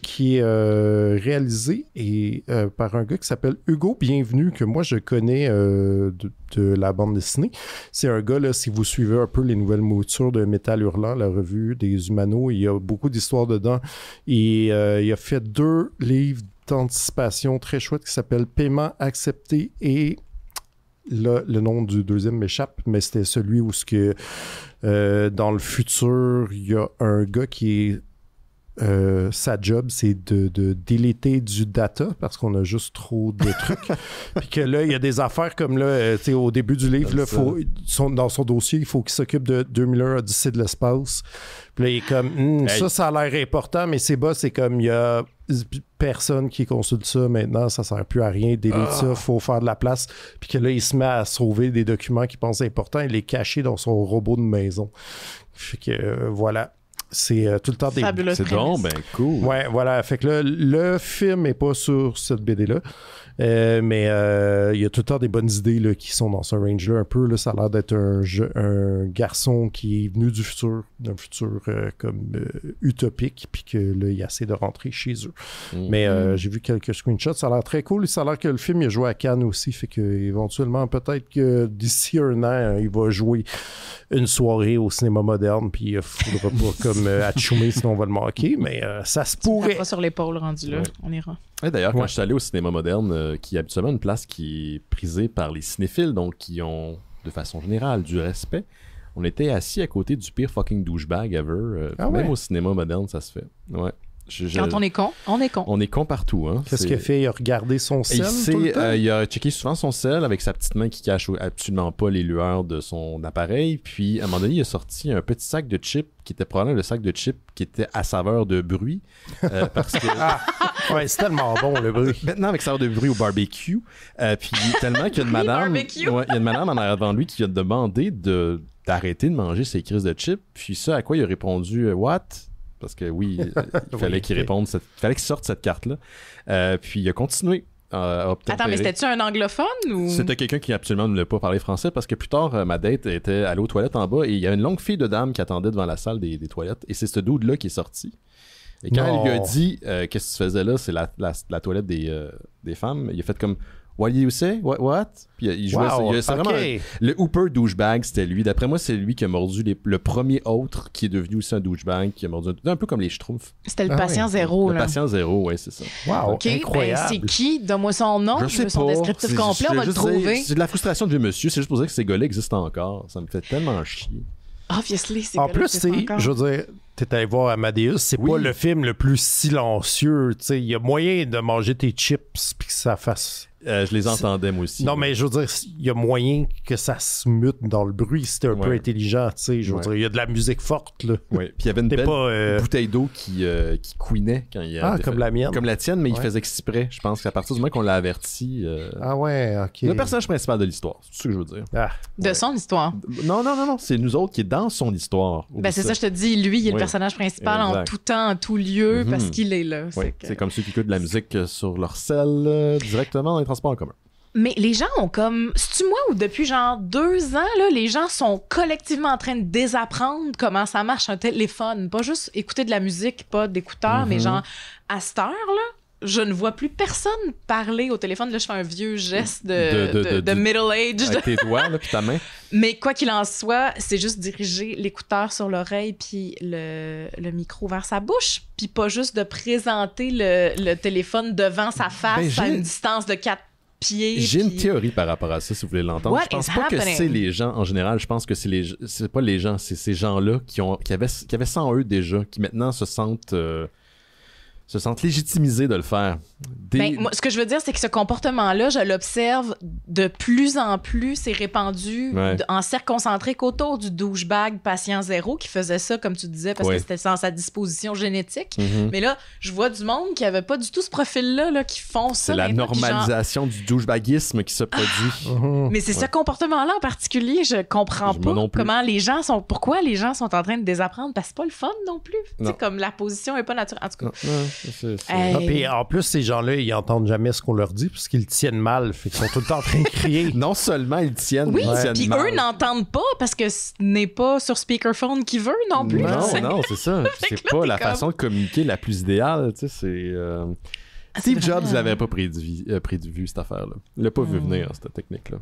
qui est réalisé par un gars qui s'appelle Hugo Bienvenu, que moi je connais de la bande dessinée. C'est un gars, là, si vous suivez un peu les nouvelles moutures de Métal Hurlant, la revue des Humanos, il y a beaucoup d'histoires dedans. Et il a fait 2 livres d'anticipation très chouettes qui s'appellent Paiement accepté et là, le nom du deuxième m'échappe, mais c'était celui où dans le futur, il y a un gars qui est sa job, c'est de déléter du data parce qu'on a juste trop de trucs. Puis que là, il y a des affaires comme là, tu sais, au début du livre, là, dans son dossier, il faut qu'il s'occupe de 2001 Odyssée de l'espace. Puis là, il est comme, ça a l'air important, mais c'est bas, c'est comme, il y a personne qui consulte ça maintenant, ça sert plus à rien, délite ça, faut faire de la place. Puis que là, il se met à sauver des documents qu'il pense importants et les cacher dans son robot de maison. Fait que, voilà. C'est tout le temps des... Fabuleux. C'est donc ben cool. Ouais, voilà. Fait que là, le film n'est pas sur cette BD-là. Mais il y a tout le temps des bonnes idées là, qui sont dans ce range-là un peu. Là, ça a l'air d'être un garçon qui est venu du futur, d'un futur utopique, puis que là, il essaie de rentrer chez eux. Mais j'ai vu quelques screenshots, ça a l'air très cool. Ça a l'air que le film il a joué à Cannes aussi, fait que éventuellement, peut-être que d'ici un an, il va jouer une soirée au cinéma moderne, puis il faudra pas comme Atchoumé, sinon on va le manquer, mais ça se pourrait. Pas sur l'épaule rendu là, on ira. Et d'ailleurs, quand je suis allé au cinéma moderne, qui est habituellement une place qui est prisée par les cinéphiles, donc qui ont, de façon générale, du respect, on était assis à côté du pire fucking douchebag ever. Même au cinéma moderne, ça se fait. Ouais. Quand on est con, on est con. On est con partout. Hein. Qu'est-ce qu'il a fait? Il a regardé son sel tout le temps? Il a checké souvent son sel avec sa petite main qui cache absolument pas les lueurs de son appareil. Puis, à un moment donné, il a sorti un petit sac de chips qui était probablement le sac de chips qui était à saveur de bruit. Parce que... ouais, c'est tellement bon, le bruit. Maintenant, avec saveur de bruit au barbecue. Puis, tellement qu'il y a une madame... il y a une madame en arrière devant lui qui vient de demander d'arrêter de manger ses crises de chips. Puis ça, à quoi il a répondu « What? » Parce que oui, il fallait qu'il réponde, il fallait qu'il sorte cette carte-là. Puis il a continué à obtempérer. Attends, mais c'était-tu un anglophone ou... C'était quelqu'un qui absolument ne voulait pas parler français parce que plus tard, ma date était allée aux toilettes en bas et il y avait une longue file de dames qui attendait devant la salle des toilettes. Et c'est ce dude-là qui est sorti. Et quand elle lui a dit qu'est-ce que tu faisais là, c'est la toilette des femmes, il a fait comme What do you say? What? Puis il jouait c'est vraiment le Hooper douchebag, c'était lui. D'après moi, c'est lui qui a mordu le premier autre qui est devenu aussi un douchebag, qui a mordu un peu comme les Schtroumpfs. C'était le patient zéro, Le là. patient zéro, oui, c'est ça. Wow, OK, incroyable. c'est qui? Donne-moi son nom, je sais son pas. descriptif complet, on va le trouver. C'est de la frustration de vieux monsieur, c'est juste pour dire que ces gars-là existent encore. Ça me fait tellement chier. Obviously, c'est en plus, je veux dire, t'es allé voir Amadeus, c'est pas le film le plus silencieux. Il y a moyen de manger tes chips puis que ça fasse... je les entendais, moi aussi. Non, mais je veux dire, il y a moyen que ça se mute dans le bruit si t'es un peu intelligent, tu sais. Je veux dire, il y a de la musique forte, là. Oui, puis il y avait une belle bouteille d'eau qui couinait quand il a... comme la mienne. Comme la tienne, mais il faisait exprès. Je pense qu'à partir du moment qu'on l'a averti... Ah ouais, OK. Le personnage principal de l'histoire, c'est ce que je veux dire. De son histoire. Non, c'est nous autres qui est dans son histoire. Ben c'est ça, je te dis, lui, il est le personnage principal en tout temps, en tout lieu, parce qu'il est là. C'est comme ceux qui écoutent de la musique sur leur selle directement dans les transports en commun. Mais les gens ont comme... C'est-tu moi ou depuis genre 2 ans, là, les gens sont collectivement en train de désapprendre comment ça marche un téléphone. Pas juste écouter de la musique, pas d'écouteurs, mais genre à cette heure, là, je ne vois plus personne parler au téléphone. Là, je fais un vieux geste de middle-age. Avec tes doigts, là, puis ta main. Mais quoi qu'il en soit, c'est juste diriger l'écouteur sur l'oreille puis le micro vers sa bouche. Puis pas juste de présenter le téléphone devant sa face à une distance de 4 pieds. J'ai une théorie par rapport à ça, si vous voulez l'entendre. Je pense pas que c'est les gens, en général, je pense que c'est pas les gens, c'est ces gens-là qui avaient ça en eux déjà, qui maintenant se sentent légitimisés de le faire. Moi, ce que je veux dire, c'est que ce comportement-là, je l'observe de plus en plus, c'est répandu en cercle concentré qu'autour du douchebag patient zéro qui faisait ça, comme tu disais, parce que c'était sans sa disposition génétique. Mais là, je vois du monde qui avait pas du tout ce profil-là, là, qui font ça. C'est la normalisation du douchebagisme qui se produit. Mais c'est ce comportement-là en particulier, je comprends pas comment pourquoi les gens sont en train de désapprendre, parce que c'est pas le fun non plus. Tu sais, comme la position est pas naturelle. En tout cas. Puis en plus, ces gens-là, ils entendent jamais ce qu'on leur dit parce qu'ils tiennent mal. Fait qu'ils sont tout le temps en train de crier. Non seulement ils tiennent, puis eux n'entendent pas parce que ce n'est pas sur speakerphone qu'ils veulent non plus. Non, c'est ça. C'est pas la façon de communiquer la plus idéale. Tu sais, c'est... Steve Jobs, il l'avait pas prévu cette affaire-là. Il l'a pas vu venir, cette technique-là.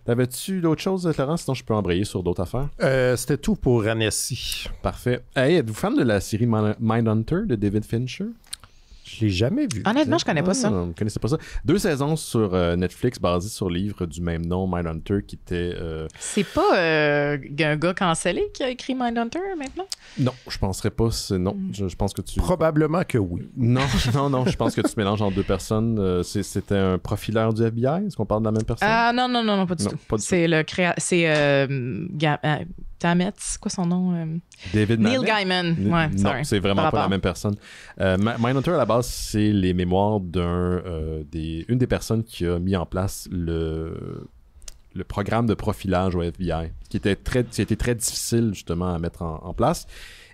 T'avais-tu d'autres choses, Laurent? Sinon, je peux embrayer sur d'autres affaires. C'était tout pour Annecy. Parfait. Hey, êtes-vous fan de la série Mindhunter de David Fincher? Je l'ai jamais vu. Honnêtement, je connais pas ça. Vous connaissez pas ça. 2 saisons sur Netflix basées sur le livre du même nom, Mindhunter, qui était... C'est pas un gars cancellé qui a écrit Mindhunter maintenant? Non, je penserais pas. Non, je pense que tu... Probablement que oui. Non, je pense que tu mélanges en 2 personnes. C'était un profileur du FBI? Est-ce qu'on parle de la même personne? Ah non, pas du tout. C'est le Tammet, c'est quoi son nom? David Neil Gaiman. Non, c'est vraiment pas la même personne. Mindhunter, à la base, c'est les mémoires d'une des personnes qui a mis en place le programme de profilage au FBI, qui a été très difficile, justement, à mettre en place.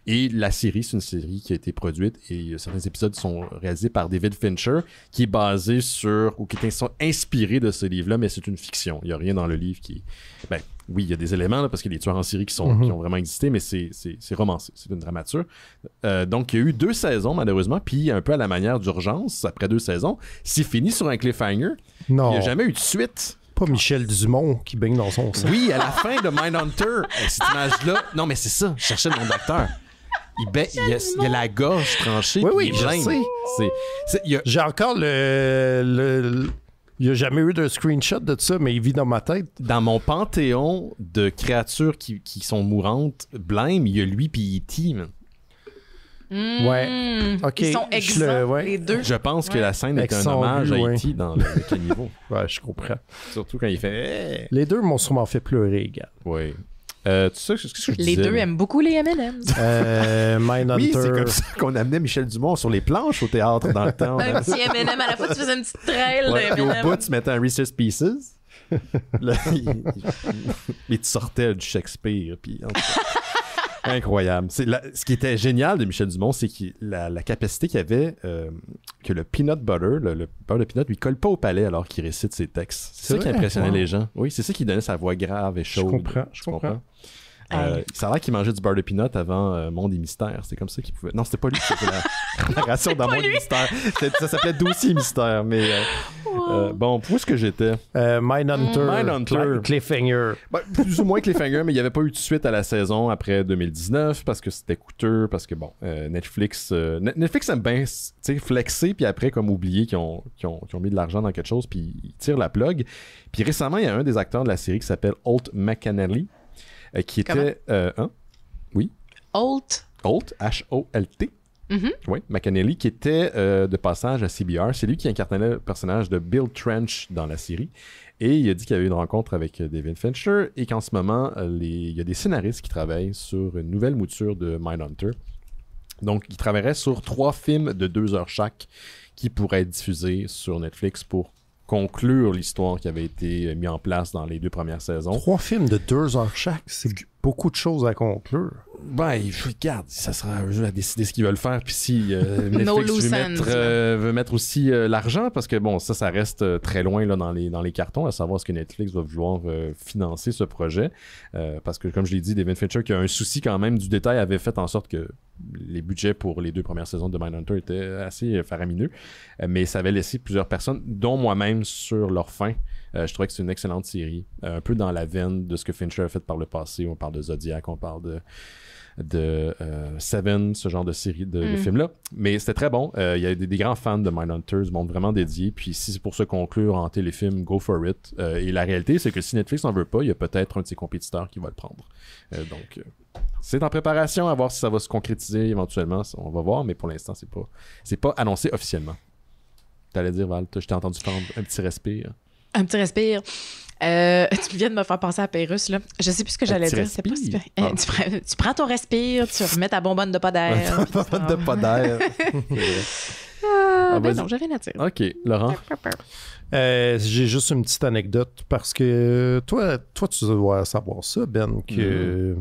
Et la série, c'est une série qui a été produite et certains épisodes sont réalisés par David Fincher, qui est basé sont inspirés de ce livre-là, mais c'est une fiction. Il n'y a rien dans le livre qui... oui, il y a des éléments, là, parce qu'il y a des tueurs en série qui ont vraiment existé, mais c'est romancé, c'est une dramature. Donc, il y a eu 2 saisons, malheureusement, puis un peu à la manière d'Urgence, après 2 saisons, c'est fini sur un cliffhanger. Non. Il n'y a jamais eu de suite. Pas Michel Dumont qui baigne dans son sang. Oui, à la fin de Mindhunter, cette image-là... Non, mais c'est ça, je cherchais le nom d'acteur. Il y a la gorge tranchée. Oui, je sais. J'ai encore il n'y a jamais eu de screenshot de ça, mais il vit dans ma tête. Dans mon panthéon de créatures qui sont mourantes, blême, il y a lui puis E.T. Ouais. OK. Ils sont exempts, ouais. les deux. Je pense que la scène est Avec un son hommage à but, ouais. E.T. dans le caniveau. Ouais, je comprends. Surtout quand il fait... Les deux m'ont sûrement fait pleurer, gars. Oui. Tu sais, qu'est-ce que je Les disais, deux là? aiment beaucoup les M&M's. Mindhunter. Oui, c'est comme ça qu'on amenait Michel Dumont sur les planches au théâtre dans le temps. Un petit M&M, à la fois, tu faisais une petite trail Ouais, de puis au M&M. bout, tu mettais un Reese's Pieces. Là, et tu sortais du Shakespeare. Puis, en tout cas, incroyable. Ce qui était génial de Michel Dumont, c'est la capacité qu'il avait que le peanut butter, le beurre de peanut, lui colle pas au palais alors qu'il récite ses textes. C'est ça qui vrai? impressionnait Wow. les gens. Oui, c'est ça qui donnait sa voix grave et chaude. Je Tu comprends. Ça a l'air qu'il mangeait du beurre de peanut avant Monde et Mystère. C'était comme ça qu'il pouvait... Non, c'était pas lui qui faisait la narration dans Monde et Mystère. Ça s'appelait Dossier Mystère. Mais bon, où est-ce que j'étais? Mindhunter. Cliffhanger. Ben, plus ou moins Cliffhanger, mais il n'y avait pas eu de suite à la saison après 2019 parce que c'était coûteux, parce que bon, Netflix aime bien flexer, puis après comme oublier qu'ils ont mis de l'argent dans quelque chose, puis ils tirent la plug. Puis récemment, il y a un des acteurs de la série qui s'appelle Holt McCannally, qui était... Oui? Holt. Holt, H-O-L-T. Mhm. Oui, McAnally, qui était de passage à CBR. C'est lui qui incarnait le personnage de Bill Trench dans la série. Et il a dit qu'il y avait eu une rencontre avec David Fincher et qu'en ce moment, il y a des scénaristes qui travaillent sur une nouvelle mouture de Mindhunter. Donc, ils travailleraient sur 3 films de 2 heures chaque qui pourraient être diffusés sur Netflix pour conclure l'histoire qui avait été mise en place dans les 2 premières saisons. 3 films de 2 heures chaque, c'est beaucoup de choses à conclure. Ben, regarde, ça sera eux à décider ce qu'ils veulent faire. Puis si Netflix veut mettre aussi l'argent, parce que bon, ça reste très loin là, dans les cartons, à savoir ce que Netflix va vouloir financer ce projet. Parce que, comme je l'ai dit, David Fincher, qui a un souci quand même du détail, avait fait en sorte que les budgets pour les 2 premières saisons de Mindhunter étaient assez faramineux. Mais ça avait laissé plusieurs personnes, dont moi-même, sur leur faim. Je trouvais que c'est une excellente série. Un peu dans la veine de ce que Fincher a fait par le passé. On parle de Zodiac, on parle de Seven, ce genre de série de films-là. Mais c'était très bon. Il y a des grands fans de Mindhunter, du monde vraiment dédié. Puis si c'est pour se conclure en téléfilm, go for it. Et la réalité, c'est que si Netflix n'en veut pas, il y a peut-être un de ses compétiteurs qui va le prendre. Donc, c'est en préparation à voir si ça va se concrétiser éventuellement. On va voir, mais pour l'instant, c'est pas annoncé officiellement. T'allais dire, Val, je t'ai entendu faire un petit respire. Un petit respire. Tu viens de me faire penser à Pérus, là. Je sais plus ce que j'allais dire. C'est pas si bien. Tu prends ton respire, tu remets ta bonbonne de pas d'air. Bonbonne de pas d'air. Ben non, j'avais rien à dire. OK, Laurent. J'ai juste une petite anecdote parce que toi tu dois savoir ça, Ben, que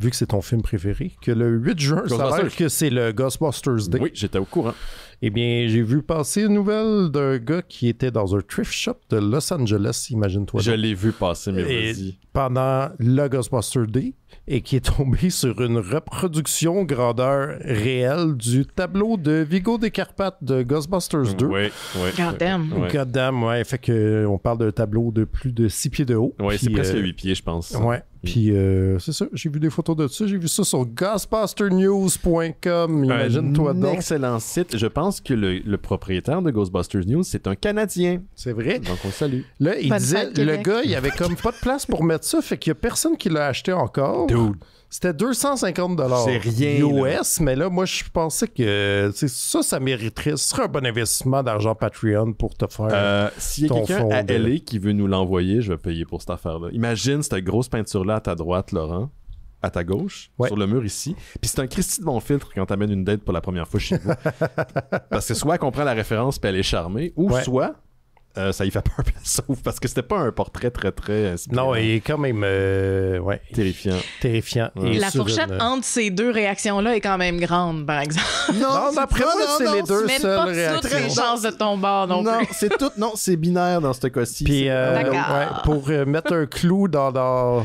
vu que c'est ton film préféré, que le 8 juin, ça a l'air que c'est le Ghostbusters Day. Oui, j'étais au courant. Eh bien, j'ai vu passer une nouvelle d'un gars qui était dans un thrift shop de Los Angeles, imagine-toi. Je l'ai vu passer, mais vas-y. Pendant le Ghostbusters Day, et qui est tombé sur une reproduction grandeur réelle du tableau de Viggo Descarpates de Ghostbusters 2. Oui. God damn. God damn, ouais. Fait que on parle d'un tableau de plus de 6 pieds de haut. Oui, c'est presque 8 pieds, je pense. Ouais. Puis c'est ça, j'ai vu des photos de ça. J'ai vu ça sur ghostbusternews.com. Imagine-toi donc. Un excellent site. Je pense que le propriétaire de Ghostbusters News, c'est un Canadien. C'est vrai. Donc, on le salue. Là, il disait, le gars, il avait comme pas de place pour mettre ça, fait qu'il y a personne qui l'a acheté encore. Dude. C'était 250 C'est rien, US, mais là, moi, je pensais que ça mériterait. Ce serait un bon investissement d'argent Patreon pour te faire. S'il y a quelqu'un à LA qui veut nous l'envoyer, je vais payer pour cette affaire-là. Imagine cette grosse peinture-là à ta droite, Laurent, à ta gauche, sur le mur ici. Puis c'est un Christy de bon filtre quand t'amènes une date pour la première fois chez vous. Parce que soit elle comprend la référence puis elle est charmée, ou soit... ça y fait peur puis elle sauve parce que c'était pas un portrait très inspirant. Non, il est quand même terrifiant. Ouais. La fourchette entre ces deux réactions-là est quand même grande, par exemple. Non, d'après moi, c'est les deux seules réactions. Toutes les chances de ton bord non plus. Non, c'est binaire dans ce cas-ci. Puis pour mettre un clou dans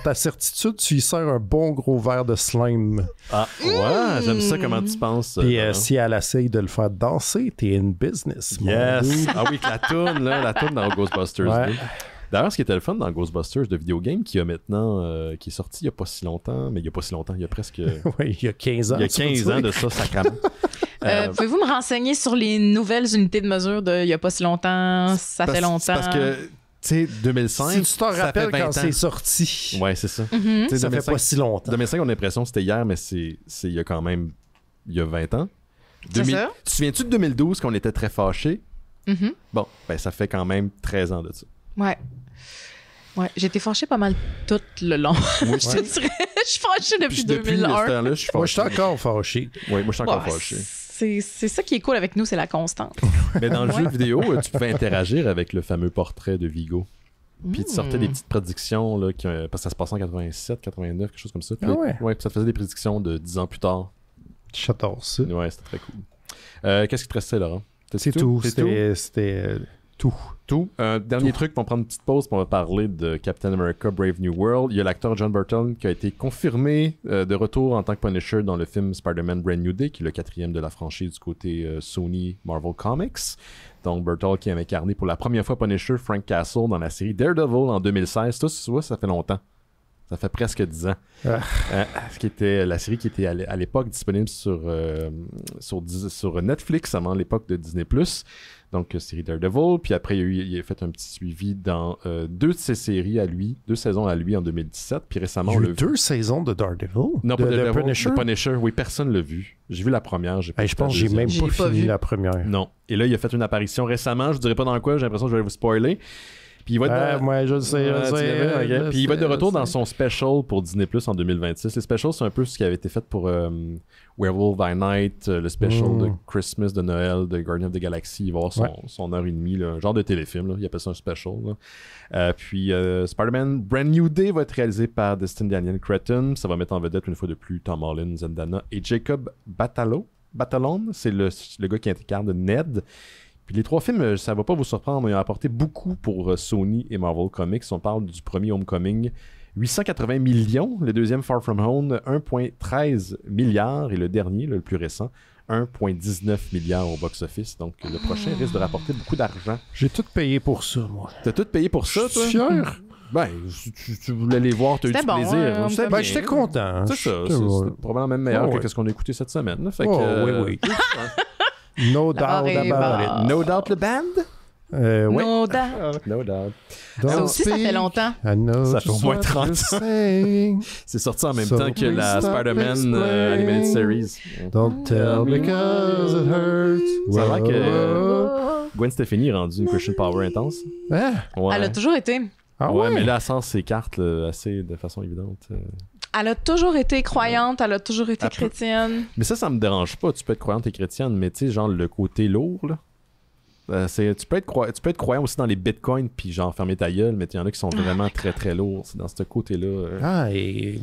ta certitude, tu y sers un bon gros verre de slime. Ah, ouais, j'aime ça comment tu penses. Puis si elle essaye de le faire danser, t'es in business. Yes. Ah oui, la toune dans Ghostbusters. Ouais. D'ailleurs, ce qui était le fun dans Ghostbusters de vidéogame qui a maintenant qui est sorti il y a pas si longtemps, mais il y a pas si longtemps, il y a presque oui, il y a 15 ans. Il y a 15 ans de ça, sacrément. Pouvez-vous me renseigner sur les nouvelles unités de mesure de il y a pas si longtemps, ça fait longtemps? Parce que tu sais, 2005, si tu t'en rappelles quand c'est sorti. Ouais, c'est ça. Ça fait pas si longtemps. 2005, on a l'impression que c'était hier, mais il y a quand même il y a 20 ans. C'est ça. Tu te souviens-tu de 2012 qu'on était très fâchés? Mhm. Bon, ben ça fait quand même 13 ans de ça. Ouais. Ouais, j'ai été fâchée pas mal tout le long. Moi, Je te dirais, je suis fâchée depuis depuis 2001. ce temps-là, je suis fâché. Moi, je suis encore fâché. Oui, moi, je suis encore Ouais, fâché. c'est ça qui est cool avec nous, c'est la constante. Mais dans le Ouais. jeu vidéo, tu pouvais interagir avec le fameux portrait de Vigo. Puis tu sortais des petites prédictions, là, parce que ça se passait en 87, 89, quelque chose comme ça. Puis, Ah ouais? puis ça te faisait des prédictions de 10 ans plus tard. J'adore ça. Ouais, c'était très cool. Qu'est-ce qui te restait, Laurent? C'est tout. C'est tout? C'était tout. Tout. Dernier truc, on va prendre une petite pause, puis on va parler de Captain America Brave New World. Il y a l'acteur John Burton qui a été confirmé de retour en tant que Punisher dans le film Spider-Man Brand New Day, qui est le 4e de la franchise du côté Sony Marvel Comics. Donc Burton qui a incarné pour la première fois Punisher Frank Castle dans la série Daredevil en 2016. Ça, tu vois, ça fait longtemps. Ça fait presque 10 ans. Ce qui était la série qui était à l'époque disponible sur Netflix, avant l'époque de Disney+. Donc, série Daredevil. Puis après, il a fait un petit suivi dans 2 de ses séries à lui, 2 saisons à lui en 2017. Puis récemment, Il y on a l'a eu vu. 2 saisons de Daredevil. Non, pas de Daredevil, Punisher. de Punisher. Oui, personne l'a vu. J'ai vu la première. J'ai pas Hey, vu je pense la que j'ai deuxième. même J'ai pas pas fini vu. la première. Non. Et là, il a fait une apparition récemment. Je vous dirai pas dans quoi. J'ai l'impression que je vais vous spoiler. Puis il va être Moi, je le sais, Ouais, je tu sais. l'avais, ok. je Puis il va être de sais, retour je dans sais. son special pour Disney Plus en 2026. Les specials, c'est un peu ce qui avait été fait pour Werewolf by Night, le special de Christmas, de Noël, de Guardian of the Galaxy. Il va avoir son heure et demie, là, un genre de téléfilm. Là. Il appelle ça un special. Là. Puis Spider-Man Brand New Day va être réalisé par Destin Daniel Cretton. Ça va mettre en vedette une fois de plus Tom Holland, Zendana et Jacob Batalon. C'est le gars qui incarne Ned. Puis les 3 films, ça va pas vous surprendre, ils ont apporté beaucoup pour Sony et Marvel Comics. On parle du premier Homecoming, 880 millions. Le deuxième Far From Home, 1,13 milliard. Et le dernier, le plus récent, 1,19 milliard au box-office. Donc le prochain risque de rapporter beaucoup d'argent. J'ai tout payé pour ça, moi. T'as tout payé pour ça, Je toi? suis fier. Ben, tu voulais les voir, t'as eu C'était du bon, plaisir. C'était Ben, bien. j'étais content. C'est ça, J'étais- c'est probablement même meilleur Ouais. que ce qu'on a écouté cette semaine. Là. Fait que, Oui. No doubt barre est about basse. it. No Doubt le band? Ouais. No doubt. No Doubt. Ça aussi, ça fait longtemps. Ça fait au moins 30 ans. C'est sorti en même temps que la Spider-Man Animated Series. Don't tell because it hurts. Ça a l'air que Gwen Stefani est rendue une Christian Power intense. Hein? Ouais. Elle a toujours été. Ah ouais, ouais? mais là, elle sort ses cartes là, assez de façon évidente. Elle a toujours été croyante, elle a toujours été Elle peut- chrétienne. Mais ça me dérange pas. Tu peux être croyante et chrétienne, mais tu sais, genre le côté lourd, là. Tu peux être croyant aussi dans les bitcoins puis genre fermer ta gueule, mais il y en a qui sont vraiment très très lourds. C'est dans ce côté-là. Ah, et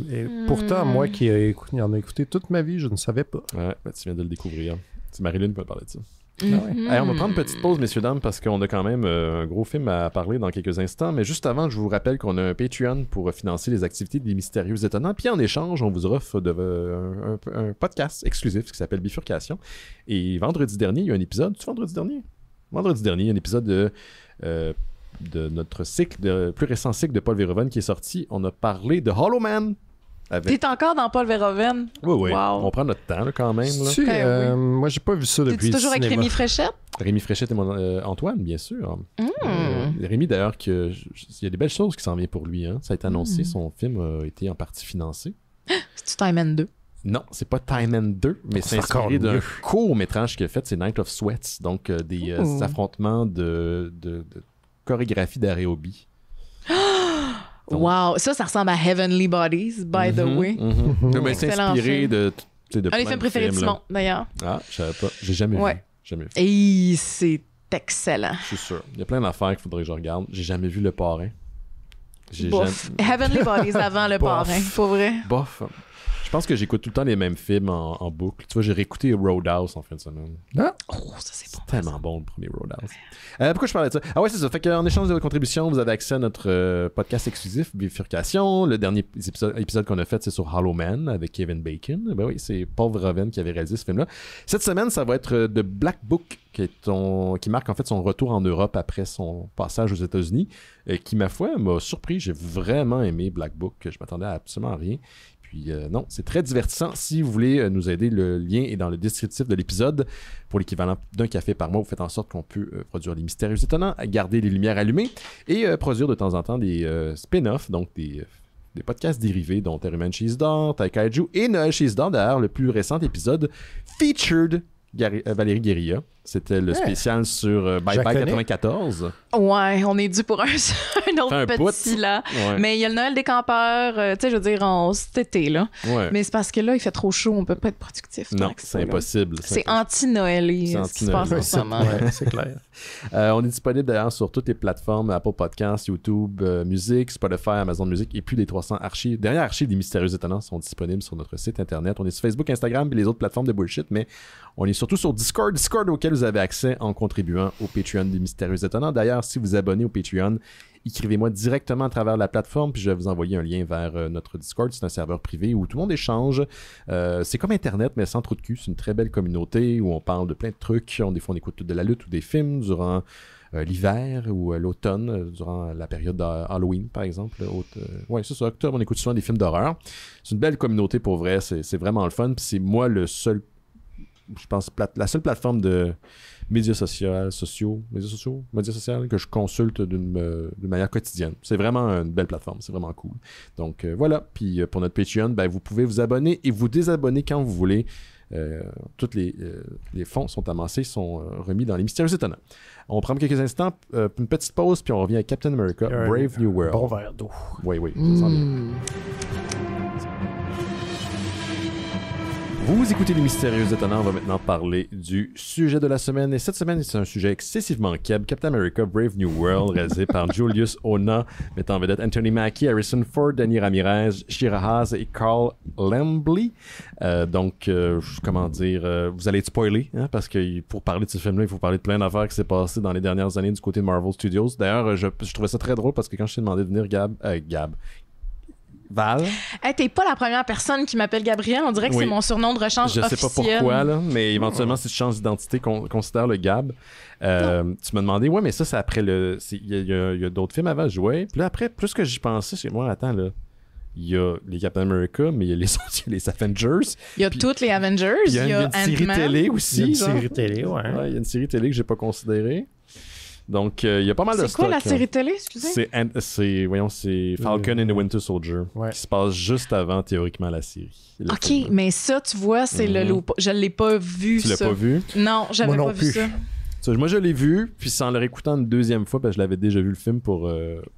pourtant, moi qui en ai écouté toute ma vie, je ne savais pas. Ouais, ben, tu viens de le découvrir. C'est Marilyn qui peut parler de ça. Mhm. Hey, on va prendre une petite pause, messieurs, dames, parce qu'on a quand même un gros film à parler dans quelques instants. Mais juste avant, je vous rappelle qu'on a un Patreon pour financer les activités des Mystérieux Étonnants. Puis en échange, on vous offre un podcast exclusif qui s'appelle Bifurcation. Et vendredi dernier, il y a un épisode. Tu vendredi dernier, il y a un épisode de notre plus récent cycle de Paul Verhoeven qui est sorti. On a parlé de Hollow Man. T'es encore dans Paul Verhoeven? Oui. Wow. On prend notre temps là, quand même. Là. Oui. Moi, j'ai pas vu ça depuis T'es-tu le toujours avec cinéma. Rémi Fréchette? Rémi Fréchette et Antoine, bien sûr. Rémi, d'ailleurs, il y a des belles choses qui s'en viennent pour lui. Hein. Ça a été annoncé, son film a été en partie financé. C'est-tu Time and 2? Non, c'est pas Time and 2, mais c'est encore inspiré d'un mieux. court-métrage qu'il a fait, c'est Night of Sweats, donc des affrontements de chorégraphie d'aérobie. Donc- Wow! Ça ressemble à Heavenly Bodies, by the way. Mais c'est Excellent inspiré film. de... Un des plein films préférés de films, Simon, là. d'ailleurs. Ah, je savais pas. J'ai jamais vu. Ouais. Jamais vu. Et c'est excellent. Je suis sûr. Il y a plein d'affaires qu'il faudrait que je regarde. J'ai jamais vu Le Parrain. Bof. Heavenly Bodies avant le Bof. parrain, pour vrai. Bof. Je pense que j'écoute tout le temps les mêmes films en boucle. Tu vois, j'ai réécouté Roadhouse en fin de semaine. Ah, Oh, ça c'est bon. Tellement bon le premier Roadhouse. Pourquoi je parlais de ça? Ah ouais, c'est ça. Fait qu'en échange de votre contribution, vous avez accès à notre podcast exclusif, Bifurcation. Le dernier épisode qu'on a fait, c'est sur Hollow Man avec Kevin Bacon. Ben oui, c'est Paul Verhoeven qui avait réalisé ce film-là. Cette semaine, ça va être The Black Book, qui marque en fait son retour en Europe après son passage aux États-Unis, qui, ma foi, m'a surpris. J'ai vraiment aimé Black Book. Je m'attendais à absolument rien. Puis non, c'est très divertissant. Si vous voulez nous aider, le lien est dans le descriptif de l'épisode. Pour l'équivalent d'un café par mois, vous faites en sorte qu'on peut produire les Mystérieux Étonnants, garder les lumières allumées et produire de temps en temps des spin-offs, donc des des podcasts dérivés, dont Terry Cheese d'Or, Taikaiju et Noël Cheese d'Or. D'ailleurs, le plus récent épisode featured Valérie Guérilla. C'était le spécial sur Bye Bye 94. Ouais, on est dû pour un autre petit là. Ouais. Mais il y a le Noël des campeurs, tu sais, je veux dire, cet été, là. Ouais. Mais c'est parce que là, il fait trop chaud, on peut pas être productif. Non, c'est impossible. C'est anti-Noël, ce qui se passe en ce moment. Ouais, c'est clair. On est disponible d'ailleurs sur toutes les plateformes, Apple Podcasts, YouTube, Music, Spotify, Amazon Music et plus des 300 archives. Dernières archives des Mystérieux Étonnants sont disponibles sur notre site internet. On est sur Facebook, Instagram et les autres plateformes de bullshit, mais on est surtout sur Discord auquel vous avez accès en contribuant au Patreon des Mystérieux Étonnants. D'ailleurs, si vous abonnez au Patreon, écrivez-moi directement à travers la plateforme, puis je vais vous envoyer un lien vers notre Discord. C'est un serveur privé où tout le monde échange. C'est comme Internet, mais sans trop de cul. C'est une très belle communauté où on parle de plein de trucs. Des fois, on écoute de la lutte ou des films durant l'hiver ou l'automne, durant la période d'Halloween, par exemple. Ouais, c'est ça. Octobre, on écoute souvent des films d'horreur. C'est une belle communauté, pour vrai. C'est vraiment le fun. Puis c'est moi le seul... Je pense la seule plateforme de médias sociaux que je consulte d'une manière quotidienne. C'est vraiment une belle plateforme, c'est vraiment cool. Donc voilà, puis pour notre Patreon, vous pouvez vous abonner et vous désabonner quand vous voulez. Tous les fonds sont amassés, sont remis dans les Mystérieux Étonnants. On prend quelques instants, une petite pause, puis on revient à Captain America, Brave New World. Bon verre d'eau. Oui, ça sent bien. Vous écoutez les Mystérieux Étonnants, on va maintenant parler du sujet de la semaine. Et cette semaine, c'est un sujet excessivement keb. Captain America Brave New World, réalisé par Julius Ona, mettant en vedette Anthony Mackie, Harrison Ford, Danny Ramirez, Shira Haas et Carl Lambly. Comment dire, vous allez être spoilé, hein, parce que pour parler de ce film-là, il faut parler de plein d'affaires qui s'est passé dans les dernières années du côté de Marvel Studios. D'ailleurs, je trouvais ça très drôle parce que quand je t'ai demandé de venir, Val. Hey, t'es pas la première personne qui m'appelle Gabriel. On dirait que c'est mon surnom de rechange officiel. Je sais pas pourquoi, là, mais éventuellement, si tu changes d'identité, considère le Gab. Tu m'as demandé, ouais, mais ça, c'est après le... Il y a d'autres films avant de jouer. Puis là, après, plus que j'y pensais, c'est moi, attends, là. Il y a les Captain America, mais il y a les Avengers. Il y a toutes les Avengers. Il y a une série télé aussi. Il y a une série télé, ouais. Il y a une série télé que j'ai pas considérée. Donc, il y a pas mal de stock. C'est quoi la série télé, excusez? C'est Falcon and the Winter Soldier, qui se passe juste avant, théoriquement, la série. OK, mais ça, tu vois, c'est le loup. Je l'ai pas vu, ça. Tu l'as pas vu? Non, j'avais pas vu ça. Moi, je l'ai vu, puis sans le réécoutant une deuxième fois, parce que je l'avais déjà vu le film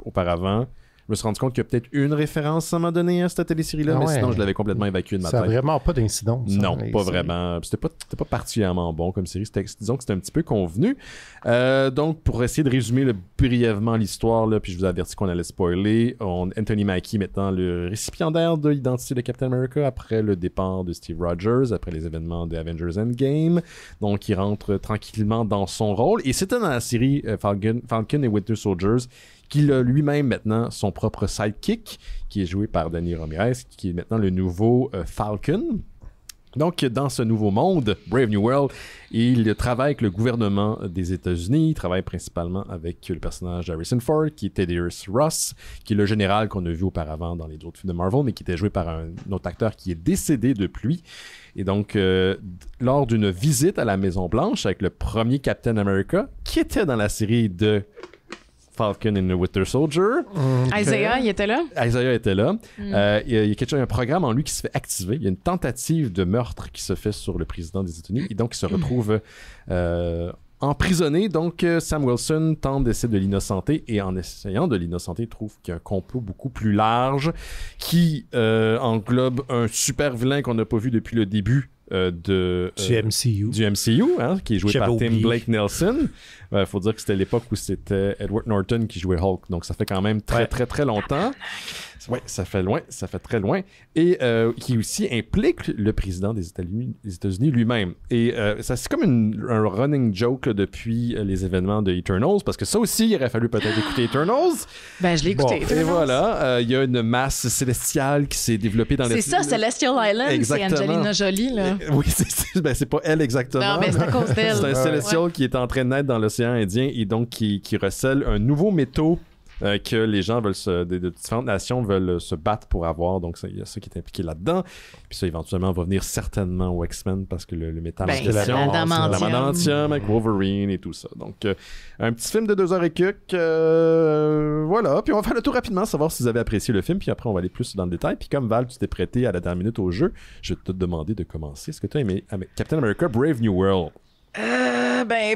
auparavant. Je me suis rendu compte qu'il y a peut-être une référence à un moment donné à cette télésérie-là, mais sinon je l'avais complètement évacué de ma tête. Ça n'a vraiment pas d'incidence. Non, pas vraiment. C'était pas particulièrement bon comme série. Disons que c'était un petit peu convenu. Donc, pour essayer de résumer brièvement l'histoire, là, puis je vous avertis qu'on allait spoiler, Anthony Mackie maintenant le récipiendaire de l'identité de Captain America après le départ de Steve Rogers, après les événements de Avengers Endgame. Donc, il rentre tranquillement dans son rôle. Et c'était dans la série Falcon et Winter Soldiers qu'il a lui-même maintenant son propre sidekick, qui est joué par Danny Ramirez, qui est maintenant le nouveau Falcon. Donc, dans ce nouveau monde, Brave New World, il travaille avec le gouvernement des États-Unis. Il travaille principalement avec le personnage d'Harrison Ford, qui est Thaddeus Ross, qui est le général qu'on a vu auparavant dans les autres films de Marvel, mais qui était joué par un autre acteur qui est décédé depuis. Et donc, lors d'une visite à la Maison-Blanche avec le premier Captain America, qui était dans la série de Falcon and the Winter Soldier. Isaiah, il était là? Isaiah était là. Il y a un programme en lui qui se fait activer. Il y a une tentative de meurtre qui se fait sur le président des États-Unis. Et donc, il se retrouve emprisonné. Donc, Sam Wilson tente d'essayer de l'innocenter. Et en essayant de l'innocenter, il trouve qu'il y a un complot beaucoup plus large qui englobe un super vilain qu'on n'a pas vu depuis le début du MCU, hein, qui est joué par Tim Blake Nelson. Faut dire que c'était l'époque où c'était Edward Norton qui jouait Hulk, donc ça fait quand même très longtemps. Ouais, ça fait très loin. Et qui aussi implique le président des États-Unis lui-même. Et ça, c'est comme un running joke là, depuis les événements de Eternals, parce que ça aussi, il aurait fallu peut-être écouter Eternals. Ben, je l'ai écouté. Et voilà, il y a une masse célestiale qui s'est développée dans C'est ça, Celestial Island, exactement. C'est Angelina Jolie, là. Oui, c'est pas elle exactement. Non, mais c'est à cause d'elle. C'est un Celestial qui est en train de naître dans l'océan Indien et donc qui recèle un nouveau métaux que les gens veulent de différentes nations veulent se battre pour avoir. Donc, il y a ça qui est impliqué là-dedans. Puis ça, éventuellement, va venir certatement aux X-Men parce que le métal en question, l'adamantium avec Wolverine et tout ça. Donc, un petit film de 2h et quelques. Voilà. Puis on va faire le tour rapidement, savoir si vous avez apprécié le film. Puis après, on va aller plus dans le détail. Puis comme Val, tu t'es prêté à la dernière minute au jeu, je vais te demander de commencer. Est-ce que tu as aimé Captain America Brave New World?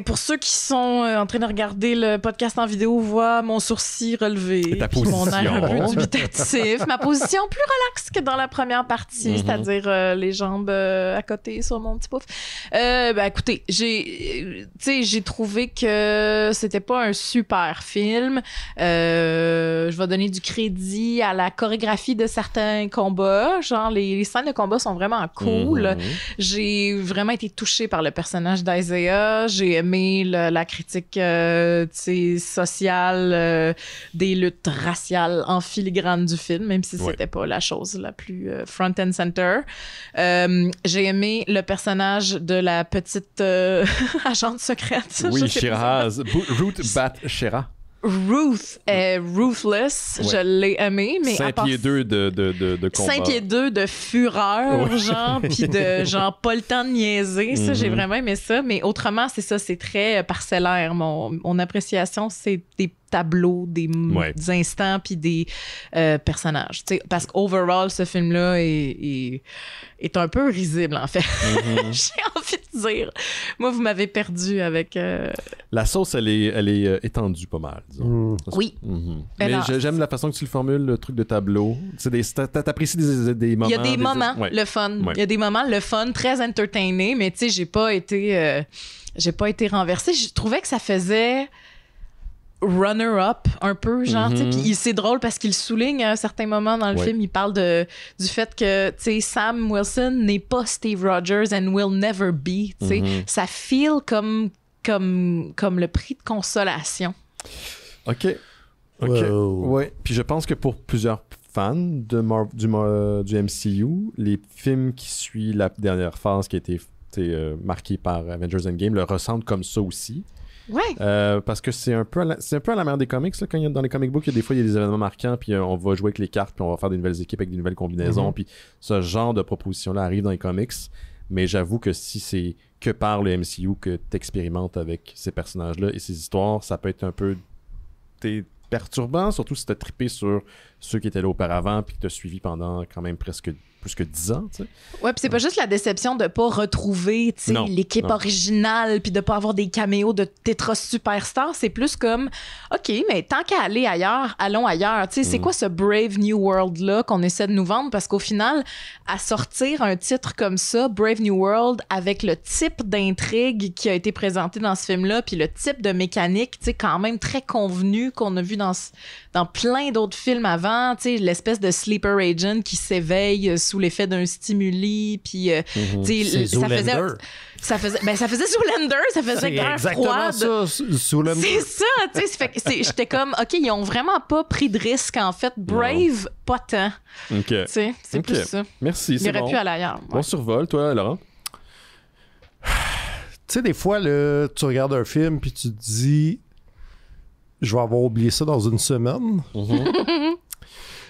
Pour ceux qui sont en train de regarder le podcast en vidéo, voient mon sourcil relevé, puis mon air un peu dubitatif, ma position plus relaxe que dans la première partie, c'est-à-dire les jambes à côté sur mon petit pouf. Écoutez, j'ai trouvé que c'était pas un super film. Je vais donner du crédit à la chorégraphie de certains combats, genre les scènes de combat sont vraiment cool. J'ai vraiment été touchée par le personnage d'Isaiah. J'ai aimé la critique sociale des luttes raciales en filigrane du film, même si c'était pas la chose la plus front and center. J'ai aimé le personnage de la petite agente secrète. Oui, Shiraz. Ruth Bat Shera. Ruth est ruthless, je l'ai aimé, mais 5 pieds 2 de combat. 5 pieds 2 de fureur, genre, puis de genre pas le temps de niaiser, ça j'ai vraiment aimé ça, mais autrement c'est ça, c'est très parcellaire, mon appréciation c'est des tableaux, des instants puis des personnages, tu sais, parce qu'overall ce film-là est un peu risible en fait. J'ai envie de dire. Moi, vous m'avez perdu avec... La sauce, elle est étendue pas mal, disons. Oui. Mais j'aime la façon que tu le formules, le truc de tableau. T'apprécies des moments. Il y a des moments, le fun. Il y a des moments, le fun, très entertainé, mais tu sais, j'ai pas été renversée. Je trouvais que ça faisait... runner-up un peu, genre, tu sais, puis c'est drôle parce qu'il souligne à un certain moment dans le film, il parle du fait que, tu sais, Sam Wilson n'est pas Steve Rogers and will never be, tu sais, ça feel comme le prix de consolation. OK. Ouais, puis je pense que pour plusieurs fans du MCU, les films qui suivent la dernière phase qui a été marquée par Avengers Endgame le ressentent comme ça aussi. Ouais. Parce que c'est un peu à la manière des comics là, quand dans les comic books, des fois il y a des événements marquants puis on va jouer avec les cartes puis on va faire des nouvelles équipes avec des nouvelles combinaisons puis ce genre de proposition là arrive dans les comics, mais j'avoue que si c'est que par le MCU que t'expérimentes avec ces personnages là et ces histoires, ça peut être un peu perturbant, surtout si t'as trippé sur ceux qui étaient là auparavant puis que t'as suivi pendant quand même presque plus que 10 ans, tu sais. Ouais, puis c'est pas juste la déception de pas retrouver, tu sais, l'équipe originale puis de pas avoir des caméos de Tetra Superstar, c'est plus comme OK, mais tant qu'à aller ailleurs, allons ailleurs, tu sais, c'est quoi ce Brave New World là qu'on essaie de nous vendre, parce qu'au final à sortir un titre comme ça, Brave New World, avec le type d'intrigue qui a été présenté dans ce film là puis le type de mécanique, tu sais, quand même très convenu qu'on a vu dans plein d'autres films avant, tu sais, l'espèce de sleeper agent qui s'éveille sous l'effet d'un stimuli, puis tu sais, ça faisait Zoolander, ça faisait guerre froide. Ça, Zoolander. C'est ça, tu sais, j'étais comme OK, ils ont vraiment pas pris de risque en fait. Brave, pas tant. OK. Tu sais, c'est plus ça. Merci, il aurait pu aller ailleurs. Bon survol, toi, Laurent. Tu sais, des fois, là, tu regardes un film puis tu te dis je vais avoir oublié ça dans une semaine.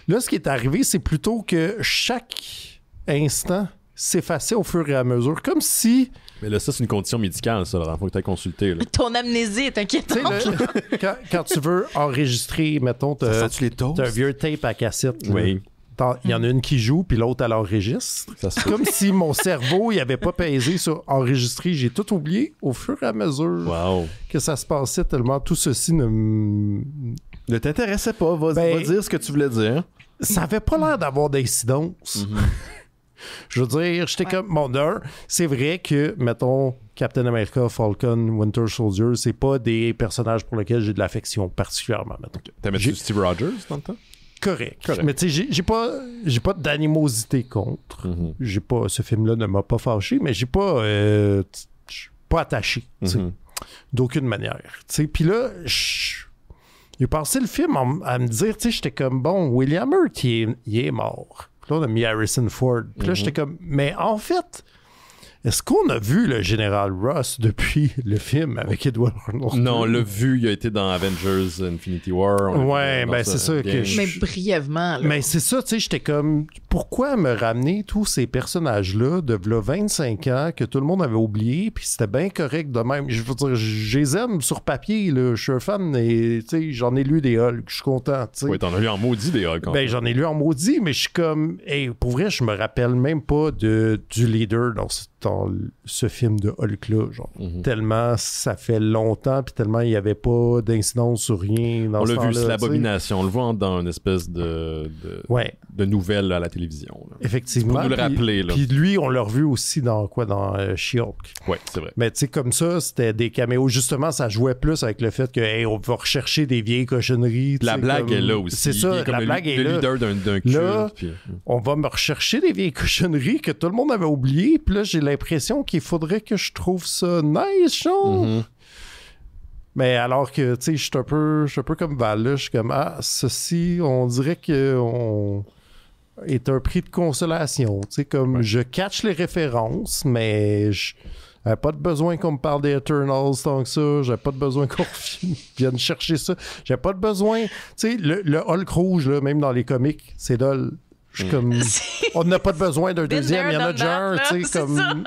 Là, ce qui est arrivé, c'est plutôt que chaque instant s'effaçait au fur et à mesure. Comme si... Mais là, ça, c'est une condition médicale, ça, Laurent. Faut que tu ailles consulter. Là. Ton amnésie est inquiétante. Quand tu veux enregistrer, mettons, t'as un vieux tape à cassette. Oui. Il y en a une qui joue, puis l'autre, elle enregistre. C'est comme si mon cerveau, il n'avait pas pesé sur enregistrer. J'ai tout oublié au fur et à mesure que ça se passait, tellement tout ceci ne t'intéressait pas. Va dire ce que tu voulais dire. Ça avait pas l'air d'avoir d'incidence. Je veux dire, j'étais comme... Bon, c'est vrai que, mettons, Captain America, Falcon, Winter Soldier, c'est pas des personnages pour lesquels j'ai de l'affection particulièrement, mettons. T'aimais-tu Steve Rogers dans le temps? Correct. Mais tu sais, j'ai pas d'animosité contre. J'ai pas... Ce film-là ne m'a pas fâché, mais j'ai pas... pas attaché, d'aucune manière. Puis là, j'ai passé le film à me dire, tu sais, j'étais comme, bon, William Hurt, il est mort. Puis là, on a mis Harrison Ford. Puis là, j'étais comme, mais en fait, Est-ce qu'on a vu le général Ross depuis le film avec Edward Norton? Non, on l'a vu, il a été dans Avengers Infinity War. Ouais, ben c'est ça que Mais brièvement. Là. Mais c'est ça, tu sais, j'étais comme, pourquoi me ramener tous ces personnages-là de v'là 25 ans que tout le monde avait oublié, puis c'était bien correct de même. Je veux dire, je les aime sur papier, là. Je suis un fan, et tu sais, j'en ai lu des Hulk, je suis content, tu sais. Oui, t'en as lu en maudit des Hulk. Ben, j'en ai lu en maudit, mais je suis comme, hey, pour vrai, je me rappelle même pas du leader dans ce film de Hulk-là, genre. Tellement ça fait longtemps, puis tellement il n'y avait pas d'incidence sur rien dans on ce l'a vu, temps-là, c'est l'abomination. On le voit dans une espèce de nouvelle à la télévision. Là. Effectivement. Pour nous le rappeler. Là. Puis lui, on l'a revu aussi dans She-Hulk. Oui, c'est vrai. Mais tu sais, comme ça, c'était des caméos. Justement, ça jouait plus avec le fait que, hey, on va rechercher des vieilles cochonneries. La blague est là aussi. C'est ça, la blague est là. Le leader d'un culte. Là, on va me rechercher des vieilles cochonneries que tout le monde avait oubliées. Puis là, j'ai l'impression qu'il faudrait que je trouve ça nice, genre. Mais alors que, tu sais, je suis un peu comme Val, là. Je suis comme, ceci, on dirait qu'on est un prix de consolation. Tu sais, comme, je catch les références, mais j'avais pas de besoin qu'on me parle des Eternals tant que ça. J'avais pas de besoin qu'on vienne chercher ça. J'avais pas de besoin. Tu sais, le Hulk rouge, là, même dans les comics, c'est dole. Je suis comme, on n'a pas de besoin d'un deuxième, il y en a déjà un, tu sais, comme...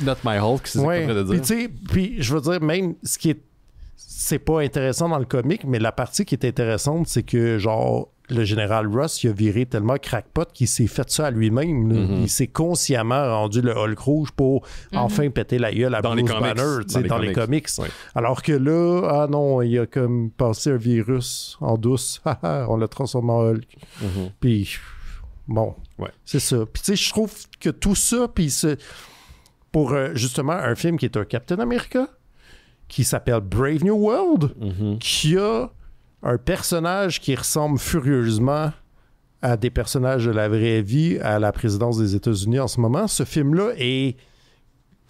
Not my Hulk, c'est ça que tu veux dire. Puis je veux dire, même ce qui est... C'est pas intéressant dans le comic, mais la partie qui est intéressante, c'est que, genre, le général Ross, il a viré tellement crackpot qu'il s'est fait ça à lui-même. Il s'est consciemment rendu le Hulk rouge pour enfin péter la gueule à Bruce Banner, dans les comics. Ouais. Alors que là, non, il a comme passé un virus en douce. On l'a transformé en Hulk. Puis, bon, c'est ça. Puis tu sais, je trouve que tout ça, puis pour justement un film qui est un Captain America, qui s'appelle Brave New World, qui a un personnage qui ressemble furieusement à des personnages de la vraie vie à la présidence des États-Unis en ce moment. Ce film-là est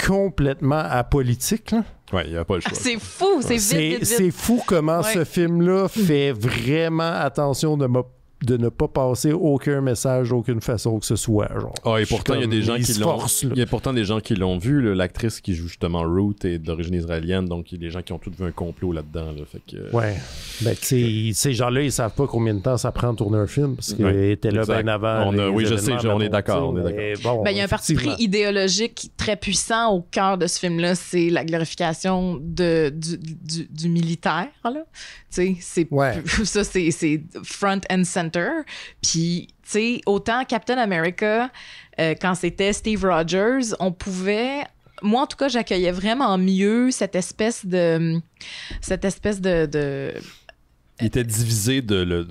complètement apolitique. Oui, il n'y a pas le choix. C'est fou, c'est vite. C'est fou comment ce film-là fait vraiment attention de ne pas passer aucun message d'aucune façon que ce soit. Genre. Et pourtant, il y a des gens qui l'ont. Il y a pourtant des gens qui l'ont vu. Là, l'actrice qui joue justement Ruth est d'origine israélienne, donc il y a des gens qui ont tous vu un complot là-dedans. Là, fait que, ouais. Ben, ces gens-là, ils savent pas combien de temps ça prend de tourner un film, parce qu'ils étaient là bien avant. Oui, je sais, on est d'accord. Bon, il y a un parti pris idéologique très puissant au cœur de ce film-là, c'est la glorification du militaire. Là. Ça, c'est front and center. Puis, tu sais, autant Captain America, quand c'était Steve Rogers, on pouvait... Moi, en tout cas, j'accueillais vraiment mieux cette espèce de Il était divisé de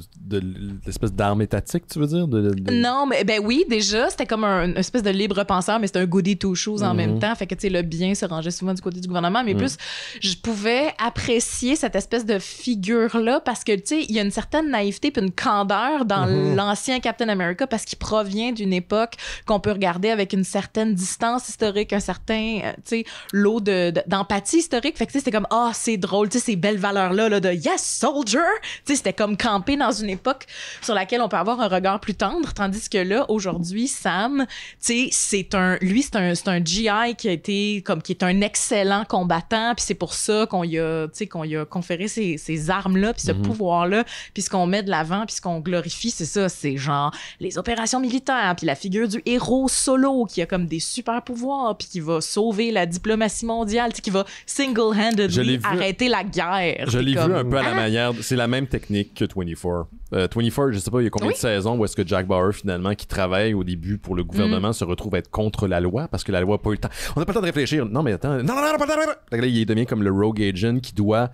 l'espèce d'arme étatique, tu veux dire? Non, mais ben oui, déjà, c'était comme une espèce de libre penseur, mais c'était un goody two shoes en même temps. Fait que, tu sais, le bien se rangeait souvent du côté du gouvernement. Mais plus, je pouvais apprécier cette espèce de figure-là parce que, tu sais, il y a une certaine naïveté puis une candeur dans l'ancien Captain America parce qu'il provient d'une époque qu'on peut regarder avec une certaine distance historique, un certain, tu sais, lot d'empathie historique. Fait que, tu sais, c'était comme, c'est drôle, tu sais, ces belles valeurs-là, là, de yes, soldier! Tu sais, c'était comme camper dans une époque sur laquelle on peut avoir un regard plus tendre, tandis que là, aujourd'hui, Sam, tu sais, c'est un GI qui est un excellent combattant, puis c'est pour ça qu'on y a conféré ces armes-là, puis ce pouvoir-là, puis ce qu'on met de l'avant, puis ce qu'on glorifie, c'est ça, c'est genre les opérations militaires, puis la figure du héros solo qui a comme des super pouvoirs, puis qui va sauver la diplomatie mondiale, qui va single-handedly arrêter la guerre. Je l'ai vu un peu à la manière... C'est la même technique que 24. 24, je sais pas, il y a combien de saisons où est-ce que Jack Bauer, finalement, qui travaille au début pour le gouvernement, se retrouve à être contre la loi parce que la loi n'a pas eu le temps. On n'a pas le temps de réfléchir. Non, mais attends. Non, pas le temps. Là, il devient comme le rogue agent qui doit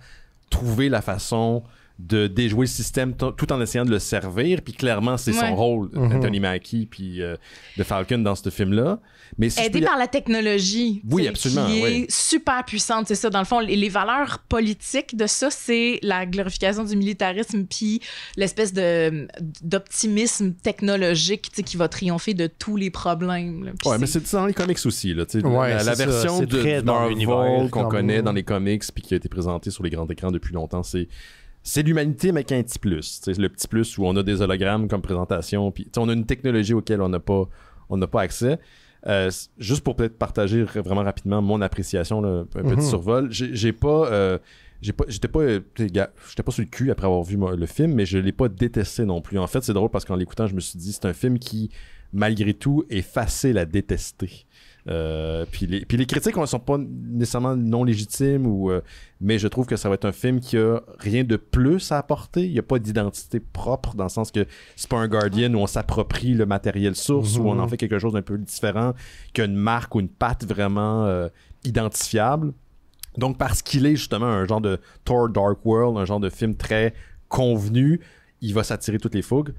trouver la façon de déjouer le système tout en essayant de le servir. Puis clairement, c'est son rôle d'Anthony Mackie puis de Falcon dans ce film-là. Mais si aidé par la technologie. Oui, absolument. Qui est super puissante, c'est ça. Dans le fond, les valeurs politiques de ça, c'est la glorification du militarisme puis l'espèce d'optimisme technologique qui va triompher de tous les problèmes. Ouais, mais c'est dans les comics aussi. Là, la version de Marvel qu'on connaît dans les comics puis qui a été présentée sur les grands écrans depuis longtemps, c'est l'humanité, mais qu'un petit plus. Le petit plus où on a des hologrammes comme présentation. Puis on a une technologie auquel on n'a pas accès. Juste pour peut-être partager vraiment rapidement mon appréciation, là, un petit survol, j'étais pas sur le cul après avoir vu le film, mais je l'ai pas détesté non plus. En fait, c'est drôle parce qu'en l'écoutant, je me suis dit c'est un film qui, malgré tout, est facile à détester. Puis les critiques ne sont pas nécessairement non légitimes, mais je trouve que ça va être un film qui a rien de plus à apporter. Il n'y a pas d'identité propre dans le sens que c'est pas un Guardian où on s'approprie le matériel source, où on en fait quelque chose d'un peu différent, qu'une marque ou une patte vraiment identifiable. Donc parce qu'il est justement un genre de Thor Dark World, un genre de film très convenu, il va s'attirer toutes les fougues.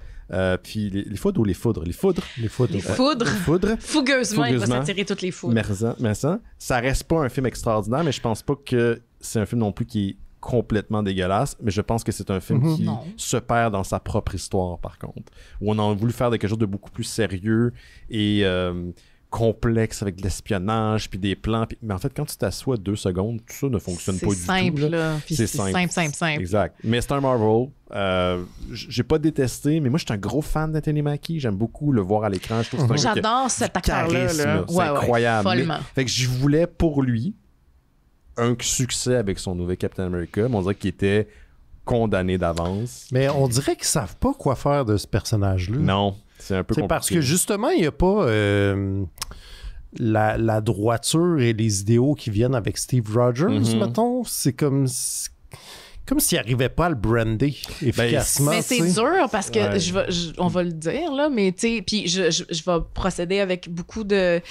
Puis les foudres ou les foudres? Les foudres. Les foudres. Fougueusement, il va s'attirer toutes les foudres. Merci. Ça reste pas un film extraordinaire, mais je pense pas que c'est un film non plus qui est complètement dégueulasse, mais je pense que c'est un film qui se perd dans sa propre histoire, par contre. Où on a voulu faire quelque chose de beaucoup plus sérieux et complexe avec de l'espionnage puis des plans. Mais en fait, quand tu t'assois 2 secondes, tout ça ne fonctionne pas du tout. C'est simple, là. C'est simple. Exact. Mais c'est un Marvel. J'ai pas détesté, mais moi, je suis un gros fan d'Anthony Mackie. J'aime beaucoup le voir à l'écran. Je trouve J'adore cet acteur-là. C'est incroyable. Follement. Fait que je voulais pour lui un succès avec son nouvel Captain America, mais on dirait qu'il était condamné d'avance. Mais on dirait qu'ils savent pas quoi faire de ce personnage-là. Non. C'est un peu compliqué. Parce que justement, il n'y a pas la droiture et les idéaux qui viennent avec Steve Rogers, mettons. C'est comme s'il n'arrivait pas à le brander efficacement. Mais c'est dur parce que on va le dire, là, mais tu sais, puis je vais procéder avec beaucoup de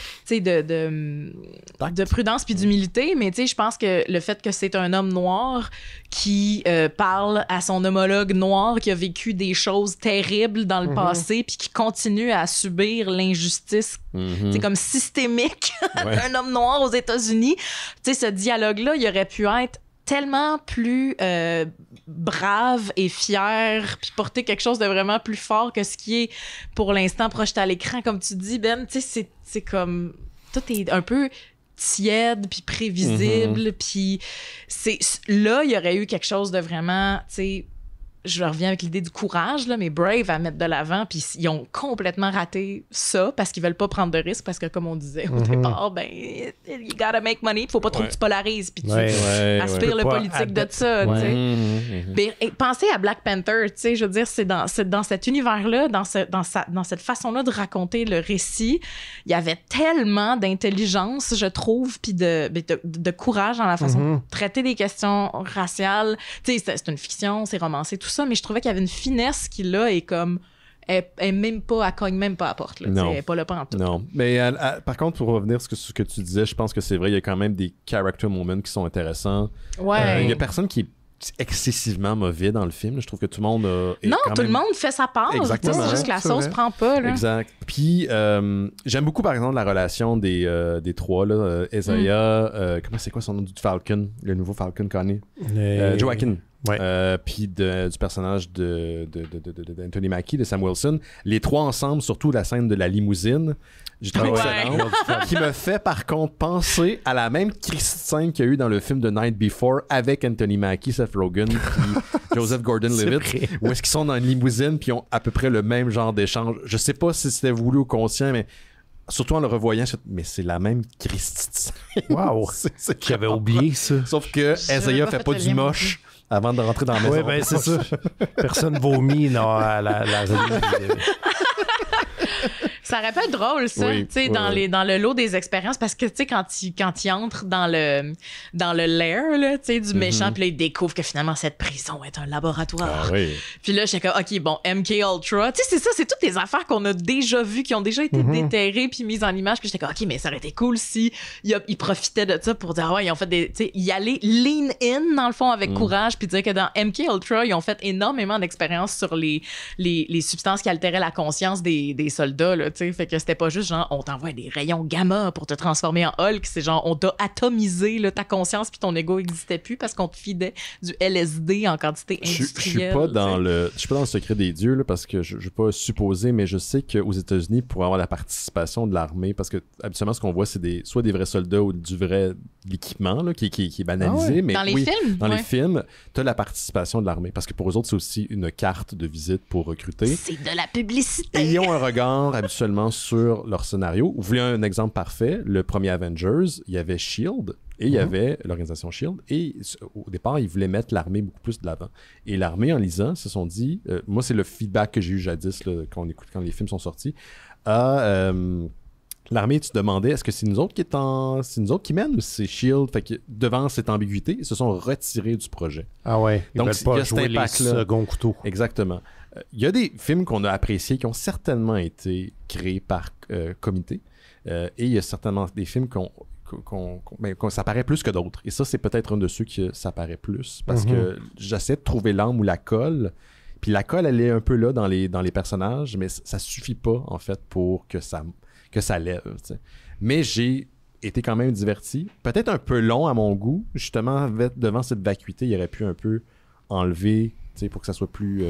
prudence puis d'humilité, mais tu sais, je pense que le fait que c'est un homme noir qui parle à son homologue noir qui a vécu des choses terribles dans le passé puis qui continue à subir l'injustice comme systémique d'un homme noir aux États-Unis. Tu sais, ce dialogue-là, il aurait pu être tellement plus brave et fier puis porter quelque chose de vraiment plus fort que ce qui est pour l'instant projeté à l'écran, comme tu dis, Ben. Tu sais, c'est comme tout est un peu tiède puis prévisible, puis là il y aurait eu quelque chose de vraiment, tu sais, je reviens avec l'idée du courage, là, mais brave à mettre de l'avant, puis ils ont complètement raté ça parce qu'ils veulent pas prendre de risques, parce que comme on disait au départ, ben you gotta make money, faut pas trop que tu polarises puis tu aspires le politique de ça, tu sais. Mais pensez à Black Panther, tu sais, je veux dire, c'est dans cet univers-là, dans cette façon-là de raconter le récit, il y avait tellement d'intelligence, je trouve, puis de courage dans la façon de traiter des questions raciales. Tu sais, c'est une fiction, c'est romancé, tout ça, mais je trouvais qu'il y avait une finesse qui, là, est comme... Elle cogne même pas à la porte. Là, elle est pas là pendant tout. Non. Mais par contre, pour revenir sur ce que tu disais, je pense que c'est vrai, il y a quand même des character moments qui sont intéressants. Il y a personne qui est excessivement mauvais dans le film. Je trouve que tout le monde le monde fait sa part. Exactement. C'est juste que la sauce prend pas. Là. Exact. Puis j'aime beaucoup, par exemple, la relation des trois. Là, Isaiah, comment c'est quoi son nom du Falcon, le nouveau Falcon connu? Joaquin. Puis du personnage d'Anthony Mackie, de Sam Wilson. Les trois ensemble, surtout la scène de la limousine, j'ai trouvé excellente, qui me fait par contre penser à la même scène qu'il y a eu dans le film The Night Before avec Anthony Mackie, Seth Rogen puis Joseph Gordon-Levitt, où est-ce qu'ils sont dans une limousine puis ils ont à peu près le même genre d'échange. Je sais pas si c'était voulu ou conscient, mais surtout en le revoyant, mais c'est la même Christie. Wow! J'avais oublié ça. Sauf que Isaiah fait pas du moche avant de rentrer dans la maison. Oui, ben c'est ça. Personne vomit à la Ça aurait pu être drôle, ça, tu sais, dans le lot des expériences, parce que, tu sais, quand il entre dans le lair, là, tu sais, du méchant, puis là, il découvre que finalement, cette prison est un laboratoire. Puis là, je suis comme, OK, bon, MK Ultra. Tu sais, c'est ça, c'est toutes des affaires qu'on a déjà vues, qui ont déjà été déterrées puis mises en image. Puis j'étais comme, OK, mais ça aurait été cool si il profitait de ça pour dire, ils ont fait des, tu sais, y aller lean in, dans le fond, avec courage, puis dire que dans MK Ultra, ils ont fait énormément d'expériences sur les substances qui altéraient la conscience des soldats, là, tu sais. Fait que c'était pas juste genre, on t'envoie des rayons gamma pour te transformer en Hulk. C'est genre, on t'a atomisé, là, ta conscience puis ton ego existait plus parce qu'on te fidait du LSD en quantité industrielle. Je suis pas dans le secret des dieux, là, parce que je veux pas supposer, mais je sais qu'aux États-Unis, pour avoir la participation de l'armée, parce que habituellement, ce qu'on voit, c'est soit des vrais soldats ou du vrai l'équipement là, qui est banalisé. Ah ouais. Mais Dans les oui, films? Dans les Ouais. films, tu as la participation de l'armée. Parce que pour eux autres, c'est aussi une carte de visite pour recruter. C'est de la publicité. Et ils ont un regard habituellement sur leur scénario. Vous voulez un exemple parfait? Le premier Avengers, il y avait S.H.I.E.L.D. et il y avait l'organisation S.H.I.E.L.D. Et au départ, ils voulaient mettre l'armée beaucoup plus de l'avant. Et l'armée, en lisant, se sont dit... moi, c'est le feedback que j'ai eu jadis là, quand les films sont sortis. L'armée, tu te demandais, est-ce que c'est nous autres qui mènent ou c'est S.H.I.E.L.D.? Fait que devant cette ambiguïté, ils se sont retirés du projet. Ah ouais, ils Donc, veulent il y pas a cet jouer les impact-là. seconds couteaux. Exactement. Il y a des films qu'on a appréciés qui ont certainement été créés par comité. Et il y a certainement des films qu'on ça paraît plus que d'autres. Et ça, c'est peut-être un de ceux qui ça paraît plus. Parce que j'essaie de trouver l'âme ou la colle. Puis la colle, elle est un peu là dans les personnages, mais ça suffit pas, en fait, pour que ça lève. T'sais. Mais j'ai été quand même diverti. Peut-être un peu long à mon goût. Justement, devant cette vacuité, il aurait pu un peu enlever, pour que ça soit plus...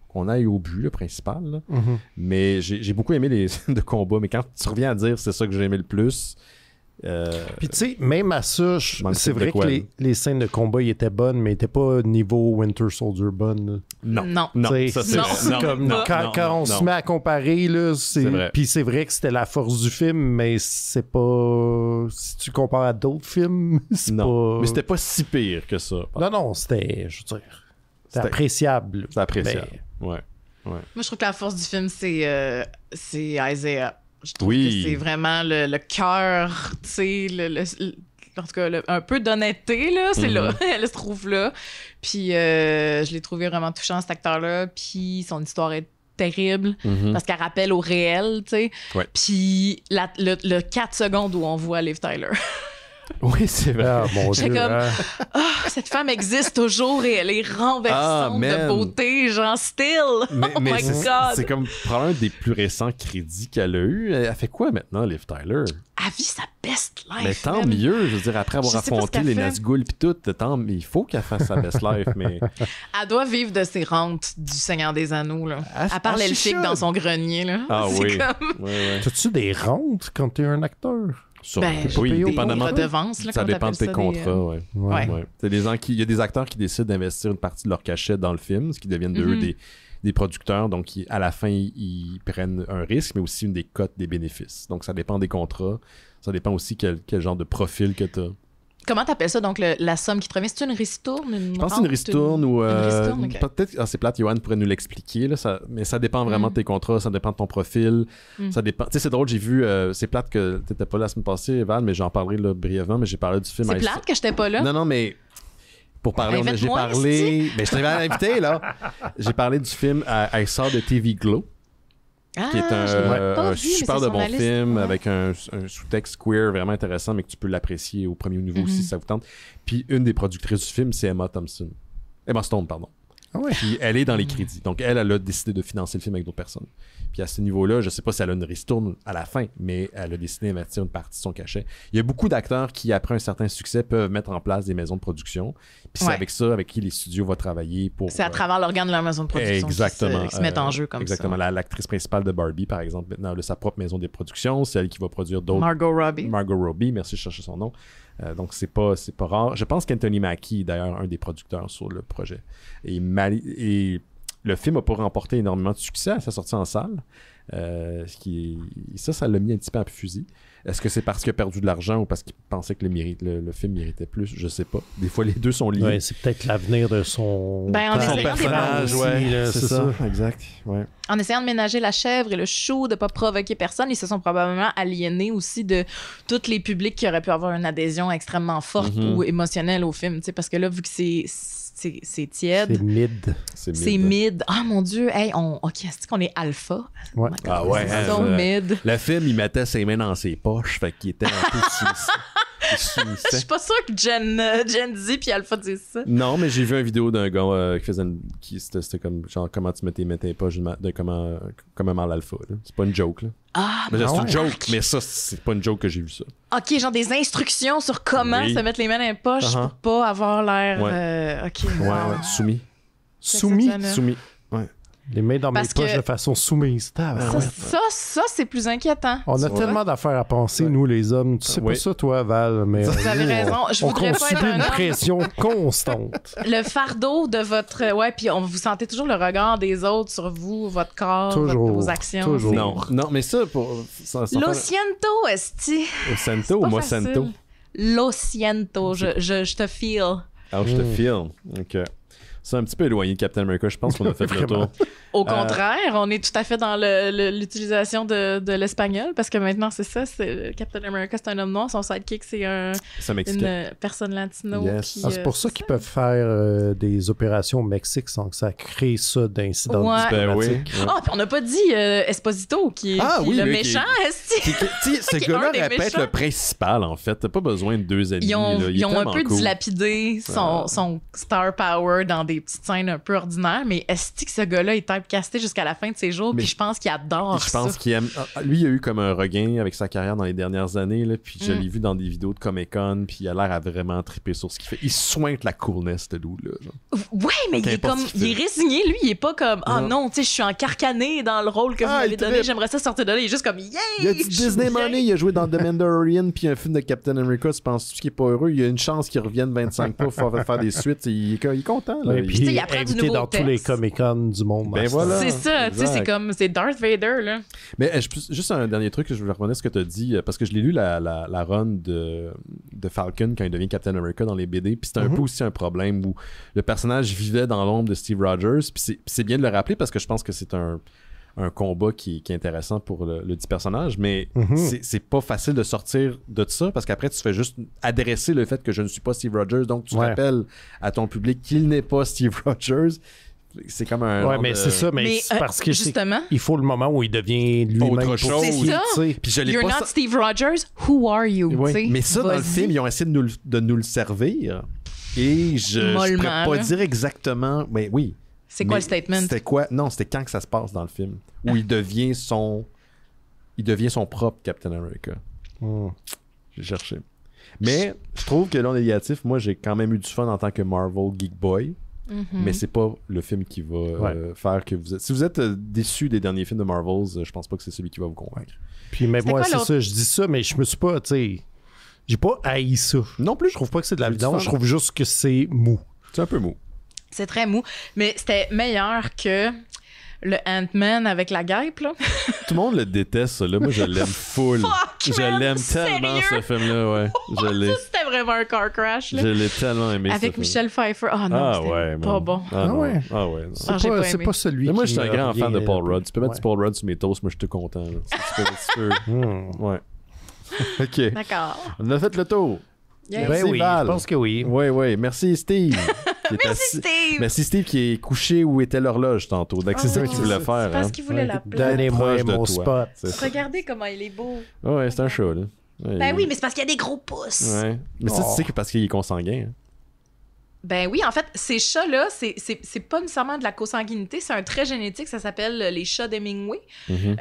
qu'on aille au but, le principal. Là. Mais j'ai beaucoup aimé les scènes de combat. Mais quand tu reviens à dire c'est ça que j'ai aimé le plus... Puis tu sais, même à ça, c'est vrai que quoi, les scènes de combat ils étaient bonnes, mais ils étaient pas niveau Winter Soldier bonnes. Non. T'sais, ça c'est non, vrai. c'est Non, comme non, quand non, on non. se met à comparer, là, C'est vrai. puis c'est vrai que c'était la force du film, mais c'est pas... Si tu compares à d'autres films, c'est Non, pas... mais c'était pas si pire que ça. Non, c'était, je veux dire, c'était C'était- appréciable. C'est appréciable. Mais- Ouais. Moi, je trouve que la force du film, c'est Isaiah. Je trouve Oui. que c'est vraiment le cœur, tu sais, en tout cas, un peu d'honnêteté, là, c'est là. Elle se trouve là. Puis je l'ai trouvé vraiment touchant, cet acteur-là. Puis son histoire est terrible parce qu'elle rappelle au réel, tu sais. Ouais. Puis le 4 secondes où on voit Liv Tyler. Oui, c'est vrai. Ah, mon J'étais Dieu. comme- hein. Cette femme existe toujours et elle est renversante man. de beauté, genre still. Mais, Oh mais my c'est God. comme probablement un des plus récents crédits qu'elle a eu. Elle fait quoi maintenant, Liv Tyler? Elle vit sa best life. Mais tant man. mieux, je veux dire, après avoir Je sais pas ce affronté qu'elle les fait. Nazgûl pis tout, il faut qu'elle fasse sa best life, mais... Elle doit vivre de ses rentes du Seigneur des Anneaux. Là. Elle parle ah, elfique c'est dans ça. son grenier. Là. Ah C'est oui. comme... Ouais. T'as-tu des rentes quand t'es un acteur? Ben, oui, des dépendamment. redevances, là, Ça comment dépend de tes t'appelles ça, contrats, ouais. Ouais. Ouais. C'est des gens il y a des acteurs qui décident d'investir une partie de leur cachet dans le film, ce qui deviennent de eux des producteurs. Donc, à la fin, ils prennent un risque, mais aussi une des cotes des bénéfices. Donc, ça dépend des contrats. Ça dépend aussi quel genre de profil que tu as. Comment t'appelles ça, donc, la somme qui te revient? C'est une ristourne? Je pense que c'est une ristourne ou... Une ristourne, ok. Peut-être... c'est plate, Johan pourrait nous l'expliquer, là, mais ça dépend vraiment de tes contrats, ça dépend de ton profil. Ça dépend... Tu sais, c'est drôle, j'ai vu... c'est plate que t'étais pas là la semaine passée, Val, mais j'en parlerai là, brièvement, mais j'ai parlé du film... C'est plate que j'étais pas là? Non, mais... Pour parler, j'ai Invite-moi, parlé... Mais je t'avais invité, là. J'ai parlé du film I Saw the TV Glow, qui est je l'ai pas un vu, mais super c'est de sur bon ma liste. film Ouais. avec un sous-texte queer vraiment intéressant, mais que tu peux l'apprécier au premier niveau aussi si ça vous tente. Puis une des productrices du film, c'est Emma Stone, pardon. Ah ouais. Puis elle est dans les crédits. Donc elle a décidé de financer le film avec d'autres personnes. Puis à ce niveau-là, je sais pas si elle a une ristourne à la fin, mais elle a décidé d'investir une partie de son cachet. Il y a beaucoup d'acteurs qui, après un certain succès, peuvent mettre en place des maisons de production. Puis c'est Ouais. avec ça, avec qui les studios vont travailler pour... C'est à travers l'organe de leur maison de production Exactement. qui se mettent en jeu comme exactement. ça. L'actrice principale de Barbie, par exemple, maintenant, elle a sa propre maison de production. C'est elle qui va produire d'autres... Margot Robbie. Margot Robbie, merci, je cherchais son nom. Donc, c'est pas rare. Je pense qu'Anthony Mackie est d'ailleurs un des producteurs sur le projet. Et le film n'a pas remporté énormément de succès à sa sortie en salle. Ça l'a mis un petit peu à fusil. Est-ce que c'est parce qu'il a perdu de l'argent ou parce qu'il pensait que le film méritait plus? Je sais pas. Des fois, les deux sont liés. Ouais, c'est peut-être l'avenir de son... Ben, en de son essayant personnage, d'évaluer ouais, là, c'est ça. Exact. Ouais. En essayant de ménager la chèvre et le chou, de pas provoquer personne, ils se sont probablement aliénés aussi de tous les publics qui auraient pu avoir une adhésion extrêmement forte ou émotionnelle au film. Tu sais, parce que là, vu que c'est tiède, C'est mid. c'est mid. Ah mon Dieu, hey, ok, est-ce qu'on est alpha? Ouais. Oh my God, Ah ouais, c'est so hein, mid. Le film, il mettait ses mains dans ses poches, fait qu'il était un peu Je soumis. suis pas sûre que Gen Z puis Alpha disent ça. Non, mais j'ai vu une vidéo d'un gars qui faisait c'était comme genre comment tu mets tes poches de comment un mâle alpha. Là. C'est pas une joke là. Ah, Mais là, c'est ouais. une joke, mais ça c'est pas une joke que j'ai vu ça. ok, genre des instructions sur comment Oui. se mettre les mains dans les poches Uh-huh. pour pas avoir l'air. Ouais. Ok. Ouais, wow. ouais, soumis. Soumis. Exceptionnel. Soumis. Ouais. Les mains dans mes Parce poches que- de façon soumise. Ça, c'est plus inquiétant. On a tellement d'affaires à penser, nous, les hommes. Tu sais Oui. pas ça, toi, Val, mais Vous avez nous, raison. Je on voudrais pas subit être un une homme. pression constante. Le fardeau de votre... Ouais, puis vous sentez toujours le regard des autres sur vous, votre corps, Toujours. vos actions. Toujours. C'est- Non, mais ça, sans Lo faire- siento, esti. Santo ou Pas moi facile. Santo? Lo siento. Je te feel. Ah, je te file. Ok. C'est un petit peu éloigné de Captain America. Je pense qu'on a fait le tour. Au contraire, on est tout à fait dans l'utilisation de l'espagnol parce que maintenant, c'est ça. Captain America, c'est un homme noir. Son sidekick, c'est Ça m'explique. une personne latino. Yes. Qui, C'est pour ça qu'ils peuvent faire des opérations au Mexique sans que ça crée ça d'incidents Ouais. Ben oui. diplomatiques. Ouais. Ah, puis on n'a pas dit Esposito, qui est, Ah, qui est oui, le lui, méchant, esti. Tu sais, ce Qui est gars-là un des répète méchants. le principal, en fait. T'as pas besoin de deux ennemis. Ils ont, là. Il est ils ont un tellement peu cool. dilapidé son star power dans des petites scènes un peu ordinaires, mais est-ce que ce gars-là est typecasté jusqu'à la fin de ses jours, Mais puis je pense qu'il adore Je pense ça. qu'il aime. Lui, il a eu comme un regain avec sa carrière dans les dernières années, là, puis je l'ai vu dans des vidéos de Comic-Con, puis il a l'air à vraiment triper sur ce qu'il fait. Il soigne la coolness, ce loup-là. genre. Ouais, mais il est Qu'importe comme, ce qu'il il est fait. résigné, lui, il est pas comme, ah Non. non, tu sais, je suis encarcané dans le rôle que vous Ah, m'avez il donné, trippe. j'aimerais ça sortir de là, il est juste comme, yeah! Il a du je suis Disney bien. Money, il a joué dans The Mandalorian, puis un film de Captain America. Tu penses-tu qu'il est pas heureux? Il y a une chance qu'il revienne 25 pas pour faire des suites. Il est content. Là. Ouais, Il- puis Tu sais, il apprend du invité nouveau dans tous les texte. Comic-Con du monde. Ben à voilà. C'est ça, tu sais, Exact. c'est comme, c'est Darth Vader, là. Mais juste un dernier truc, je voulais revenir à ce que tu as dit, parce que je l'ai lu la run de Falcon quand il devient Captain America dans les BD, puis c'était un peu aussi un problème où le personnage vivait dans l'ombre de Steve Rogers, puis c'est bien de le rappeler parce que je pense que c'est un combat qui est intéressant pour le dit personnage, mais c'est pas facile de sortir de ça parce qu'après tu fais juste adresser le fait que je ne suis pas Steve Rogers, donc tu Ouais. rappelles à ton public qu'il n'est pas Steve Rogers. C'est comme un. Ouais, genre mais de- c'est ça, mais c'est parce que justement, il faut le moment où il devient lui-même Autre pour chose. C'est qui, ça. tu sais. Puis je l'ai you're pas not Steve Rogers, who are you? Ouais. tu sais? Mais ça, dans le Vas-y. film, ils ont essayé de nous le servir. Et je Mollement, pourrais pas là. dire exactement. Mais oui. C'est quoi Mais le statement? C'était quoi? Non, c'était quand que ça se passe dans le film. Où il devient son propre Captain America. J'ai cherché. Mais je trouve que là, on est négatif. Moi, j'ai quand même eu du fun en tant que Marvel Geek Boy. Mhm. Mais c'est pas le film qui va faire que vous êtes. Si vous êtes déçu des derniers films de Marvels, je pense pas que c'est celui qui va vous convaincre. Puis mais C'était moi, quoi c'est l'autre? ça, je dis ça, mais je me suis pas, tu sais, j'ai pas haï ça. Non plus, Je trouve pas que c'est de la J'ai eu du vidange, fun. je trouve juste que c'est mou. c'est un peu mou. C'est très mou, mais c'était meilleur que le Ant-Man avec la guêpe, là. Tout le monde le déteste, ça. Là. Moi, je l'aime full. Fuck, Je man, l'aime tellement, sérieux? ce film-là, ouais. Je l'ai. Ça, c'était vraiment un car crash, là. Je l'ai tellement aimé, ce Avec film. Michel Pfeiffer. Ah non, Ah c'était ouais, pas man. bon. Ah, non. ouais? Ah ouais, non. Ah, j'ai pas C'est aimé. pas celui Mais moi, qui je suis un me grand fan de revient, Paul Rudd. Tu peux mettre Ouais. du Paul Rudd sur mes toasts, moi, je suis tout content. Là. Tu peux. Ouais. OK. D'accord. On a fait le tour. Yeah. Merci, Ben oui, Val. je pense que oui. Oui, oui. Merci, Steve. Qui est Merci, assis- Steve. Merci, Steve, qui est couché où était l'horloge tantôt. Donc, c'est Oh, ça qu'il voulait c'est faire. parce Hein. qu'il voulait la D'être plaque. Donnez-moi proche de mon toi. spot. C'est ça. Regardez comment il est beau. Ouais, c'est un chat, là. Ouais, Ben oui, mais c'est parce qu'il y a des gros pouces. Ouais. Mais ça, Oh. tu sais que parce qu'il est consanguin. Hein. Ben oui, en fait, ces chats-là, c'est pas nécessairement de la consanguinité, c'est un trait génétique, ça s'appelle les chats d'Hemingway. Mhm.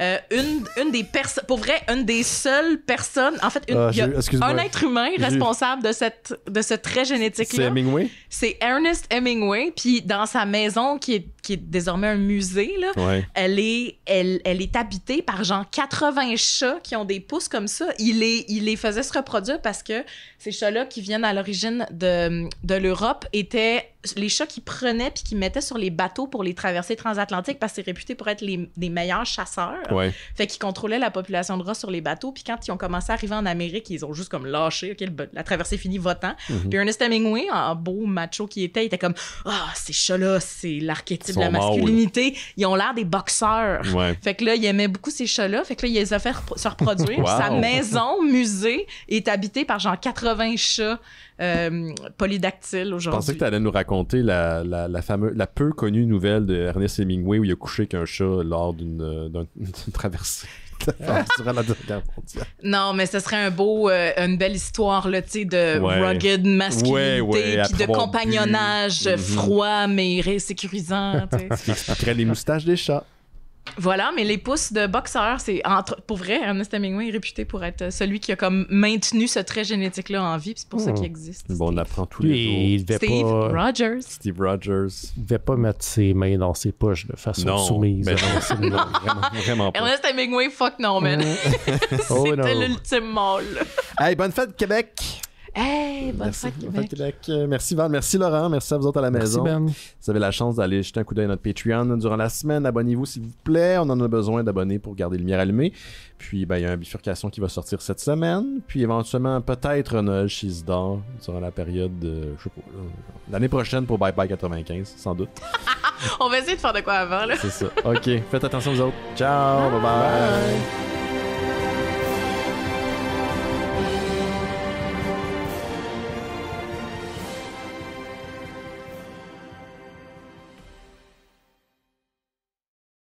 Une des personnes, pour vrai, une des seules personnes, en fait, Ah, il y a excuse-moi. un être humain J'ai- responsable de ce trait C'est génétique-là. Hemingway? C'est Ernest Hemingway, puis dans sa maison, qui est désormais un musée, là, Ouais. elle est habitée par genre 80 chats qui ont des pouces comme ça. Il les faisait se reproduire parce que ces chats-là qui viennent à l'origine de l'Europe étaient les chats qu'ils prenaient puis qu'ils mettaient sur les bateaux pour les traversées transatlantiques parce que c'est réputé pour être les meilleurs chasseurs. Ouais. Fait qu'ils contrôlaient la population de rats sur les bateaux. Puis quand ils ont commencé à arriver en Amérique, ils ont juste comme lâché. OK, la traversée finie, va-t'en. Mhm. Puis Ernest Hemingway, en beau macho qui était, il était comme « Ah, ces chats-là, c'est l'archétype Ils de la sont mâles. masculinité. Ils ont l'air des boxeurs. » Ouais. Fait que là, il aimait beaucoup ces chats-là. Fait que là, il les a fait se reproduire. Wow. Puis sa maison, musée, est habitée par genre 80 chats polydactyles Je aujourd'hui. pensais que tu allais nous raconter la peu connue nouvelle de Ernest Hemingway où il a couché avec un chat lors d'une traversée durant la Deuxième Guerre mondiale. Non, mais ce serait une belle histoire là, tu sais, de Ouais. rugged masculinité, Ouais, puis après de avoir compagnonnage bu. froid mais sécurisant. Tu sais. Qui expliquerait les moustaches des chats. Voilà, mais les pouces de boxeur, c'est pour vrai, Ernest Hemingway est réputé pour être celui qui a comme maintenu ce trait génétique-là en vie, puis c'est pour ça qu'il existe. Bon, on apprend tous les Lui, il jours. devait Steve pas... Rogers. Steve Rogers. Il devait pas mettre ses mains dans ses poches de façon Non, soumise. mais non, vraiment pas. Ernest Hemingway, fuck non, man. Oh, C'était non. l'ultime mâle. Hey, bonne fête Québec! Hey, bonne Merci, fête, bonne fête, Québec. Québec. Merci Val, merci Laurent, merci à vous autres à la Merci, maison. Ben. Vous avez la chance d'aller jeter un coup d'œil à notre Patreon durant la semaine. Abonnez-vous s'il vous plaît. On en a besoin d'abonnés pour garder les lumières allumées. Puis, ben, il y a un bifurcation qui va sortir cette semaine. Puis, éventuellement, peut-être Noël chez Isidore durant la période, je sais pas, l'année prochaine pour Bye Bye 95, sans doute. On va essayer de faire de quoi avant, là. C'est ça. OK. Faites attention aux autres. Ciao. Bye bye.